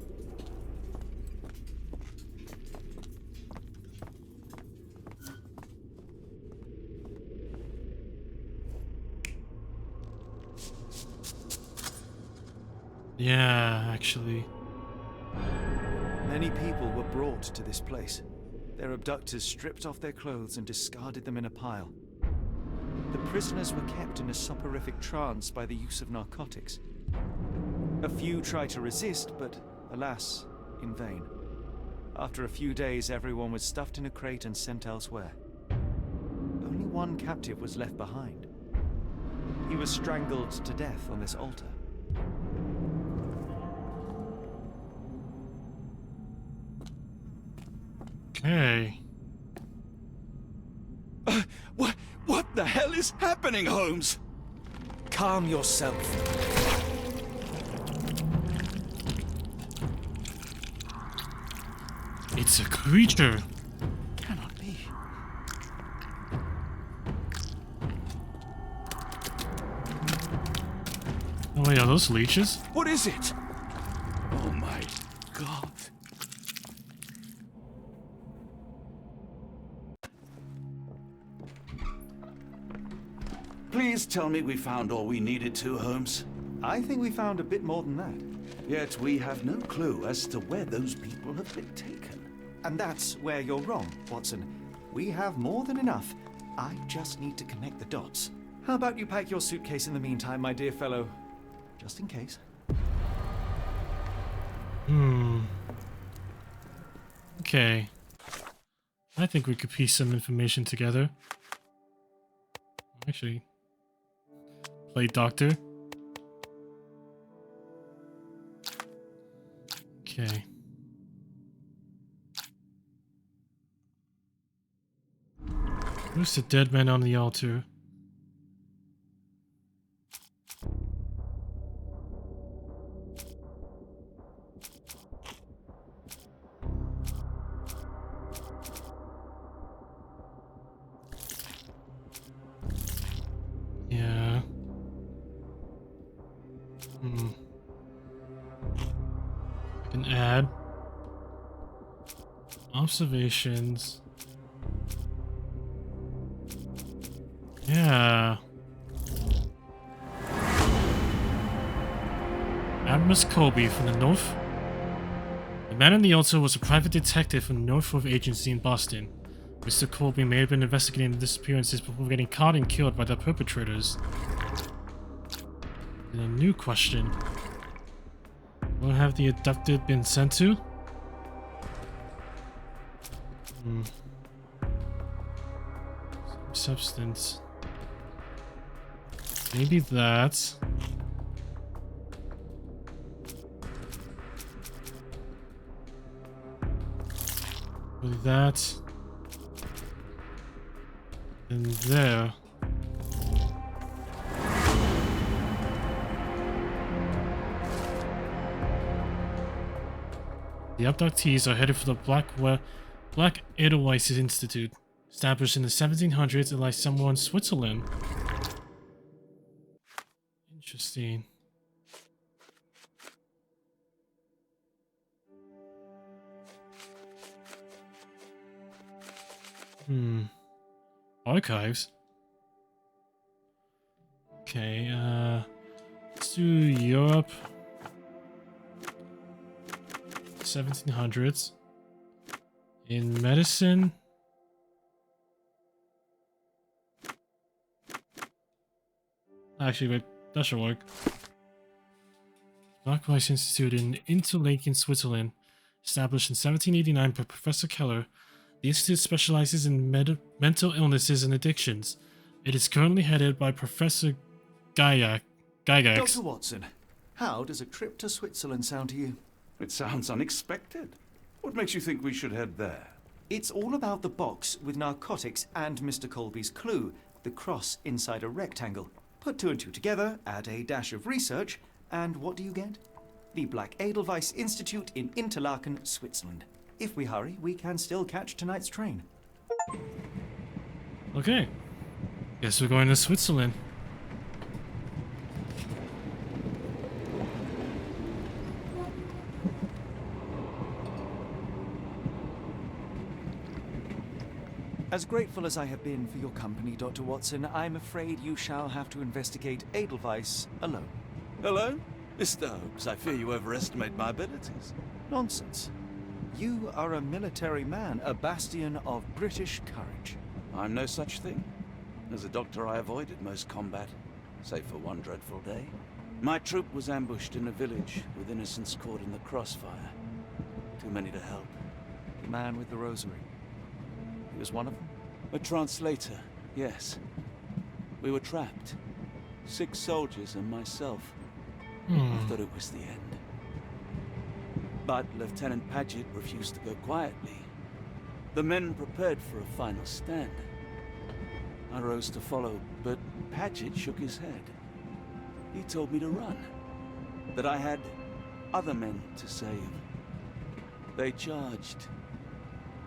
Yeah, actually. Many people were brought to this place. Their abductors stripped off their clothes and discarded them in a pile. The prisoners were kept in a soporific trance by the use of narcotics. A few tried to resist, but alas, in vain. After a few days, everyone was stuffed in a crate and sent elsewhere. Only one captive was left behind. He was strangled to death on this altar. Okay. What the hell is happening, Holmes? Calm yourself. It's a creature. Cannot be. Oh wait, are those leeches? What is it? Oh my God. Please tell me we found all we needed to, Holmes. I think we found a bit more than that. Yet we have no clue as to where those people have been taken. And that's where you're wrong, Watson. We have more than enough. I just need to connect the dots. How about you pack your suitcase in the meantime, my dear fellow? Just in case. Okay. I think we could piece some information together. Actually, play doctor. Okay. Who's the dead man on the altar? Yeah. I can add observations. Yeah. Admiral Colby from the North. The man on the altar was a private detective from the Northwoods Agency in Boston. Mr. Colby may have been investigating the disappearances before getting caught and killed by the perpetrators. And a new question. Where have the abducted been sent to? Substance. Maybe that. With that. And there. The abductees are headed for the Black Edelweiss Institute, established in the 1700s. It lies somewhere in Switzerland. Interesting. Archives. Okay, let's do Europe. 1700s. In medicine. Actually, wait, that should work. Black Edelweiss Institute in Interlaken, Switzerland. Established in 1789 by Professor Keller. The institute specializes in mental illnesses and addictions. It is currently headed by Professor Gygax. Dr. Watson, how does a trip to Switzerland sound to you? It sounds unexpected. What makes you think we should head there? It's all about the box with narcotics and Mr. Colby's clue, the cross inside a rectangle. Put two and two together, add a dash of research, and what do you get? The Black Edelweiss Institute in Interlaken, Switzerland. If we hurry, we can still catch tonight's train. Okay. Guess we're going to Switzerland. As grateful as I have been for your company, Dr. Watson, I'm afraid you shall have to investigate Edelweiss alone. Alone? Mr. Holmes, I fear you overestimate my abilities. Nonsense. You are a military man, a bastion of British courage. I'm no such thing. As a doctor, I avoided most combat, save for one dreadful day. My troop was ambushed in a village with innocents caught in the crossfire. Too many to help. The man with the rosary. He was one of them? A translator, yes. We were trapped. 6 soldiers and myself. I thought it was the end. But Lieutenant Paget refused to go quietly. The men prepared for a final stand. I rose to follow, but Paget shook his head. He told me to run. That I had other men to save. They charged,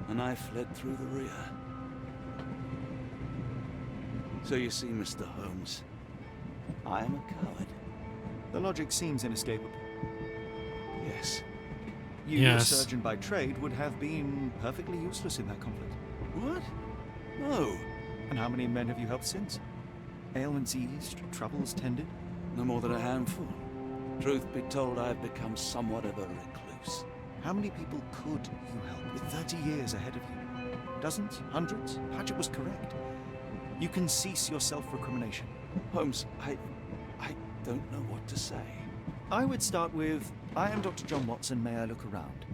and I fled through the rear. So you see, Mr. Holmes, I am a coward. The logic seems inescapable. Yes. You, a surgeon by trade, would have been perfectly useless in that conflict. What? No. And how many men have you helped since? Ailments eased, troubles tended? No more than a handful. Truth be told, I have become somewhat of a recluse. How many people could you help with 30 years ahead of you? Dozens? Hundreds? Paget was correct. You can cease your self-recrimination. Holmes, I don't know what to say. I would start with, I am Dr. John Watson, may I look around?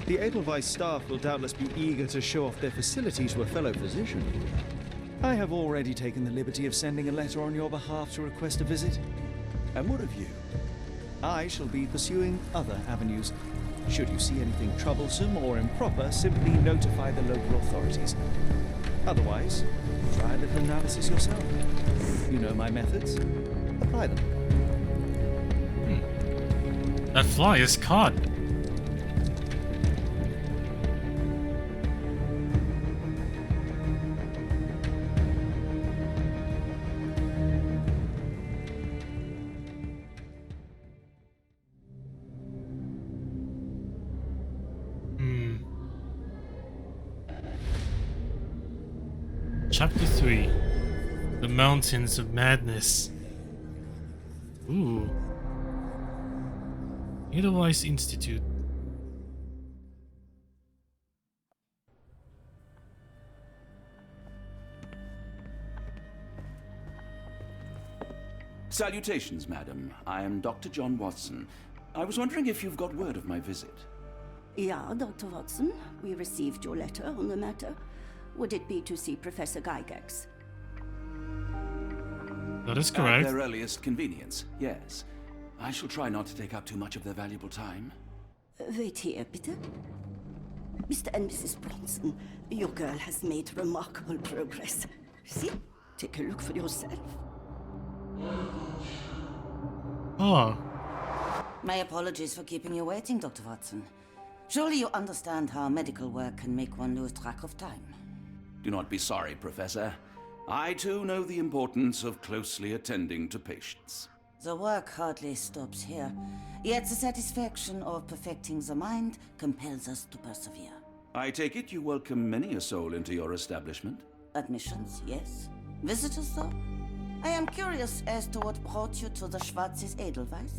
The Edelweiss staff will doubtless be eager to show off their facilities to a fellow physician. I have already taken the liberty of sending a letter on your behalf to request a visit. And what of you? I shall be pursuing other avenues. Should you see anything troublesome or improper, simply notify the local authorities. Otherwise, try a little analysis yourself. You know my methods. Apply them. That fly is caught. Chapter 3. The Mountains of Madness. Ooh. Edelweiss Institute. Salutations, madam. I am Dr. John Watson. I was wondering if you've got word of my visit. Yeah, Dr. Watson. We received your letter on the matter. Would it be to see Professor Gygax? That is correct. At their earliest convenience, yes. I shall try not to take up too much of their valuable time. Wait here, bitte. Mr. and Mrs. Bronson, your girl has made remarkable progress. See? Take a look for yourself. Oh. My apologies for keeping you waiting, Dr. Watson. Surely you understand how medical work can make one lose track of time. Do not be sorry, Professor. I too know the importance of closely attending to patients. The work hardly stops here, yet the satisfaction of perfecting the mind compels us to persevere. I take it you welcome many a soul into your establishment? Admissions, yes. Visitors, though? I am curious as to what brought you to the Schwarzes Edelweiss.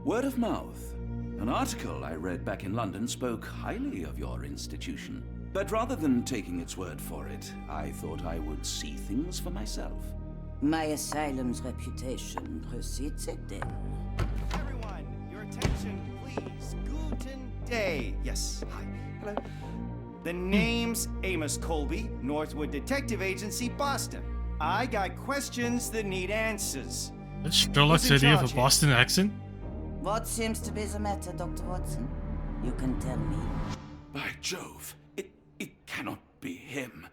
Word of mouth. An article I read back in London spoke highly of your institution. But rather than taking its word for it, I thought I would see things for myself. My asylum's reputation precedes it, then. Everyone, your attention, please. Guten Day. Yes, hi. Hello. The name's Amos Colby, Northwood Detective Agency, Boston. I got questions that need answers. That's Sherlock's idea of a Boston accent? What seems to be the matter, Dr. Watson? You can tell me. By Jove, it cannot be him.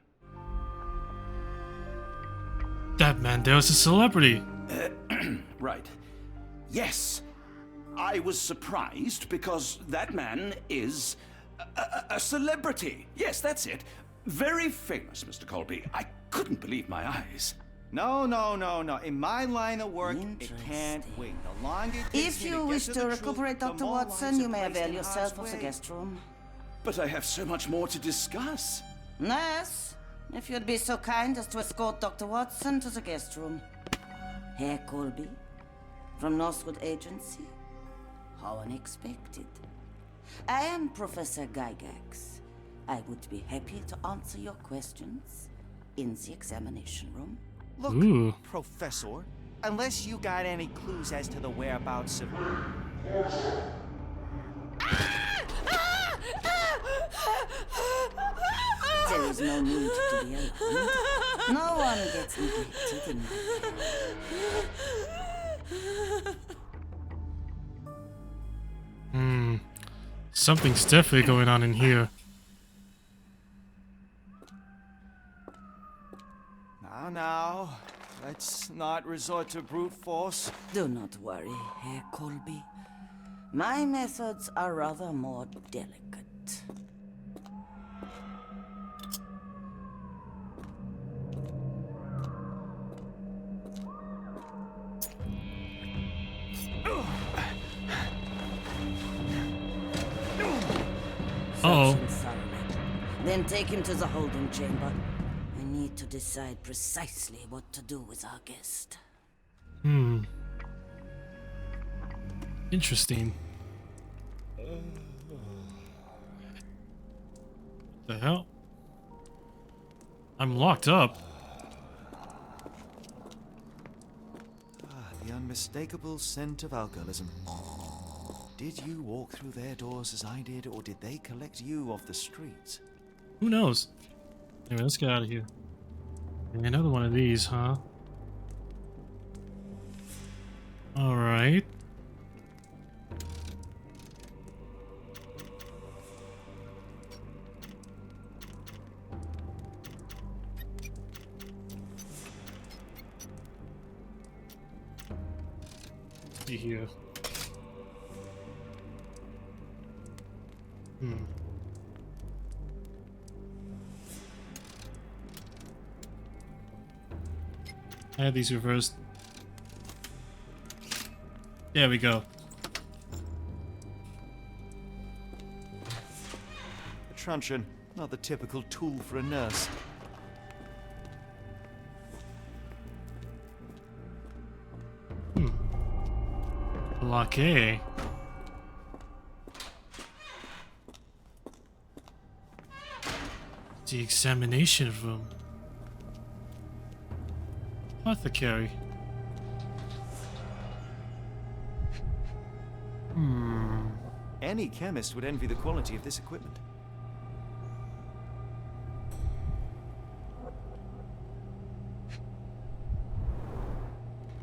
That man there is a celebrity. Right. Yes. I was surprised because that man is a celebrity. Yes, that's it. Very famous, Mr. Colby. I couldn't believe my eyes. No. In my line of work, it can't wait. The longer it takes If me you to wish get to the recuperate, truth, Dr. the more Watson, lives you are may placed avail in yourself harm's of the way. guest room. But I have so much more to discuss. Nurse, if you'd be so kind as to escort Dr. Watson to the guest room. Herr Colby, from Northwood Agency. How unexpected. I am Professor Gygax. I would be happy to answer your questions in the examination room. Look, Ooh. Professor, unless you got any clues as to the whereabouts of... There is no need to be alarmed. No one gets neglected in my care. Something's definitely going on in here. Now, let's not resort to brute force. Do not worry, Herr Colby. My methods are rather more delicate. Uh-oh. Search him thoroughly. Then take him to the holding chamber. I need to decide precisely what to do with our guest. Interesting. The hell? I'm locked up. The unmistakable scent of alcoholism. Did you walk through their doors as I did, or did they collect you off the streets? Who knows? Anyway, let's get out of here. And another one of these, huh? Alright. See here. I had these reversed. There we go. A truncheon, not the typical tool for a nurse. Block A. The examination room. Apothecary. Any chemist would envy the quality of this equipment.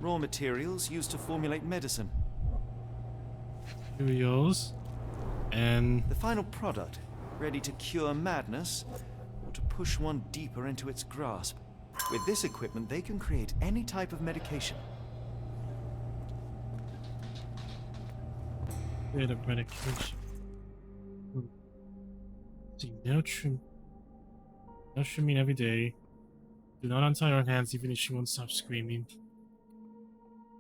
Raw materials used to formulate medicine. Curios. And the final product, ready to cure madness or to push one deeper into its grasp. With this equipment, they can create any type of medication. Creative medication. See, no trimming every day. Do not untie her hands even if she won't stop screaming.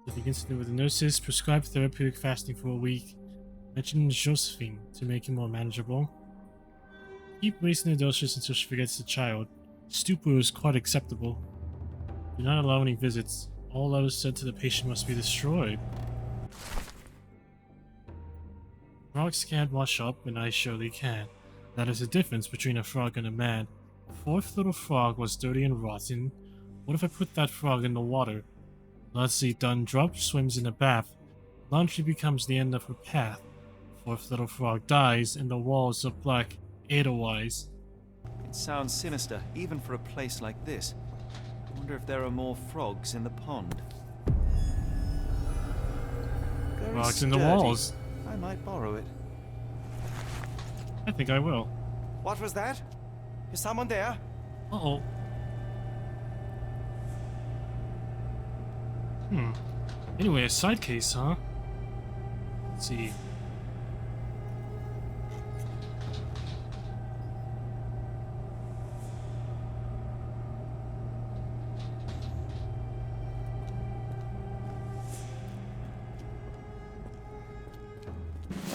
To begin with the nurses, prescribe therapeutic fasting for a week. Mention Josephine to make it more manageable. Keep raising the doses until she forgets the child. Stupor is quite acceptable. Do not allow any visits. All letters sent to the patient must be destroyed. Frogs can't wash up, and I surely can. That is the difference between a frog and a man. The fourth little frog was dirty and rotten. What if I put that frog in the water? Leslie Dundrup swims in a bath. Laundry becomes the end of her path. Fourth little frog dies, and the walls look like Edelweiss. It sounds sinister, even for a place like this. I wonder if there are more frogs in the pond. Very Frogs in the sturdy. walls. I might borrow it. I think I will. What was that? Is someone there? Uh-oh. Anyway, a side case, huh? Let's see.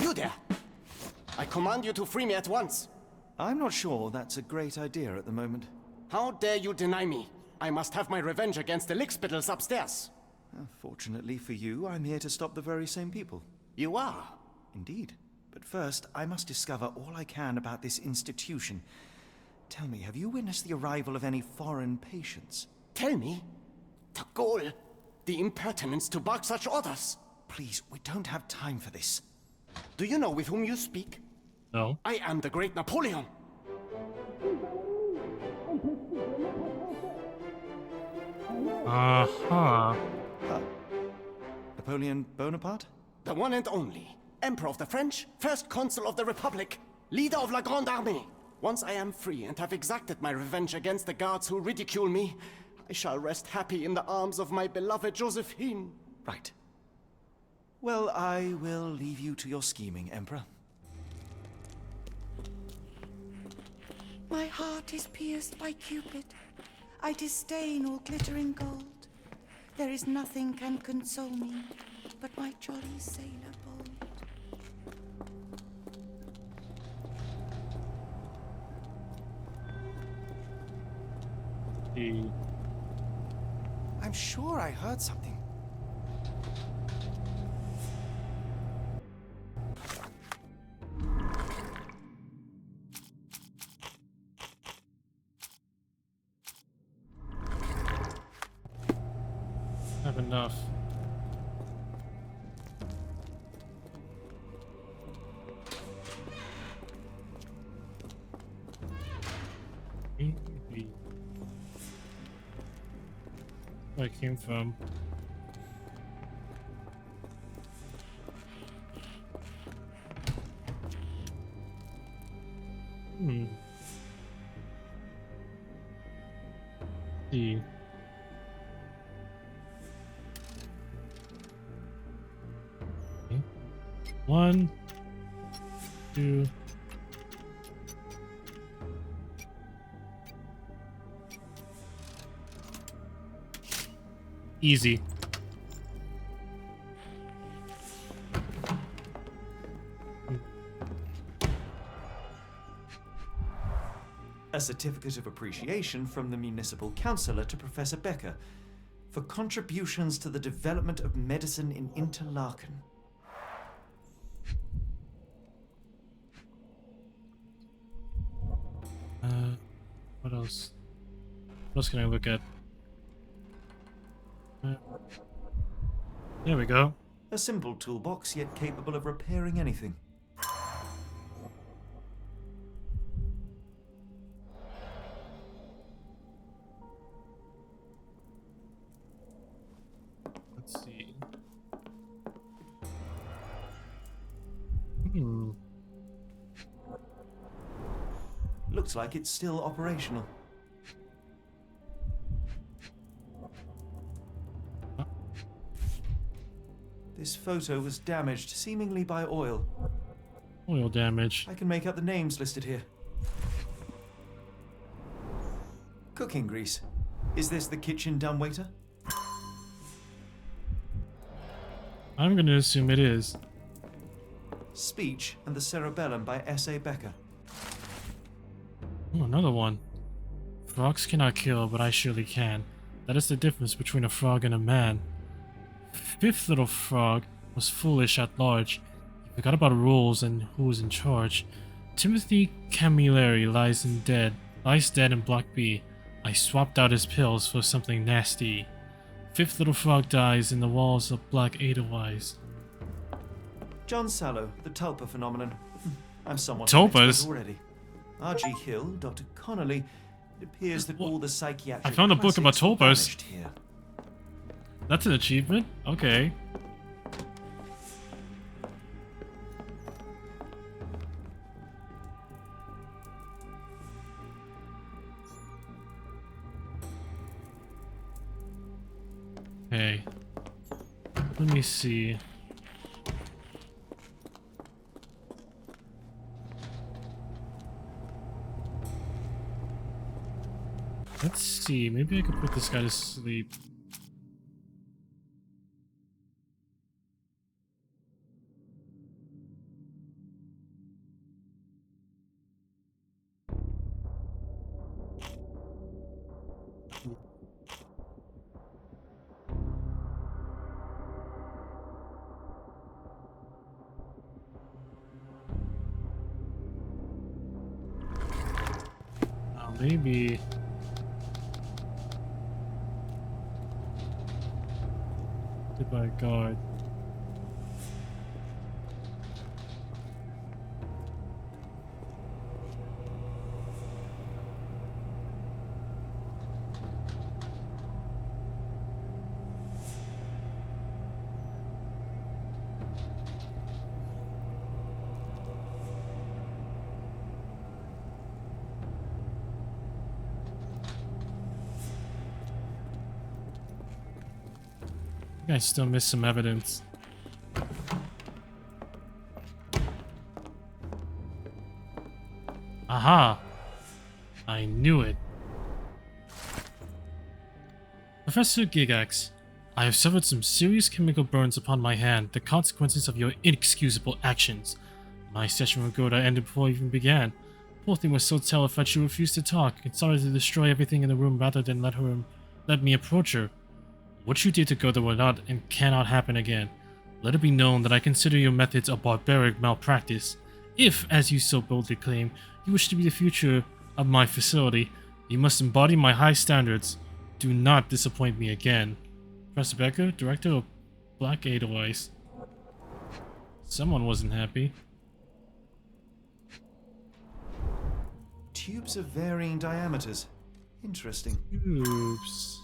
You there! I command you to free me at once. I'm not sure that's a great idea at the moment. How dare you deny me? I must have my revenge against the lickspittles upstairs. Fortunately for you, I'm here to stop the very same people. You are? Indeed. But first, I must discover all I can about this institution. Tell me, have you witnessed the arrival of any foreign patients? Tell me? The gall, the impertinence to bark such orders. Please, we don't have time for this. Do you know with whom you speak? No. I am the great Napoleon. Napoleon Bonaparte? The one and only. Emperor of the French, first consul of the Republic, leader of La Grande Armée. Once I am free and have exacted my revenge against the guards who ridicule me, I shall rest happy in the arms of my beloved Josephine. Right. Well, I will leave you to your scheming, Emperor. My heart is pierced by Cupid. I disdain all glittering gold. There is nothing can console me but my jolly sailor bold. I'm sure I heard something. Have enough. Where I came from. See. Okay. 1, 2. Easy. A certificate of appreciation from the municipal councillor to Professor Becker for contributions to the development of medicine in Interlaken. What else? What else can I look at? There we go. A simple toolbox, yet capable of repairing anything. Let's see. Looks like it's still operational. This photo was damaged, seemingly by oil. Oil damage. I can make out the names listed here. Cooking grease. Is this the kitchen dumbwaiter? I'm gonna assume it is. Speech and the Cerebellum by S.A. Becker. Oh, another one. Frogs cannot kill, but I surely can. That is the difference between a frog and a man. Fifth little frog was foolish at large. He forgot about rules and who was in charge. Timothy Camilleri lies dead in Block B. I swapped out his pills for something nasty. Fifth little frog dies in the walls of Black Edelweiss. John Sallow, the Tulpa phenomenon. I'm somewhat Tulpas? already. R.G. Hill, Dr. Connolly. It appears that all the psychiatric I found a book about classics were tulpas. vanished here. That's an achievement? Okay. Okay. Let me see. Let's see. Maybe I could put this guy to sleep. Maybe. Goodbye, guard. I think I still missed some evidence. Aha! I knew it. Professor Gigax, I have suffered some serious chemical burns upon my hand, the consequences of your inexcusable actions. My session with Goda ended before it even began. Poor thing was so terrified she refused to talk and started to destroy everything in the room rather than let me approach her. What you did to Goda will not and cannot happen again. Let it be known that I consider your methods a barbaric malpractice. If, as you so boldly claim, you wish to be the future of my facility, you must embody my high standards. Do not disappoint me again. Professor Becker, Director of Black Edelweiss. Someone wasn't happy. Tubes of varying diameters. Interesting. Tubes.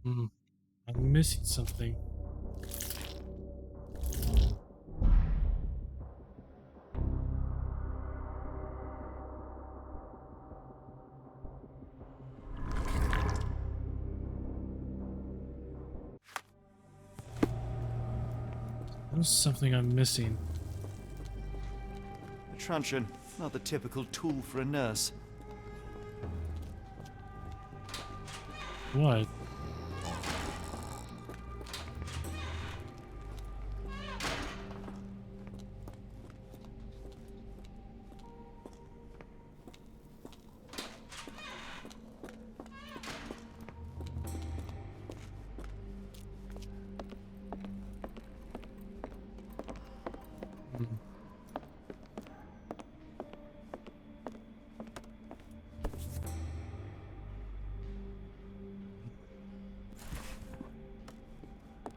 Hmm. I'm missing something. There's something I'm missing. A truncheon, not the typical tool for a nurse. What?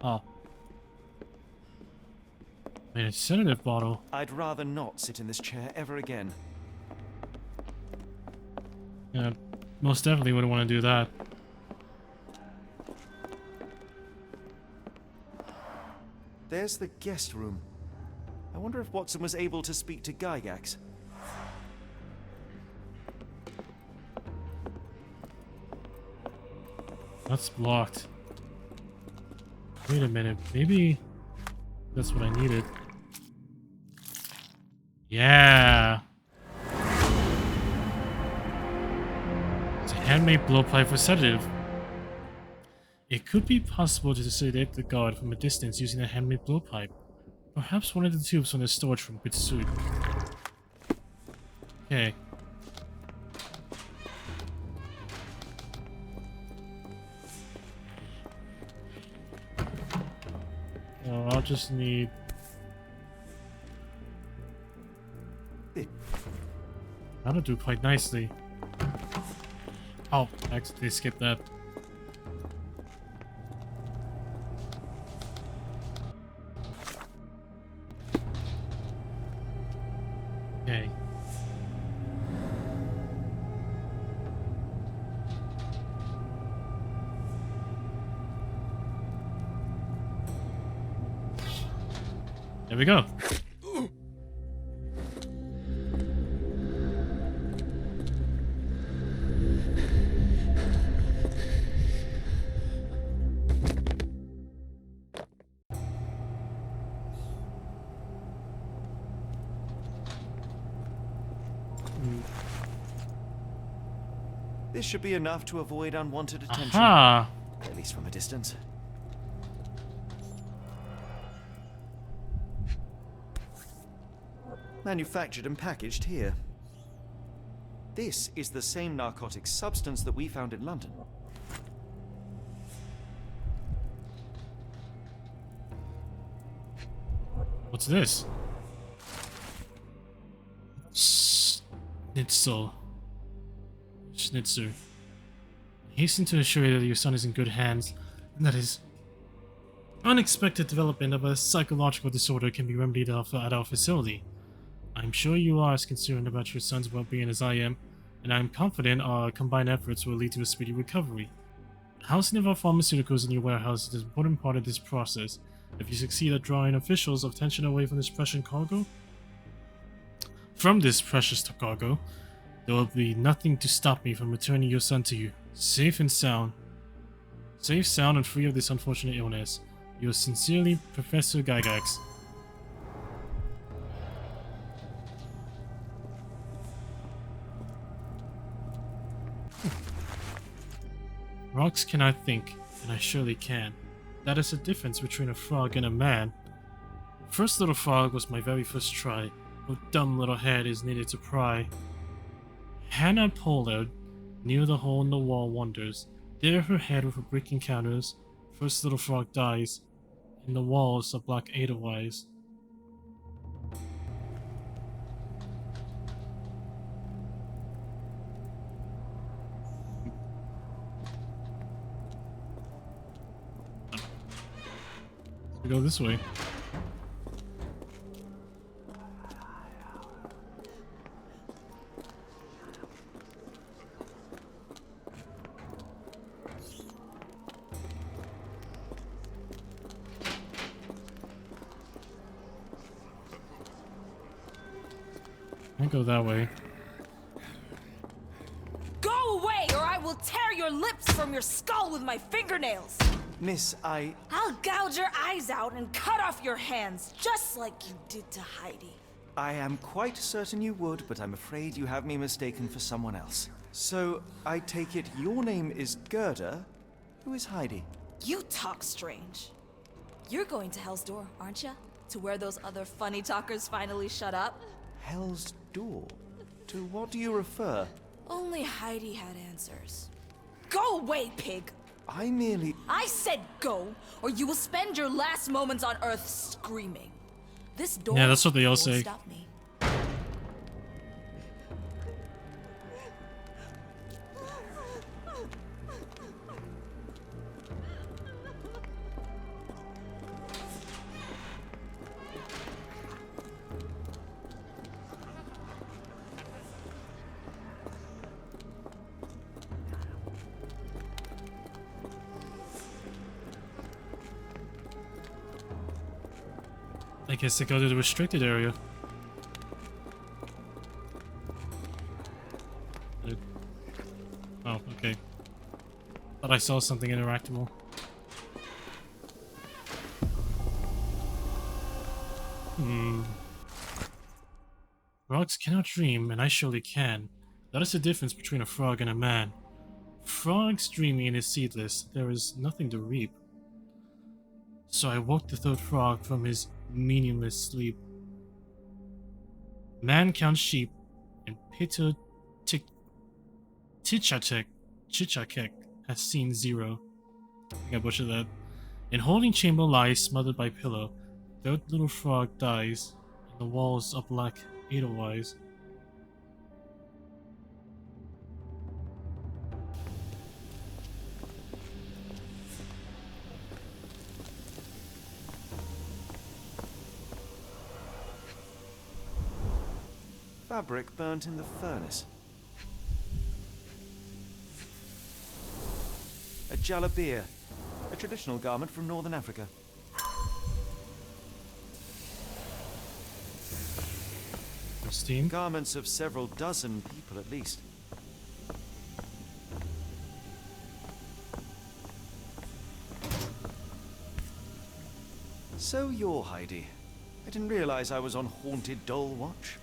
Oh. Wait, a sedative bottle. I'd rather not sit in this chair ever again. Yeah, most definitely wouldn't want to do that. There's the guest room. I wonder if Watson was able to speak to Gygax. That's blocked. Wait a minute, maybe that's what I needed. Yeah! It's a handmade blowpipe for sedative. It could be possible to sedate the guard from a distance using a handmade blowpipe. Perhaps one of the tubes from the storage room could suit. Okay. Oh, I'll just need... That'll do quite nicely. Oh, I accidentally skipped that. Okay. There we go. This should be enough to avoid unwanted attention. Aha! At least from a distance. Manufactured and packaged here. This is the same narcotic substance that we found in London. What's this? Schnitzel. Schnitzer. I hasten to assure you that your son is in good hands, and that his unexpected development of a psychological disorder can be remedied at our facility. I'm sure you are as concerned about your son's well-being as I am, and I'm confident our combined efforts will lead to a speedy recovery. Housing of our pharmaceuticals in your warehouse is an important part of this process. If you succeed at drawing officials' attention away from this precious cargo, there will be nothing to stop me from returning your son to you, safe and sound. Safe, sound, and free of this unfortunate illness. Yours sincerely, Professor Gygax. Rocks cannot think, and I surely can. That is the difference between a frog and a man. First little frog was my very first try. Her dumb little head is needed to pry. Hannah Pollard, near the hole in the wall, wonders. There her head with her brick encounters. First little frog dies. In the walls of black Edelweiss. We go this way. I go that way. Go away, or I will tear your lips from your skull with my fingernails! Miss, I'll gouge your eyes out and cut off your hands, just like you did to Heidi. I am quite certain you would, but I'm afraid you have me mistaken for someone else. So, I take it your name is Gerda? Who is Heidi? You talk strange. You're going to Hell's Door, aren't you? To where those other funny talkers finally shut up? Hell's Door? To what do you refer? Only Heidi had answers. Go away, pig! I said go, or you will spend your last moments on Earth screaming. This door Yeah, that's what they all won't say. stop me. I guess they go to the restricted area. Oh, okay. Thought I saw something interactable. Frogs cannot dream, and I surely can. That is the difference between a frog and a man. Frogs dreaming is seedless. There is nothing to reap. So I woke the third frog from his meaningless sleep. Man counts sheep, and Pito Chichakek has seen 0. I think I butchered that. In holding chamber lies smothered by pillow. Third little frog dies, and the walls are black Edelweiss. Fabric burnt in the furnace. A jalabia, a traditional garment from northern Africa. Steam? Garments of several dozen people at least. So you're Heidi. I didn't realize I was on Haunted Doll Watch.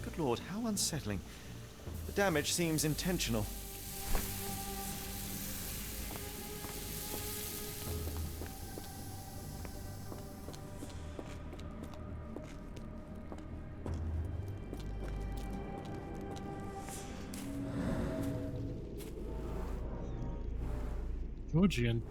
Good lord, how unsettling. The damage seems intentional. Georgian.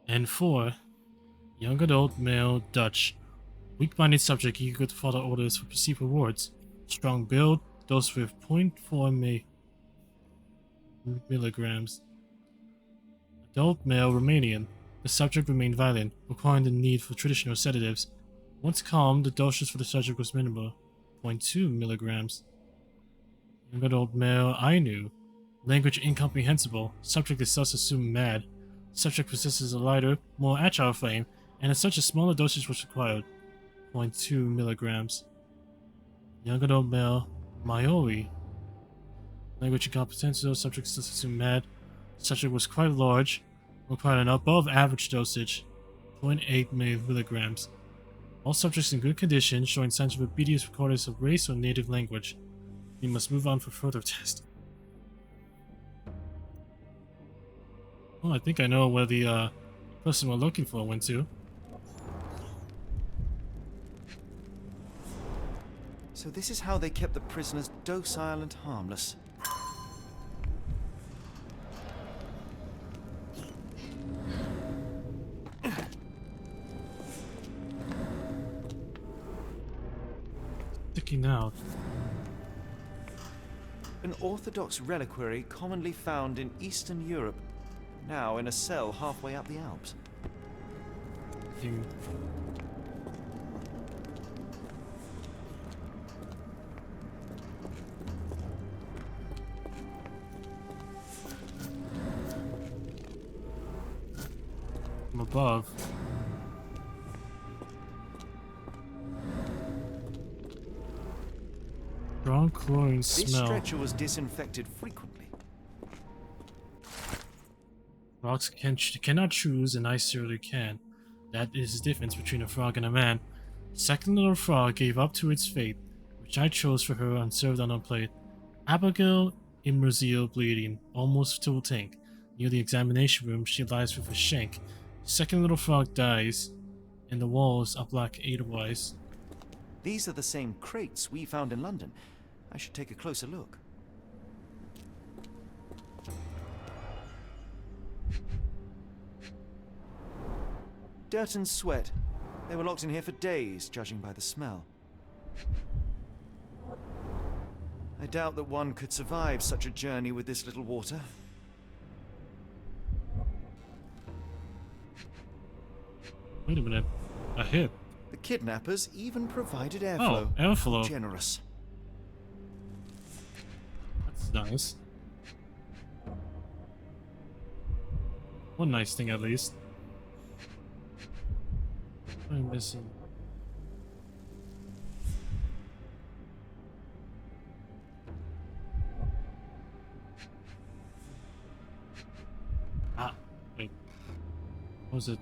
And 4. Young adult male Dutch. Weak-minded subject eager to follow orders for perceived rewards. Strong build, dose with 0.4 milligrams. Adult male Romanian. The subject remained violent, requiring the need for traditional sedatives. Once calm, the dosage for the subject was minimal, 0.2 milligrams. Young adult male Ainu. Language incomprehensible. Subject is thus assumed mad. Subject possesses a lighter, more agile frame, and as such a smaller dosage was required, 0.2 milligrams. Young adult male Māori. Language incomprehensible. Subject is thus assumed mad. Subject was quite large, required an above average dosage, 0.8 milligrams. All subjects in good condition, showing signs of obedience regardless of race or native language. We must move on for further testing. Well, I think I know where the person we're looking for went to. So this is how they kept the prisoners docile and harmless. Sticking out. An orthodox reliquary commonly found in Eastern Europe, now in a cell halfway up the Alps. above. Strong chlorine This smell. stretcher was disinfected frequently. Frogs cannot choose, and I certainly can. That is the difference between a frog and a man. The second little frog gave up to its fate, which I chose for her and served on a plate. Abigail Immerziel bleeding, almost to a tank. Near the examination room, she lies with a shank. The second little frog dies, and the walls are black otherwise. These are the same crates we found in London. I should take a closer look. Dirt and sweat. They were locked in here for days, judging by the smell. I doubt that one could survive such a journey with this little water. Wait a minute. A hit. The kidnappers even provided airflow. Oh, airflow. Generous. That's nice. One nice thing at least. What am I missing? Ah, wait. What was it?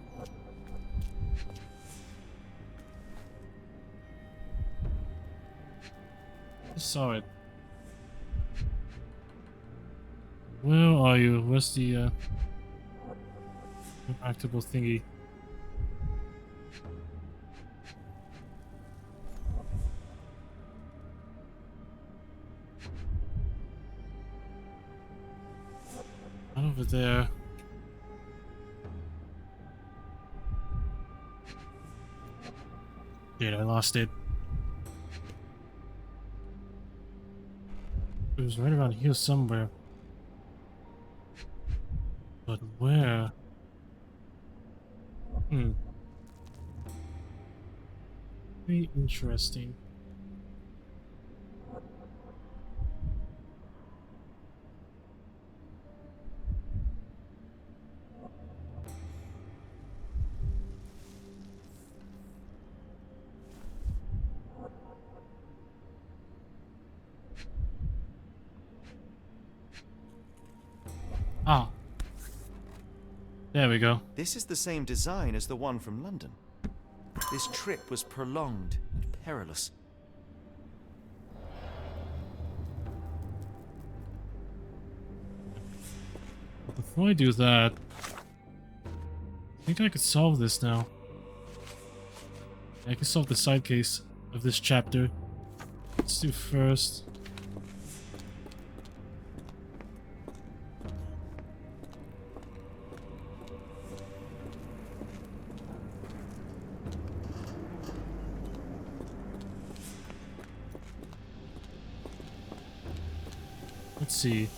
I saw it. Where are you? Where's the actable thingy? Not over there. Dude, I lost it. It was right around here somewhere. But where? Very interesting. Ah. There we go. This is the same design as the one from London. This trip was prolonged and perilous. Before I do that, I think I could solve this now. I can solve the side case of this chapter. Let's do first. Let's see.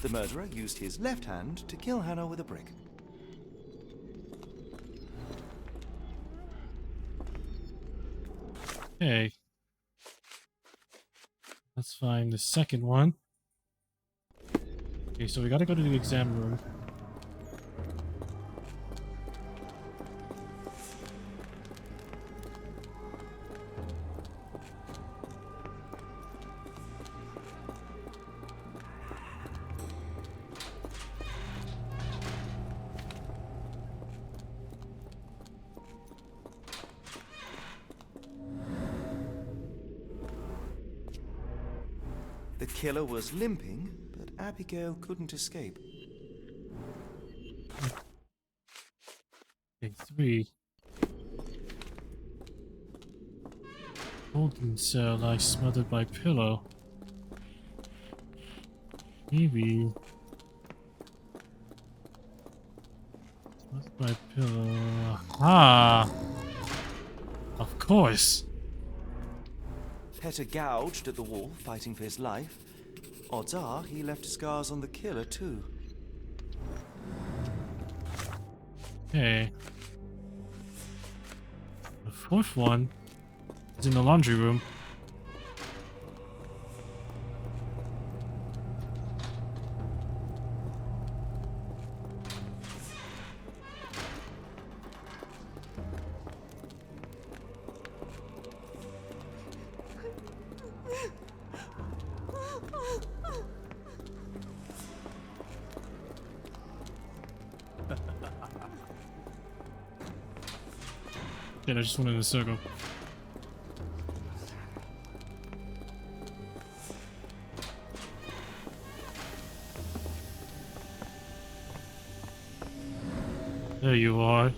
The murderer used his left hand to kill Hannah with a brick. Okay. Let's find the second one. Okay, so we gotta go to the exam room. The killer was limping, but Abigail couldn't escape. Okay, 3. Holding cell like smothered by pillow. Maybe. Smothered by pillow. Ah! Of course! Petter gouged at the wall, fighting for his life. Odds are he left scars on the killer, too. Okay. The fourth one is in the laundry room. Yeah, I just went in a circle. There you are.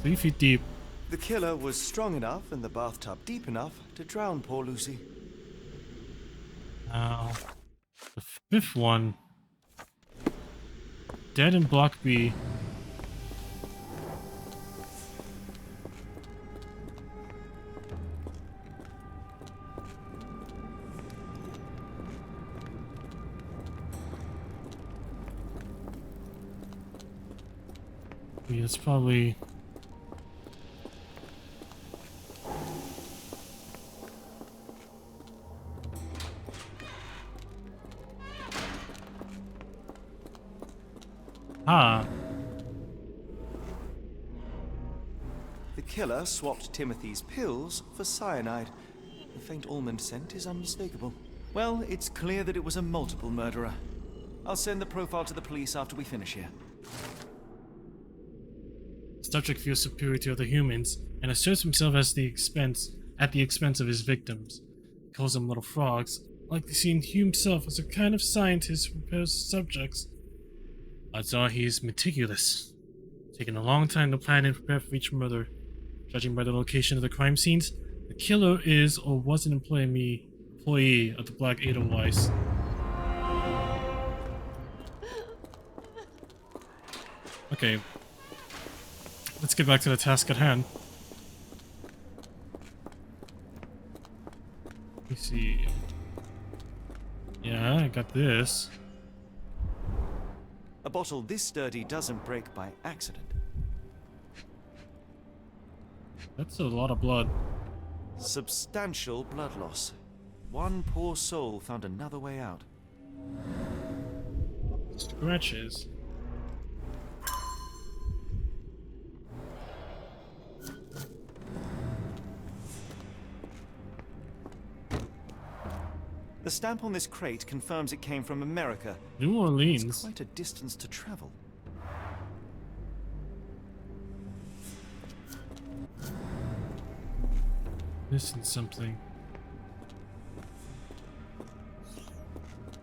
3 feet deep. The killer was strong enough and the bathtub deep enough to drown poor Lucy. Now, the 5th one. Dead in Block B. Yeah, it's probably... Ah. The killer swapped Timothy's pills for cyanide. The faint almond scent is unmistakable. Well, it's clear that it was a multiple murderer. I'll send the profile to the police after we finish here. Subject feels superior to other humans and asserts himself at the expense of his victims. He calls them little frogs, likely seeing himself as a kind of scientist who prepares subjects. Odds are he is meticulous, taking a long time to plan and prepare for each murder. Judging by the location of the crime scenes, the killer is or was an employee of the Black Edelweiss. Okay. Let's get back to the task at hand. Let me see. Yeah, I got this. A bottle this sturdy doesn't break by accident. That's a lot of blood. Substantial blood loss. One poor soul found another way out. Scratches. The stamp on this crate confirms it came from America. New Orleans. It's quite a distance to travel. Missing something.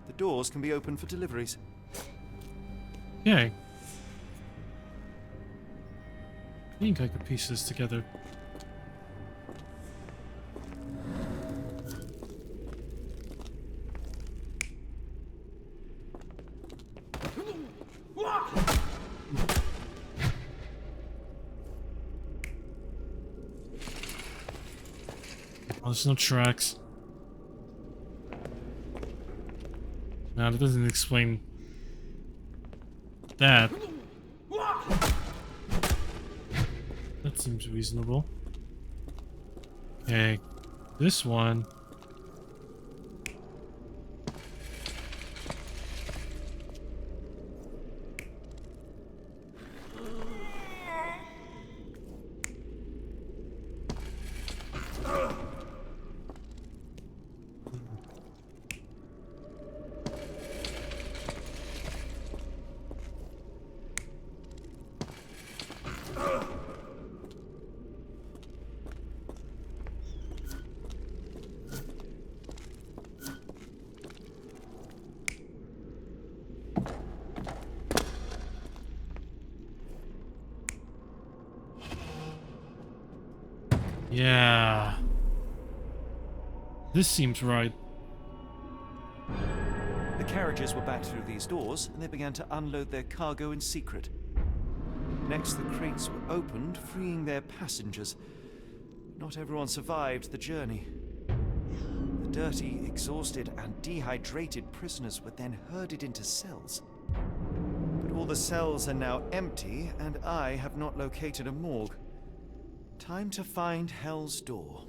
The doors can be opened for deliveries. Okay. I think I could piece this together. Oh, there's no tracks. No, that doesn't explain that. That seems reasonable. Okay, this one. Yeah. This seems right. The carriages were backed through these doors, and they began to unload their cargo in secret. Next, the crates were opened, freeing their passengers. Not everyone survived the journey. The dirty, exhausted, and dehydrated prisoners were then herded into cells. But all the cells are now empty, and I have not located a morgue. Time to find Hell's Door.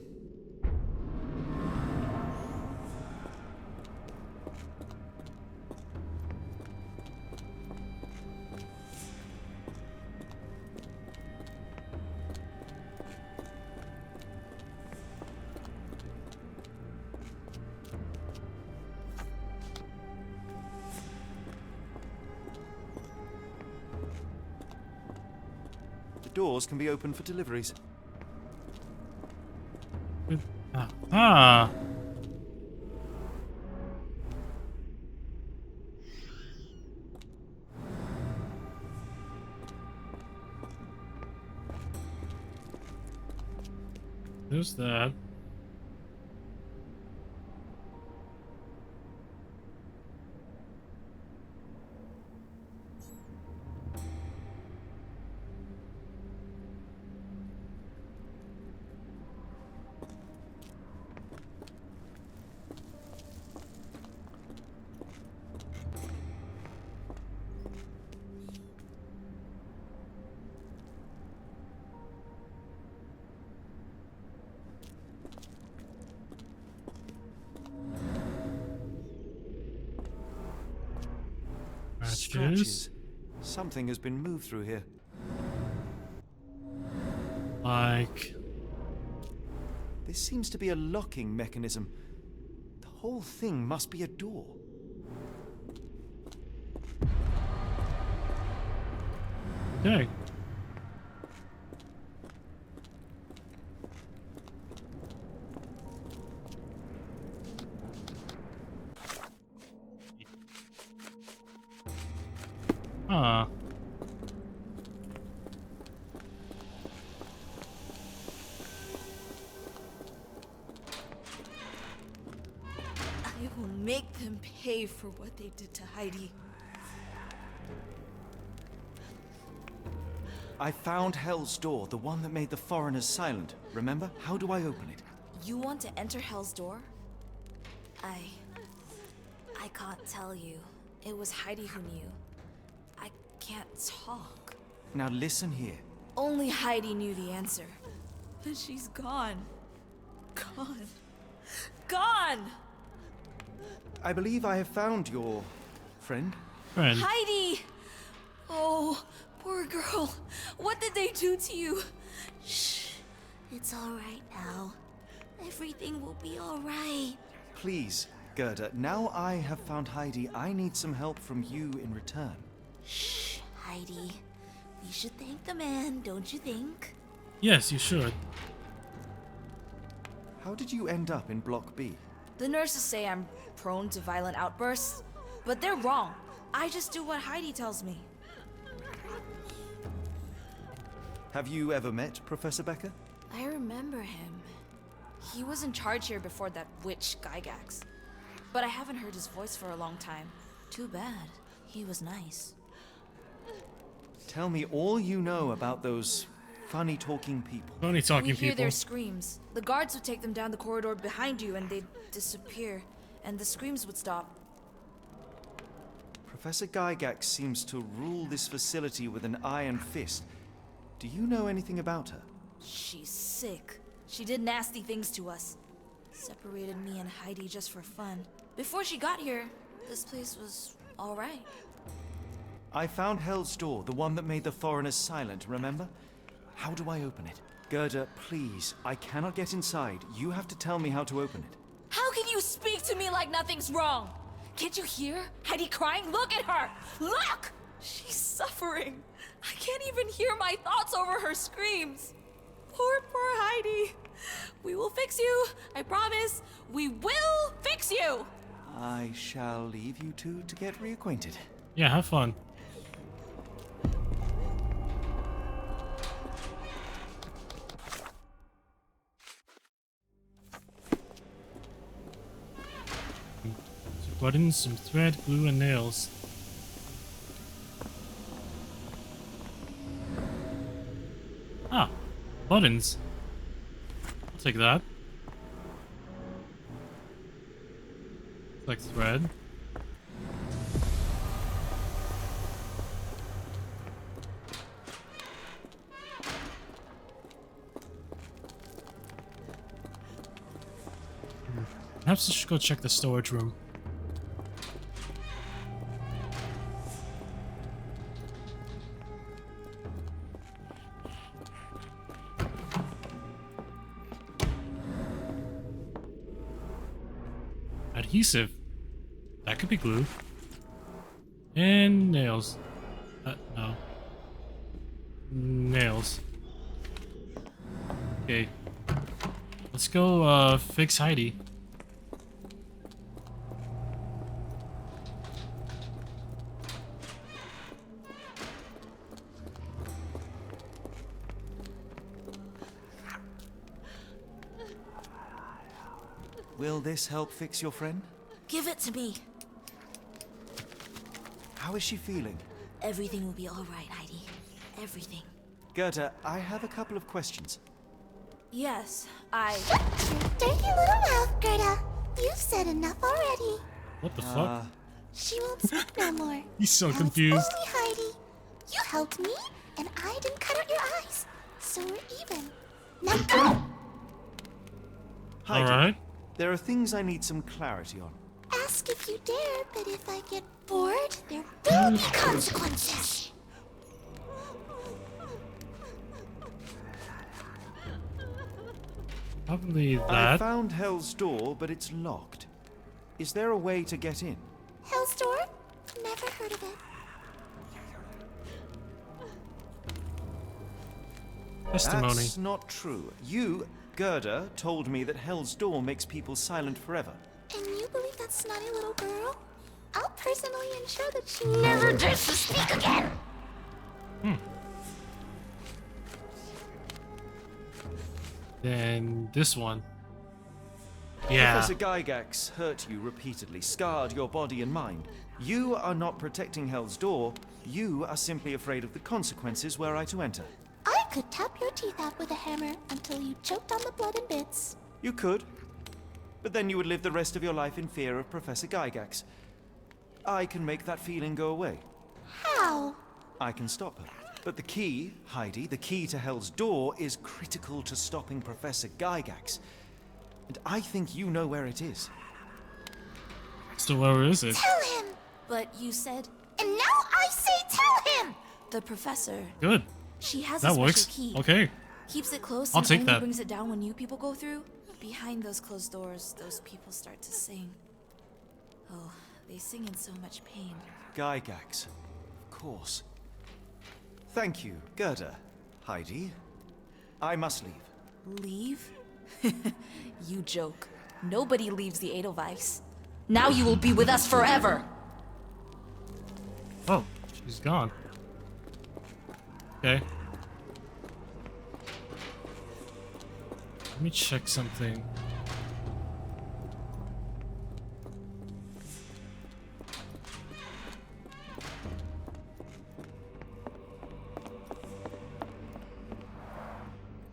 The doors can be opened for deliveries. Ah. Who's that? Scratches. Something has been moved through here. Like... This seems to be a locking mechanism. The whole thing must be a door. Okay. Huh. I will make them pay for what they did to Heidi. I found Hell's Door, the one that made the foreigners silent. Remember? How do I open it? You want to enter Hell's Door? I can't tell you. It was Heidi who knew. I can't talk. Now listen here. Only Heidi knew the answer. But she's gone. Gone. Gone! I believe I have found your friend. Heidi! Oh, poor girl. What did they do to you? Shh. It's all right now. Everything will be all right. Please, Gerda, now I have found Heidi, I need some help from you in return. Shh, Heidi. We should thank the man, don't you think? Yes, you should. How did you end up in Block B? The nurses say I'm prone to violent outbursts, but they're wrong. I just do what Heidi tells me. Have you ever met Professor Becker? I remember him. He was in charge here before that witch Gygax. But I haven't heard his voice for a long time. Too bad. He was nice. Tell me all you know about those funny-talking people. Funny talking We hear people. their screams. The guards would take them down the corridor behind you and they'd disappear. And the screams would stop. Professor Gygax seems to rule this facility with an iron fist. Do you know anything about her? She's sick. She did nasty things to us. Separated me and Heidi just for fun. Before she got here, this place was all right. I found Hell's Door, the one that made the foreigners silent, remember? How do I open it? Gerda, please, I cannot get inside. You have to tell me how to open it. How can you speak to me like nothing's wrong? Can't you hear Heidi crying? Look at her! Look! She's suffering. I can't even hear my thoughts over her screams. Poor Heidi. We will fix you. I promise. We will fix you. I shall leave you two to get reacquainted. Yeah, have fun. Some buttons, some thread, glue, and nails. Ah, buttons. I'll take that. Like thread. Perhaps I should go check the storage room. Adhesive. That could be glue. And nails. No. Nails. Okay. Let's go fix Heidi. Will this help fix your friend? Give it to me. How is she feeling? Everything will be all right, Heidi. Everything. Gerda, I have a couple of questions. Yes, Dirty little mouth, Gerda. You've said enough already. What the fuck? She won't speak no more. He's so Now it's confused. only Heidi. You helped me, and I didn't cut out your eyes. So we're even. Now go! Heidi, Alright. there are things I need some clarity on. Ask if you dare, but if I get bored, there will be consequences. Probably I that. found Hell's Door, but it's locked. Is there a way to get in? Hell's Door? Never heard of it. Testimony. That's not true. You, Gerda, told me that Hell's Door makes people silent forever. And you believe that snotty little girl? I'll personally ensure that she never dares to speak again. Then this one. Yeah. Professor Gygax hurt you repeatedly, scarred your body and mind. You are not protecting Hell's Door. You are simply afraid of the consequences were I to enter. I could tap your teeth out with a hammer until you choked on the blood and bits. You could. But then you would live the rest of your life in fear of Professor Gygax. I can make that feeling go away. How? I can stop her. But the key, Heidi, the key to Hell's Door is critical to stopping Professor Gygax. And I think you know where it is. So where is it? Tell him! But you said... And now I say tell him! The professor. Good. She has That a special works. key. Okay. Keeps it closed I'll and take only that. brings it down when new people go through. Behind those closed doors, those people start to sing. Oh, they sing in so much pain. Gygax. Of course. Thank you, Gerda. Heidi. I must leave. Leave? You joke. Nobody leaves the Edelweiss. Now you will be with us forever! Oh, she's gone. Okay. Let me check something.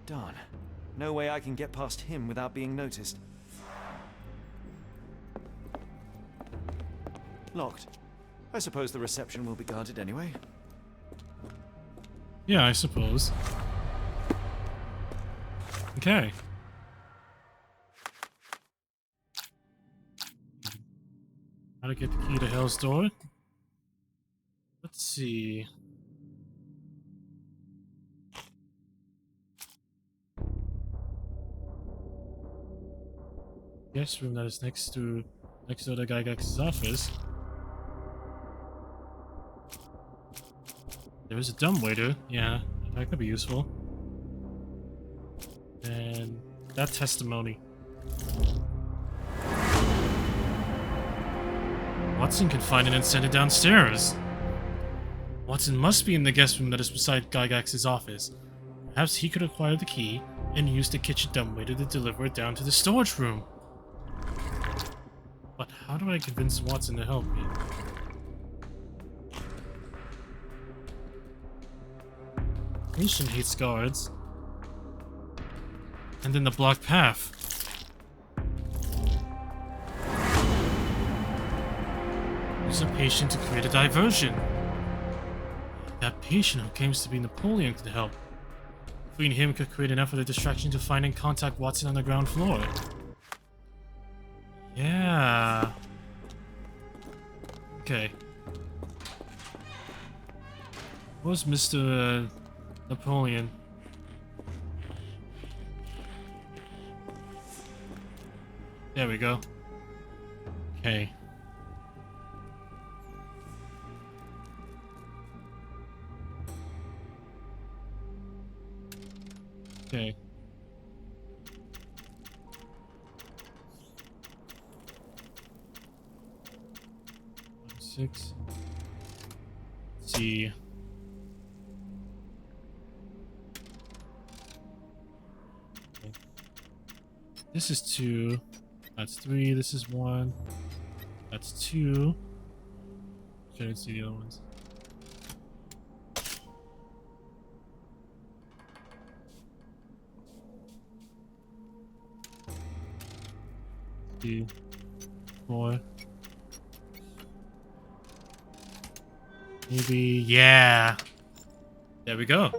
Darn. No way I can get past him without being noticed. Locked. I suppose the reception will be guarded anyway. Yeah, I suppose. Okay. How to get the key to Hell's Door? Let's see. Guest room that is next to the Gygax's office. There is a dumbwaiter. Yeah, that could be useful. And that testimony. Watson can find it and send it downstairs. Watson must be in the guest room that is beside Gygax's office. Perhaps he could acquire the key and use the kitchen dumbwaiter to deliver it down to the storage room. But how do I convince Watson to help me? Patient hates guards. And then the blocked path. Use a patient to create a diversion. That patient who claims to be Napoleon could help. Freeing him could create enough of a distraction to find and contact Watson on the ground floor. Yeah. Okay. Where's Mr. Napoleon? There we go. Okay. Okay. 6. Let's see. This is 2. That's 3. This is 1. That's 2. Can't see the other ones. Two, 4. Maybe, yeah. There we go.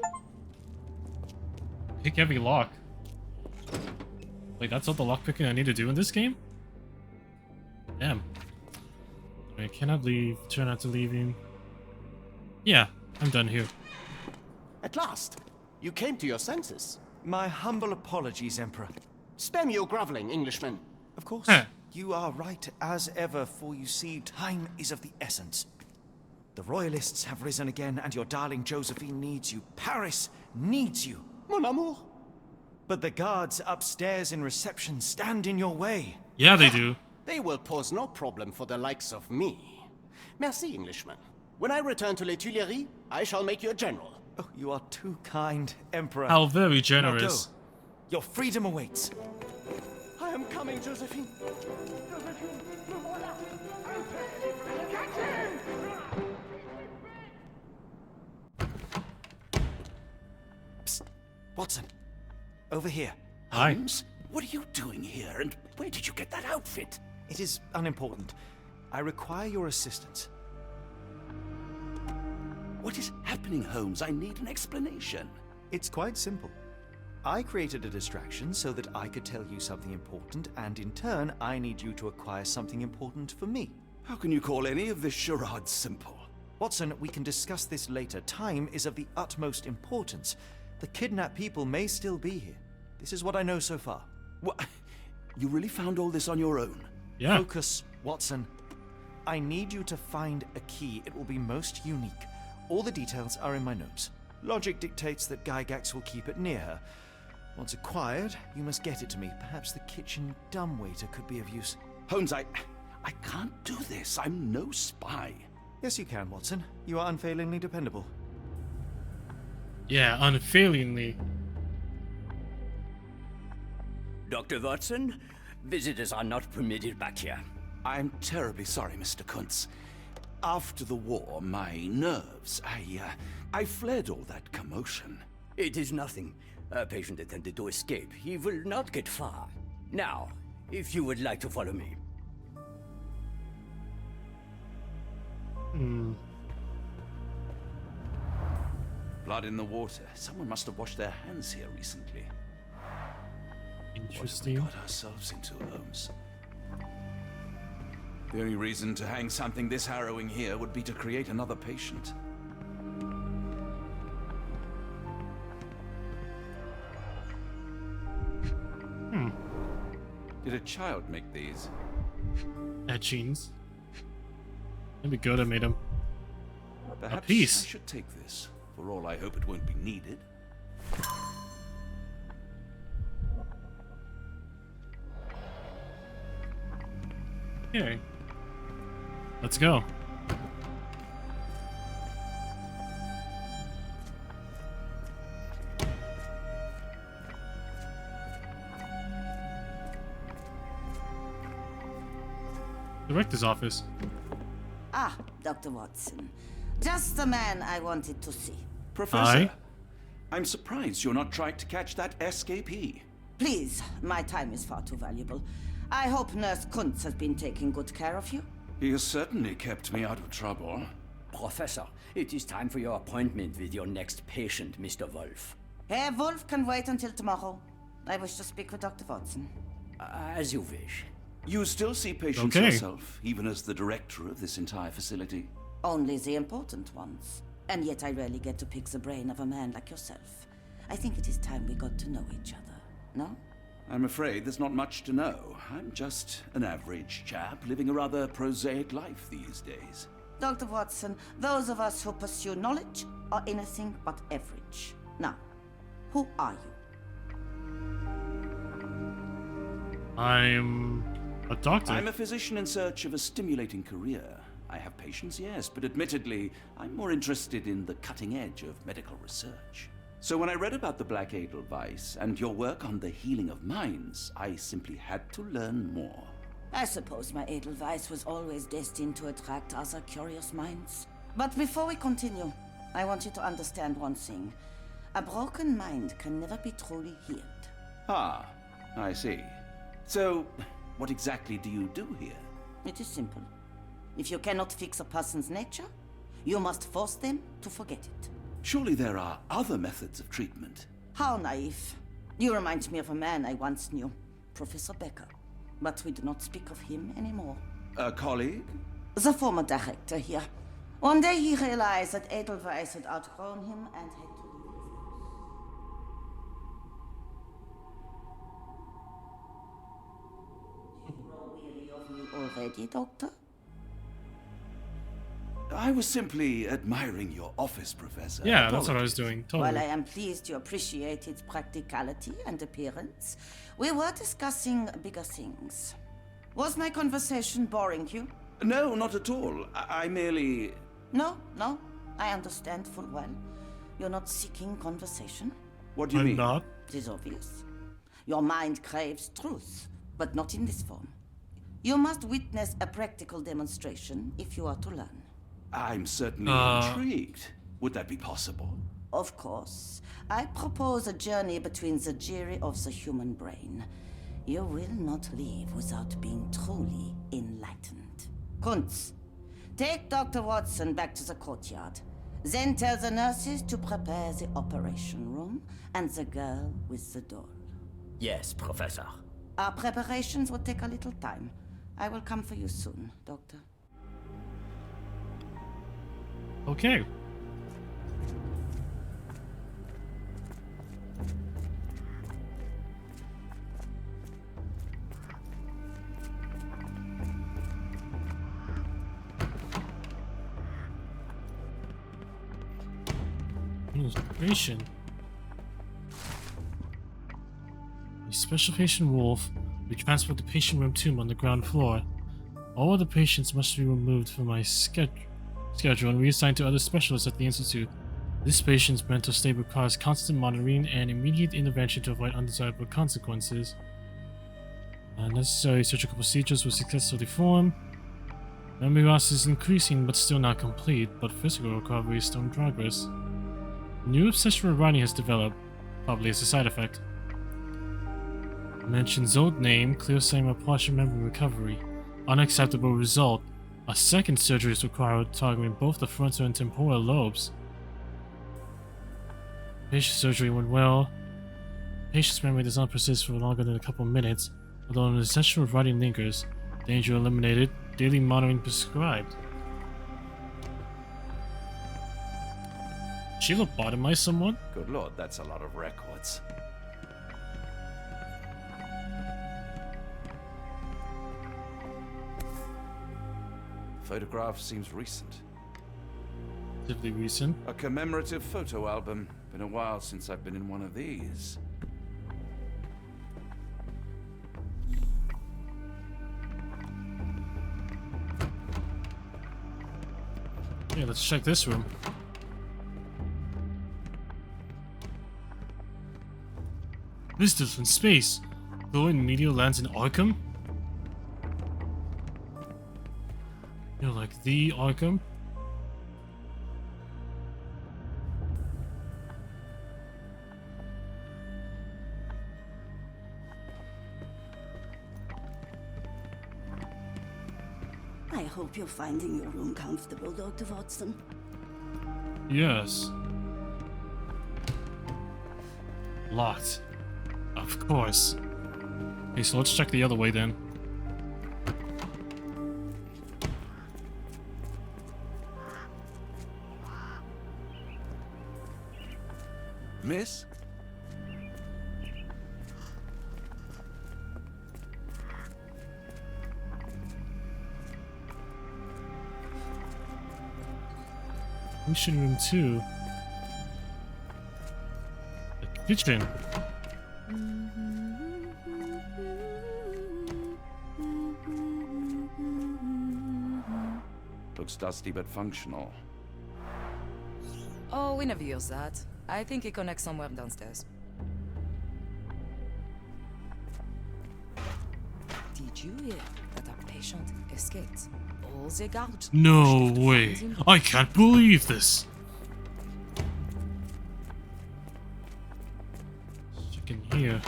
Pick every lock. Wait, that's all the lockpicking I need to do in this game? Damn. I cannot leave. Try not to leave him. Yeah, I'm done here. At last, you came to your senses. My humble apologies, Emperor. Spare me your groveling, Englishman. Of course, you are right as ever, for you see, time is of the essence. The royalists have risen again, and your darling Josephine needs you. Paris needs you. Mon amour. But the guards upstairs in reception stand in your way. Yeah, they do. They will pose no problem for the likes of me. Merci, Englishman. When I return to Les Tuileries, I shall make you a general. Oh, you are too kind, Emperor. How very Now generous. go. Your freedom awaits. I am coming, Josephine. Psst. Watson, over here. Hi. Holmes, what are you doing here, and where did you get that outfit? It is unimportant. I require your assistance. What is happening, Holmes? I need an explanation. It's quite simple. I created a distraction so that I could tell you something important, and in turn, I need you to acquire something important for me. How can you call any of this charade simple? Watson, we can discuss this later. Time is of the utmost importance. The kidnapped people may still be here. This is what I know so far. What? You really found all this on your own? Yeah. Focus, Watson. I need you to find a key. It will be most unique. All the details are in my notes. Logic dictates that Gygax will keep it near her. Once acquired, you must get it to me. Perhaps the kitchen dumbwaiter could be of use. Holmes, I can't do this. I'm no spy. Yes, you can, Watson. You are unfailingly dependable. Yeah, unfailingly. Dr. Watson, visitors are not permitted back here. I'm terribly sorry, Mr. Kuntz. After the war, my nerves, I fled all that commotion. It is nothing. A patient attempted to escape. He will not get far. Now, if you would like to follow me. Blood in the water. Someone must have washed their hands here recently. Interesting. What have we got ourselves into, Holmes? The only reason to hang something this harrowing here would be to create another patient. Did a child make these? Etchings. Maybe Goethe made them. Perhaps A piece. I should take this. For all I hope it won't be needed. Okay. Let's go. Director's office. Ah, Dr. Watson. Just the man I wanted to see. Professor, I'm surprised you're not trying to catch that escapee. Please, my time is far too valuable. I hope Nurse Kuntz has been taking good care of you. He has certainly kept me out of trouble. Professor, it is time for your appointment with your next patient, Mr. Wolf. Herr Wolf can wait until tomorrow. I wish to speak with Dr. Watson. As you wish. You still see patients yourself, even as the director of this entire facility? Only the important ones. And yet I rarely get to pick the brain of a man like yourself. I think it is time we got to know each other, no? I'm afraid there's not much to know. I'm just an average chap living a rather prosaic life these days. Dr. Watson, those of us who pursue knowledge are anything but average. Now, who are you? I'm a doctor. I'm a physician in search of a stimulating career. I have patients, yes, but admittedly, I'm more interested in the cutting edge of medical research. So when I read about the Black Edelweiss and your work on the healing of minds, I simply had to learn more. I suppose my Edelweiss was always destined to attract other curious minds. But before we continue, I want you to understand one thing. A broken mind can never be truly healed. Ah, I see. So, what exactly do you do here? It is simple. If you cannot fix a person's nature, you must force them to forget it. Surely there are other methods of treatment. How naive. You remind me of a man I once knew, Professor Becker. But we do not speak of him anymore. A colleague? The former director here. One day he realized that Edelweiss had outgrown him and had to leave his post. You grow weary of me already, Doctor? I was simply admiring your office, Professor. Yeah, that's what I was doing. Totally. While I am pleased you appreciate its practicality and appearance, we were discussing bigger things. Was my conversation boring you? No, not at all. I merely... No, I understand full well. You're not seeking conversation. What do you mean? Not. It is obvious. Your mind craves truth, but not in this form. You must witness a practical demonstration if you are to learn. I'm certainly intrigued. Would that be possible? Of course. I propose a journey between the jury of the human brain. You will not leave without being truly enlightened. Kuntz, take Dr. Watson back to the courtyard. Then tell the nurses to prepare the operation room and the girl with the doll. Yes, Professor. Our preparations will take a little time. I will come for you soon, Doctor. Okay. Patient. A special patient wolf will be transferred to patient room 2 on the ground floor. All of the patients must be removed from my schedule and reassigned to other specialists at the Institute. This patient's mental state requires constant monitoring and immediate intervention to avoid undesirable consequences. Necessary surgical procedures will successfully form. Memory loss is increasing but still not complete, but physical recovery is still in progress. New obsession with writing has developed, probably as a side effect. Mentions old name, clear sign of partial memory recovery. Unacceptable result. A second surgery is required, targeting both the frontal and temporal lobes. Patient surgery went well. Patient's memory does not persist for longer than a couple minutes, although an obsession with writing lingers. Danger eliminated. Daily monitoring prescribed. She lobotomized someone? Good lord, that's a lot of records. Photograph seems recent. Relatively recent. A commemorative photo album. Been a while since I've been in one of these. Yeah, let's check this room. Visitors from space. Glowing meteor lands in Arkham? You're like the Arkham? I hope you're finding your room comfortable, Dr. Watson. Yes. Locked. Of course. Okay, so let's check the other way then. Miss? Mission room 2. The kitchen. looks dusty but functional. Oh, we never use that. I think it connects somewhere downstairs. Did you hear that our patient escaped? All the guards. No way. I can't believe this. Check in here.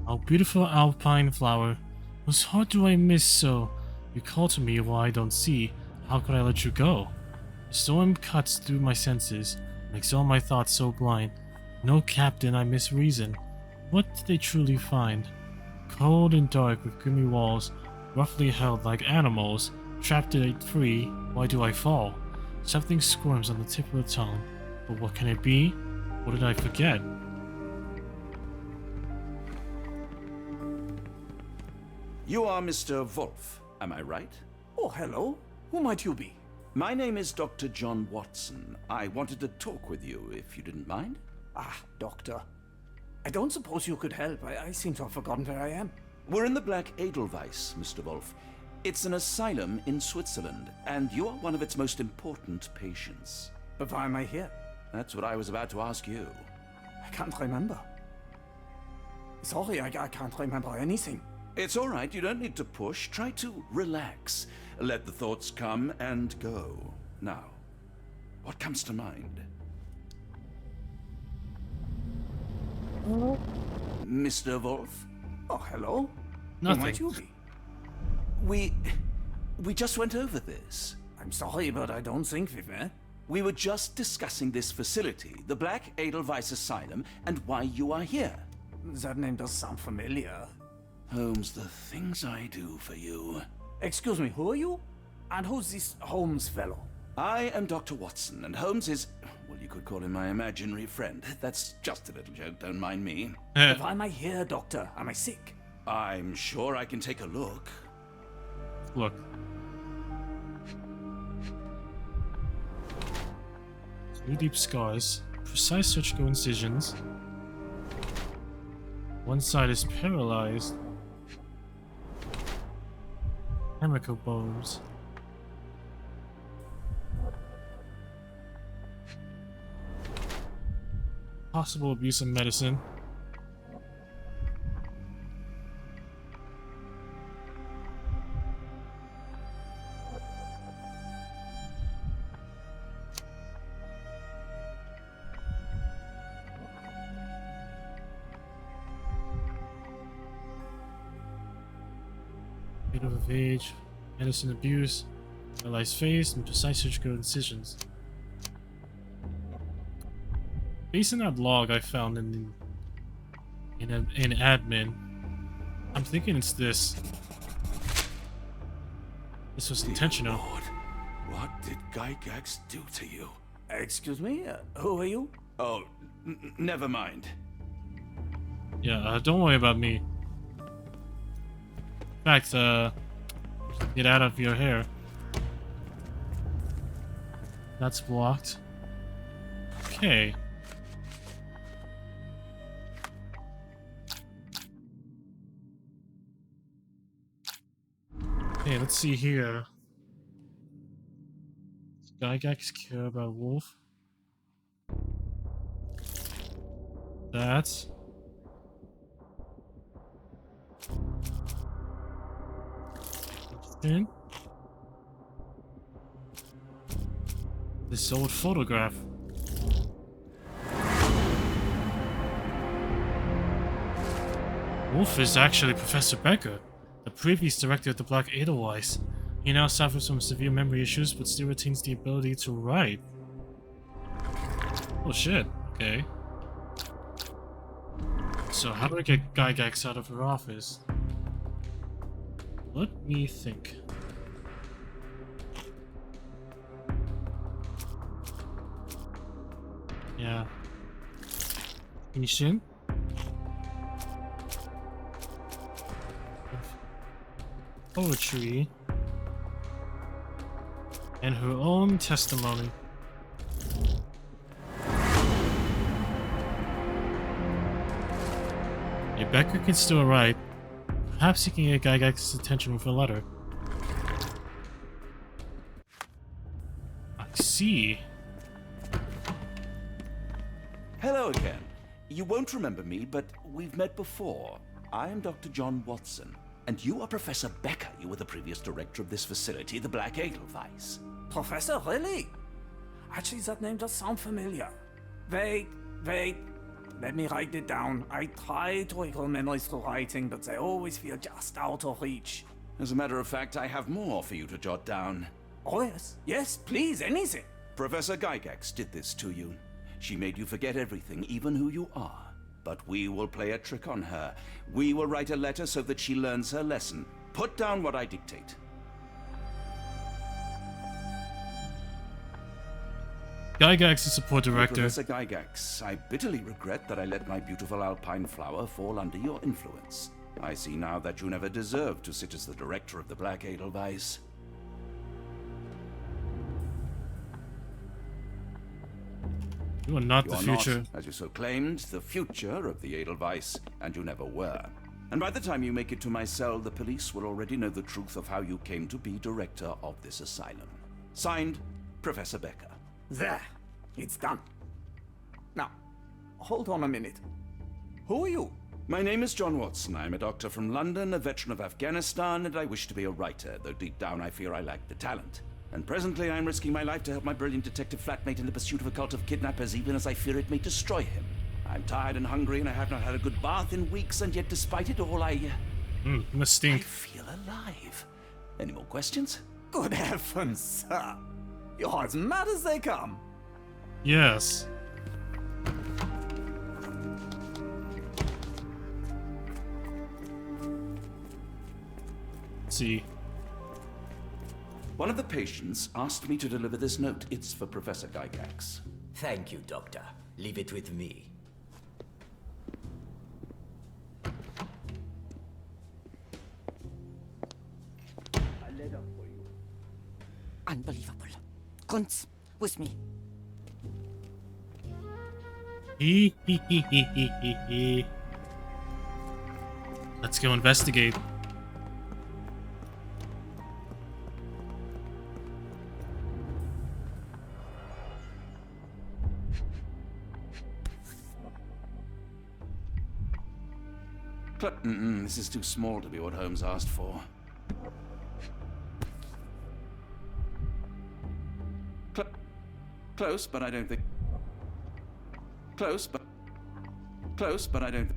Oh, beautiful alpine flower. Whose heart do I miss so? You call to me while I don't see. How could I let you go? The storm cuts through my senses, makes all my thoughts so blind. No captain, I miss reason. What did they truly find? Cold and dark with grimy walls, roughly held like animals, trapped yet free, why do I fall? Something squirms on the tip of the tongue, but what can it be? What did I forget? You are Mr. Wolf, am I right? Oh, hello. Who might you be? My name is Dr. John Watson. I wanted to talk with you, if you didn't mind. Ah, Doctor. I don't suppose you could help. I seem to have forgotten where I am. We're in the Black Edelweiss, Mr. Wolf. It's an asylum in Switzerland, and you are one of its most important patients. But why am I here? That's what I was about to ask you. I can't remember. Sorry, I can't remember anything. It's all right. You don't need to push. Try to relax. Let the thoughts come and go. Now, what comes to mind? Mr. Wolf? Oh, hello. Nothing. Who might you be? We just went over this. I'm sorry, but I don't think we were. We were just discussing this facility, the Black Edelweiss Asylum, and why you are here. That name does sound familiar. Holmes, the things I do for you. Excuse me, who are you? And who's this Holmes fellow? I am Dr. Watson, and Holmes is, well, you could call him my imaginary friend. That's just a little joke, don't mind me. But why am I here, Doctor? Am I sick? I'm sure I can take a look. Look. Two deep scars, precise surgical incisions. One side is paralyzed. Chemical bones. Possible abuse of medicine. Bit of age, medicine abuse, paralyzed face, and precise surgical incisions. Based on that log I found in admin, I'm thinking it's this. This was intentional. Lord, what did Gygax do to you? Excuse me? Who are you? Oh, never mind. Yeah, don't worry about me. In fact, get out of your hair. That's blocked. Okay. Okay, let's see here. Does Gygax care about Wolf? That's... interesting. This old photograph. Wolf is actually Professor Becker, the previous director of the Black Edelweiss. He now suffers from severe memory issues, but still retains the ability to write. Oh shit, okay. So how do I get Gygax out of her office? Let me think. Yeah. Patient. Poetry. And her own testimony. Becker can still write. perhaps he can get Gygax's attention with a letter. I see. Hello again. You won't remember me, but we've met before. I am Dr. John Watson, and you are Professor Becker. You were the previous director of this facility, the Black Edelweiss. Professor, really? Actually, that name does sound familiar. Wait. Let me write it down. I try to recall memories through writing, but they always feel just out of reach. As a matter of fact, I have more for you to jot down. Oh, yes. Yes, please, anything. Professor Gygax did this to you. She made you forget everything, even who you are. But we will play a trick on her. We will write a letter so that she learns her lesson. Put down what I dictate. Gygax is support director. Professor Gygax, I bitterly regret that I let my beautiful alpine flower fall under your influence. I see now that you never deserved to sit as the director of the Black Edelweiss. You are not the future. Not, as you so claimed, the future of the Edelweiss, and you never were. And by the time you make it to my cell, the police will already know the truth of how you came to be director of this asylum. Signed, Professor Becker. There. It's done. Now, hold on a minute. Who are you? My name is John Watson. I'm a doctor from London, a veteran of Afghanistan, and I wish to be a writer, though deep down I fear I lack the talent. And presently I'm risking my life to help my brilliant detective flatmate in the pursuit of a cult of kidnappers, even as I fear it may destroy him. I'm tired and hungry, and I have not had a good bath in weeks, and yet despite it all, I must stink. I feel alive. Any more questions? Good heavens, sir. You're as mad as they come. Yes. Let's see. One of the patients asked me to deliver this note. It's for Professor Gygax. Thank you, Doctor. Leave it with me. A letter for you. Unbelievable. Kunz, with me. Let's go investigate. This is too small to be what Holmes asked for. Close, but I don't think... Close, but I don't...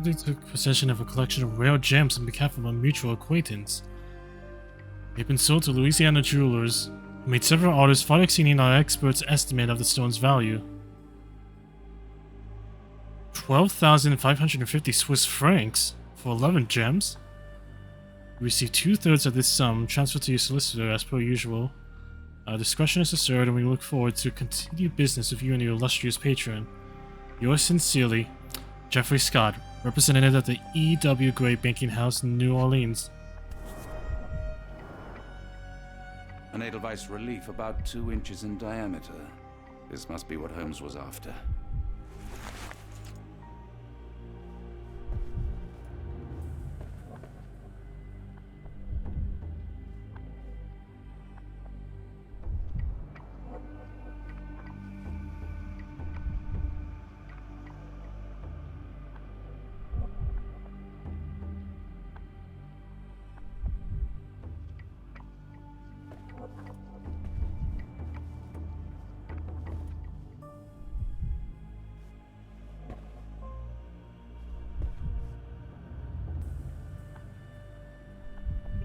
They took possession of a collection of rare gems on behalf of a mutual acquaintance. They've been sold to Louisiana jewelers, who made several orders far exceeding our experts' estimate of the stone's value. 12,550 Swiss francs for 11 gems? You receive 2/3 of this sum transferred to your solicitor as per usual. Our discretion is assured, and we look forward to continued business with you and your illustrious patron. Yours sincerely, Jeffrey Scott, representative of the E.W. Gray Banking House in New Orleans. An Edelweiss relief about 2 inches in diameter. This must be what Holmes was after.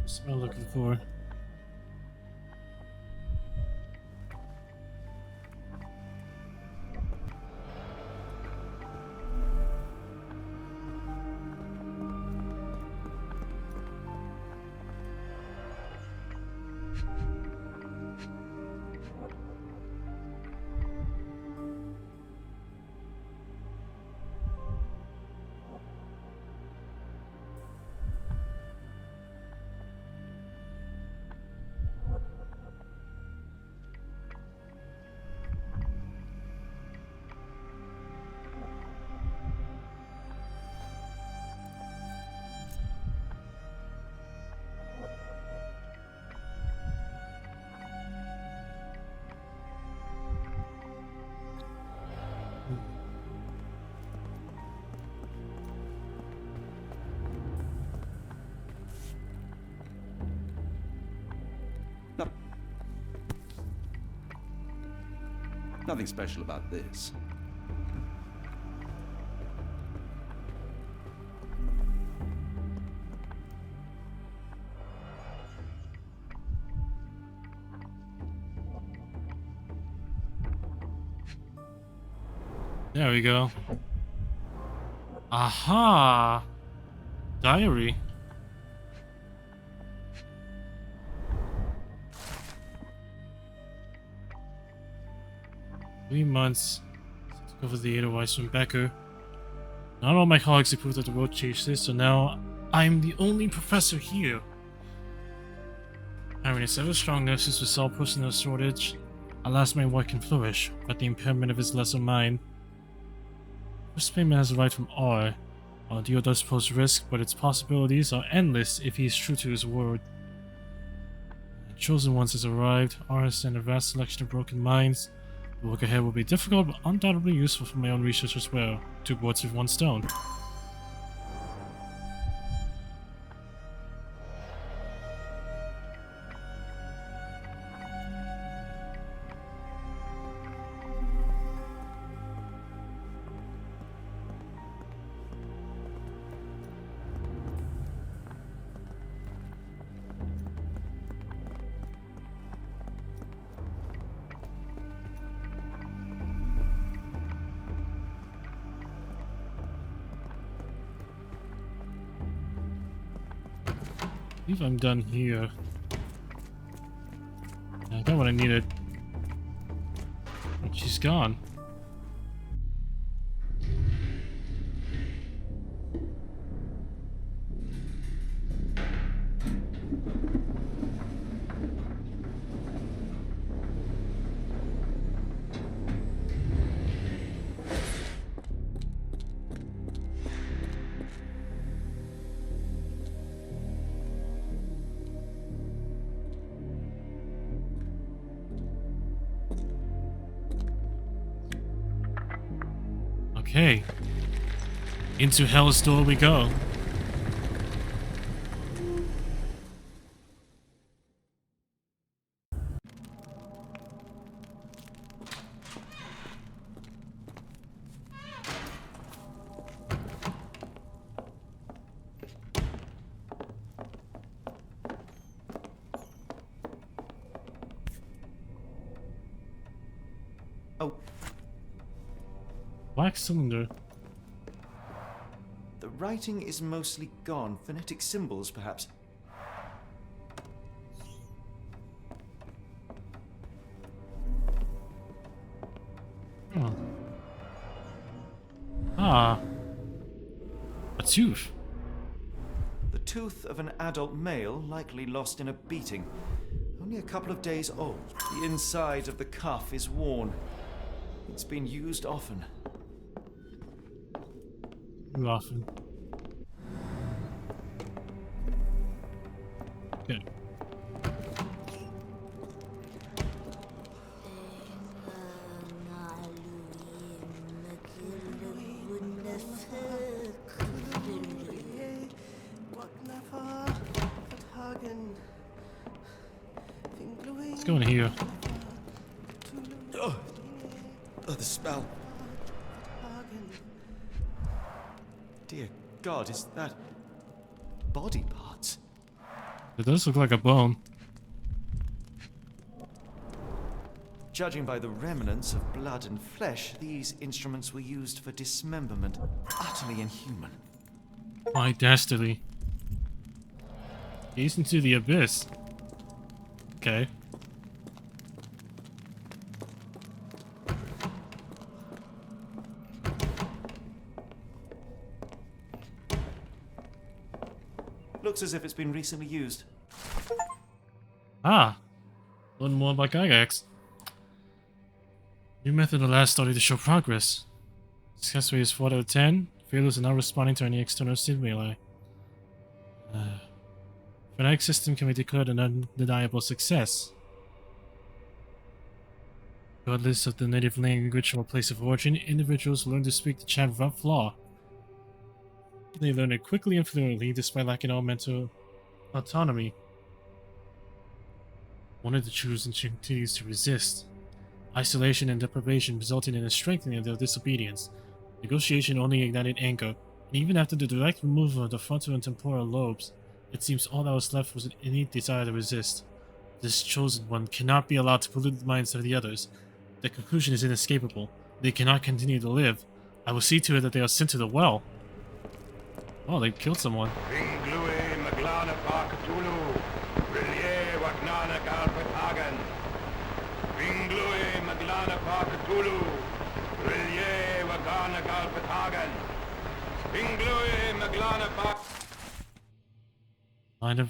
What's am I looking for? Nothing special about this. There we go. Aha! Diary. Three months to cover the Edelweiss from Becker. Not all my colleagues approved of the road chases, so now I'm the only professor here. Hiring a set of strong nurses to solve personnel shortage. Alas, my work can flourish, but the impairment of his lesser mind. First payment has arrived from R. Our deal does pose risk, but its possibilities are endless if he is true to his word. The chosen ones has arrived. R has sent a vast selection of broken minds. The work ahead will be difficult, but undoubtedly useful for my own research as well. Two birds with one stone. I believe I'm done here. I got what I needed. And she's gone. Okay. Into Hell's Door we go. Oh. Black cylinder. The writing is mostly gone. Phonetic symbols, perhaps. Oh. Ah. A tooth. The tooth of an adult male, likely lost in a beating. Only a couple of days old. The inside of the cuff is worn. It's been used often. Too often. Okay. Let's go in here. Oh, the smell. Dear God, is that body parts? It does look like a bone. Judging by the remnants of blood and flesh, these instruments were used for dismemberment. Utterly inhuman. My destiny. Gaze into the abyss. Okay. Looks as if it's been recently used. Ah! Learn more about Gygax. New method of last study to show progress. Success rate is 4 out of 10. Failures are not responding to any external stimuli. Phonetic system can be declared an undeniable success. Regardless of the native language or place of origin, individuals learn to speak the chant without flaw. They learn it quickly and fluently despite lacking all mental autonomy. Wanted to choose and she continues to resist. Isolation and deprivation resulted in a strengthening of their disobedience. Negotiation only ignited anger, and even after the direct removal of the frontal and temporal lobes, it seems all that was left was an innate desire to resist. This chosen one cannot be allowed to pollute the minds of the others. The conclusion is inescapable. They cannot continue to live. I will see to it that they are sent to the well. Oh, they killed someone.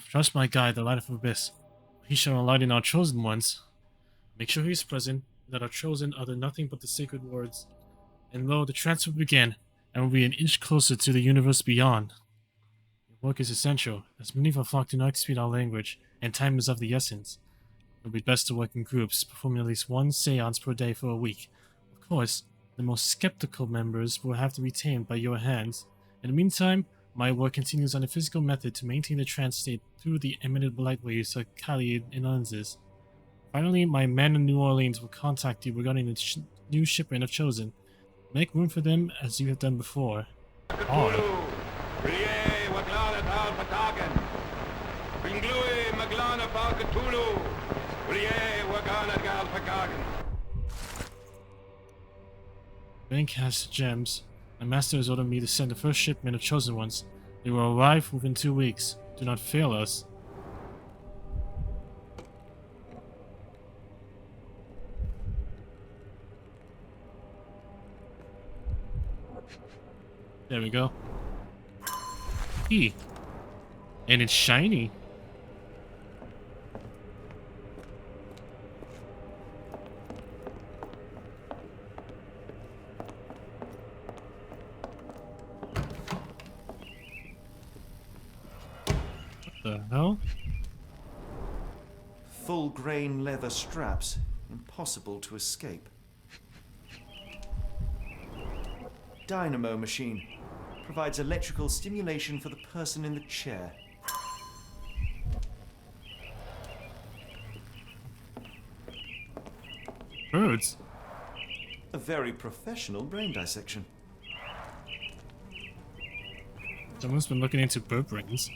Trust my guide, the light of abyss. He shall enlighten our chosen ones. Make sure he is present, that our chosen utter nothing but the sacred words. And lo, the transfer will begin, and will be an inch closer to the universe beyond. Your work is essential, as many of our flock do not speak our language, and time is of the essence. It will be best to work in groups, performing at least one seance per day for a week. Of course, the most skeptical members will have to be tamed by your hands. In the meantime, my work continues on a physical method to maintain the trance state through the emitted light waves of Kali and lenses. Finally, my man in New Orleans will contact you regarding the new shipment of Chosen. Make room for them as you have done before. Bank has gems. My master has ordered me to send the first shipment of Chosen Ones. They will arrive within 2 weeks. Do not fail us. There we go. Key. And it's shiny. The hell? Full grain leather straps. Impossible to escape. Dynamo machine. Provides electrical stimulation for the person in the chair. Birds? A very professional brain dissection. Someone's been looking into bird brains.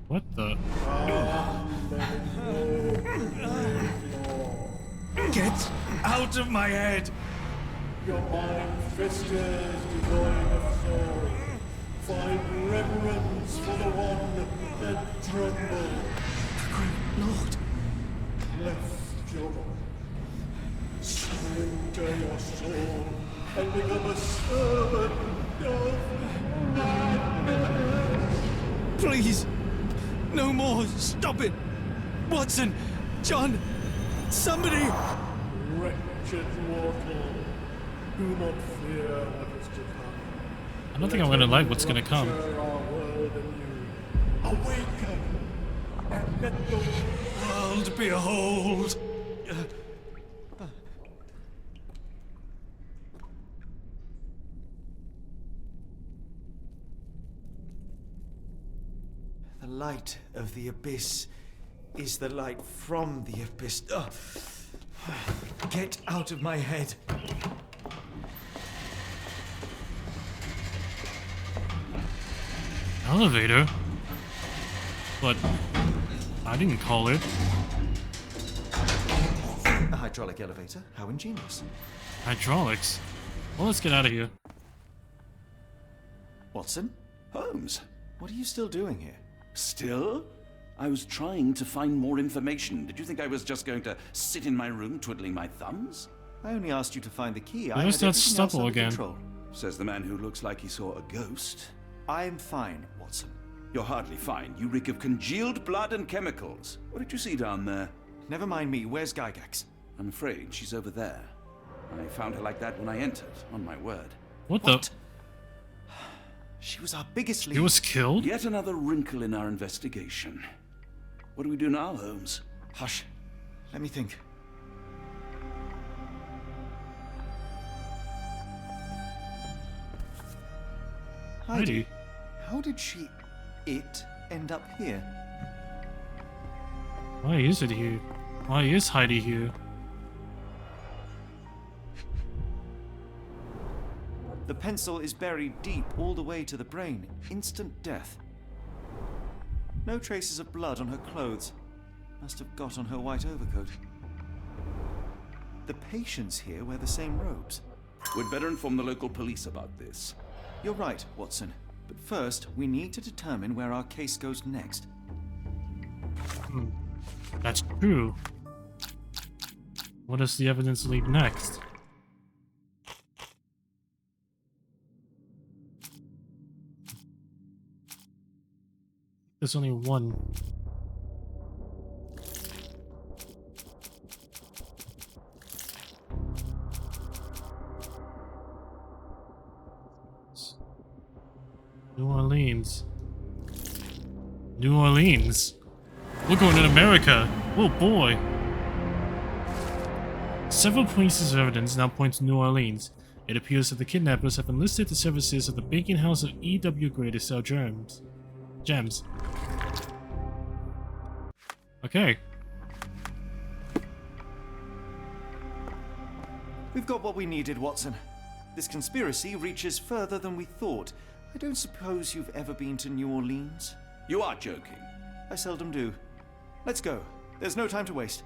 What the? Get out of my head! Your mind festers, devoid of soul. Find reverence for the one that trembled. Lord! Left your surrender your soul and become a servant of madness. Please! No more! Stop it! Watson! John! Somebody! Wretched mortal, do not fear what is to come. I don't think I'm gonna like what's gonna come. Awaken and let the world behold! The light of the abyss is the light from the abyss. Get out of my head. Elevator? But I didn't call it. A hydraulic elevator? How ingenious. Hydraulics? Well, let's get out of here. Watson? Holmes? What are you still doing here? Still? I was trying to find more information. Did you think I was just going to sit in my room twiddling my thumbs? I only asked you to find the key. Where's that stubble again? Says the man who looks like he saw a ghost. I'm fine, Watson. You're hardly fine. You reek of congealed blood and chemicals. What did you see down there? Never mind me. Where's Gygax? I'm afraid she's over there. I found her like that when I entered, on my word. What the? She was our biggest lead. He was killed? Yet another wrinkle in our investigation. What do we do now, Holmes? Hush. Let me think. Heidi. How did it end up here? Why is it here? Why is Heidi here? The pencil is buried deep all the way to the brain. Instant death. No traces of blood on her clothes. Must have got on her white overcoat. The patients here wear the same robes. We'd better inform the local police about this. You're right, Watson. But first, we need to determine where our case goes next. That's true. What does the evidence lead next? There's only one. New Orleans. New Orleans? We're going to America! Oh boy! Several pieces of evidence now point to New Orleans. It appears that the kidnappers have enlisted the services of the banking house of E.W. Gray to sell gems. Okay. We've got what we needed, Watson. This conspiracy reaches further than we thought. I don't suppose you've ever been to New Orleans? You are joking. I seldom do. Let's go. There's no time to waste.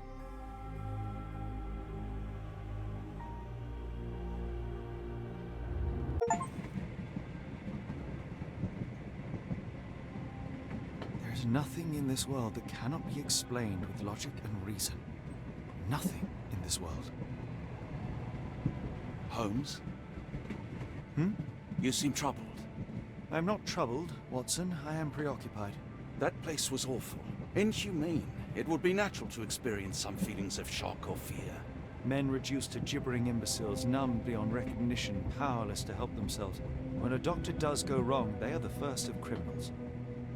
There's nothing in this world that cannot be explained with logic and reason. Nothing in this world. Holmes? Hmm? You seem troubled. I'm not troubled, Watson. I am preoccupied. That place was awful. Inhumane. It would be natural to experience some feelings of shock or fear. Men reduced to gibbering imbeciles, numbed beyond recognition, powerless to help themselves. When a doctor does go wrong, they are the first of criminals.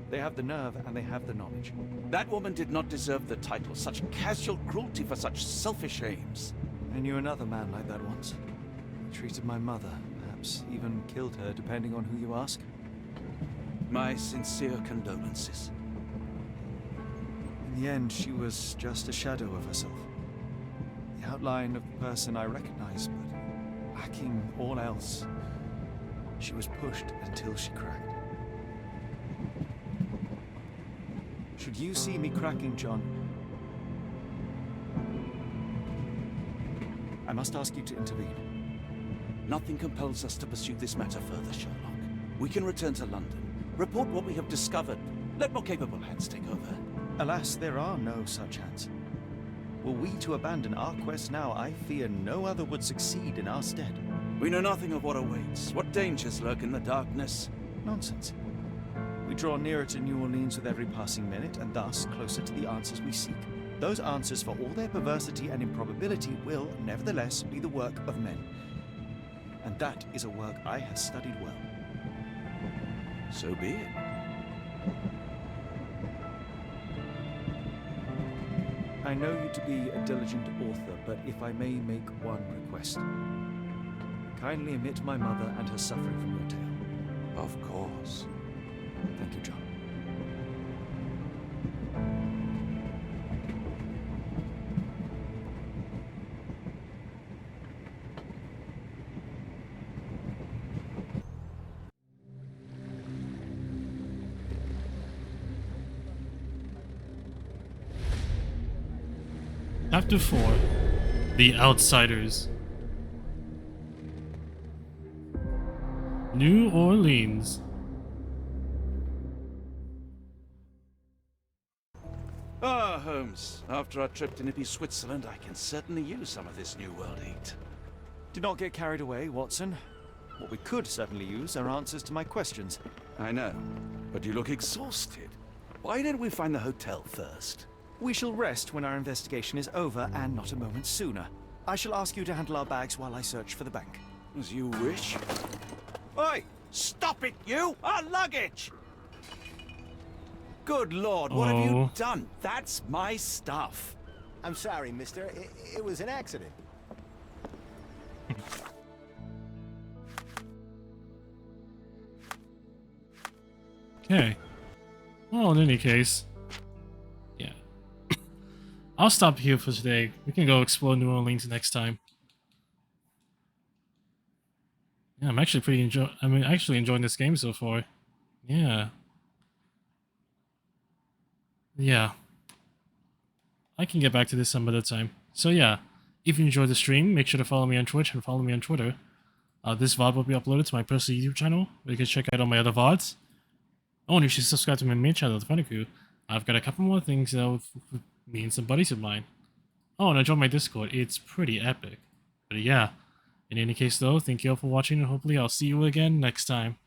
They have the nerve and they have the knowledge. That woman did not deserve the title. Such casual cruelty for such selfish aims. I knew another man like that once. He treated my mother, perhaps even killed her, depending on who you ask. My sincere condolences. In the end, she was just a shadow of herself. The outline of the person I recognized, but lacking all else. She was pushed until she cracked. Should you see me cracking, John, I must ask you to intervene. Nothing compels us to pursue this matter further, Sherlock. We can return to London, report what we have discovered. Let more capable hands take over. Alas, there are no such hands. Were we to abandon our quest now, I fear no other would succeed in our stead. We know nothing of what awaits. What dangers lurk in the darkness? Nonsense. We draw nearer to New Orleans with every passing minute, and thus closer to the answers we seek. Those answers, for all their perversity and improbability, will, nevertheless, be the work of men. And that is a work I have studied well. So be it. I know you to be a diligent author, but if I may make one request. Kindly omit my mother and her suffering from your tale. Of course. Thank you, John. Chapter 4: The Outsiders. New Orleans. Ah, Holmes. After our trip to nippy Switzerland, I can certainly use some of this New World heat. Do not get carried away, Watson. What we could certainly use are answers to my questions. I know, but you look exhausted. Why didn't we find the hotel first? We shall rest when our investigation is over, and not a moment sooner. I shall ask you to handle our bags while I search for the bank. As you wish. Oi! Stop it, you! Our luggage! Good Lord, what have you done? That's my stuff. I'm sorry, mister. It was an accident. Okay. Well, in any case, yeah. I'll stop here for today. We can go explore New Orleans next time. Yeah, I'm actually enjoying this game so far. Yeah. Yeah. I can get back to this some other time. So yeah, if you enjoyed the stream, make sure to follow me on Twitch and follow me on Twitter. This VOD will be uploaded to my personal YouTube channel, where you can check out all my other VODs. Oh, and you should subscribe to my main channel, The Funny Crew. I've got a couple more things that will me and some buddies of mine. Oh, and I joined my Discord. It's pretty epic. But yeah, in any case though, thank you all for watching, and hopefully I'll see you again next time.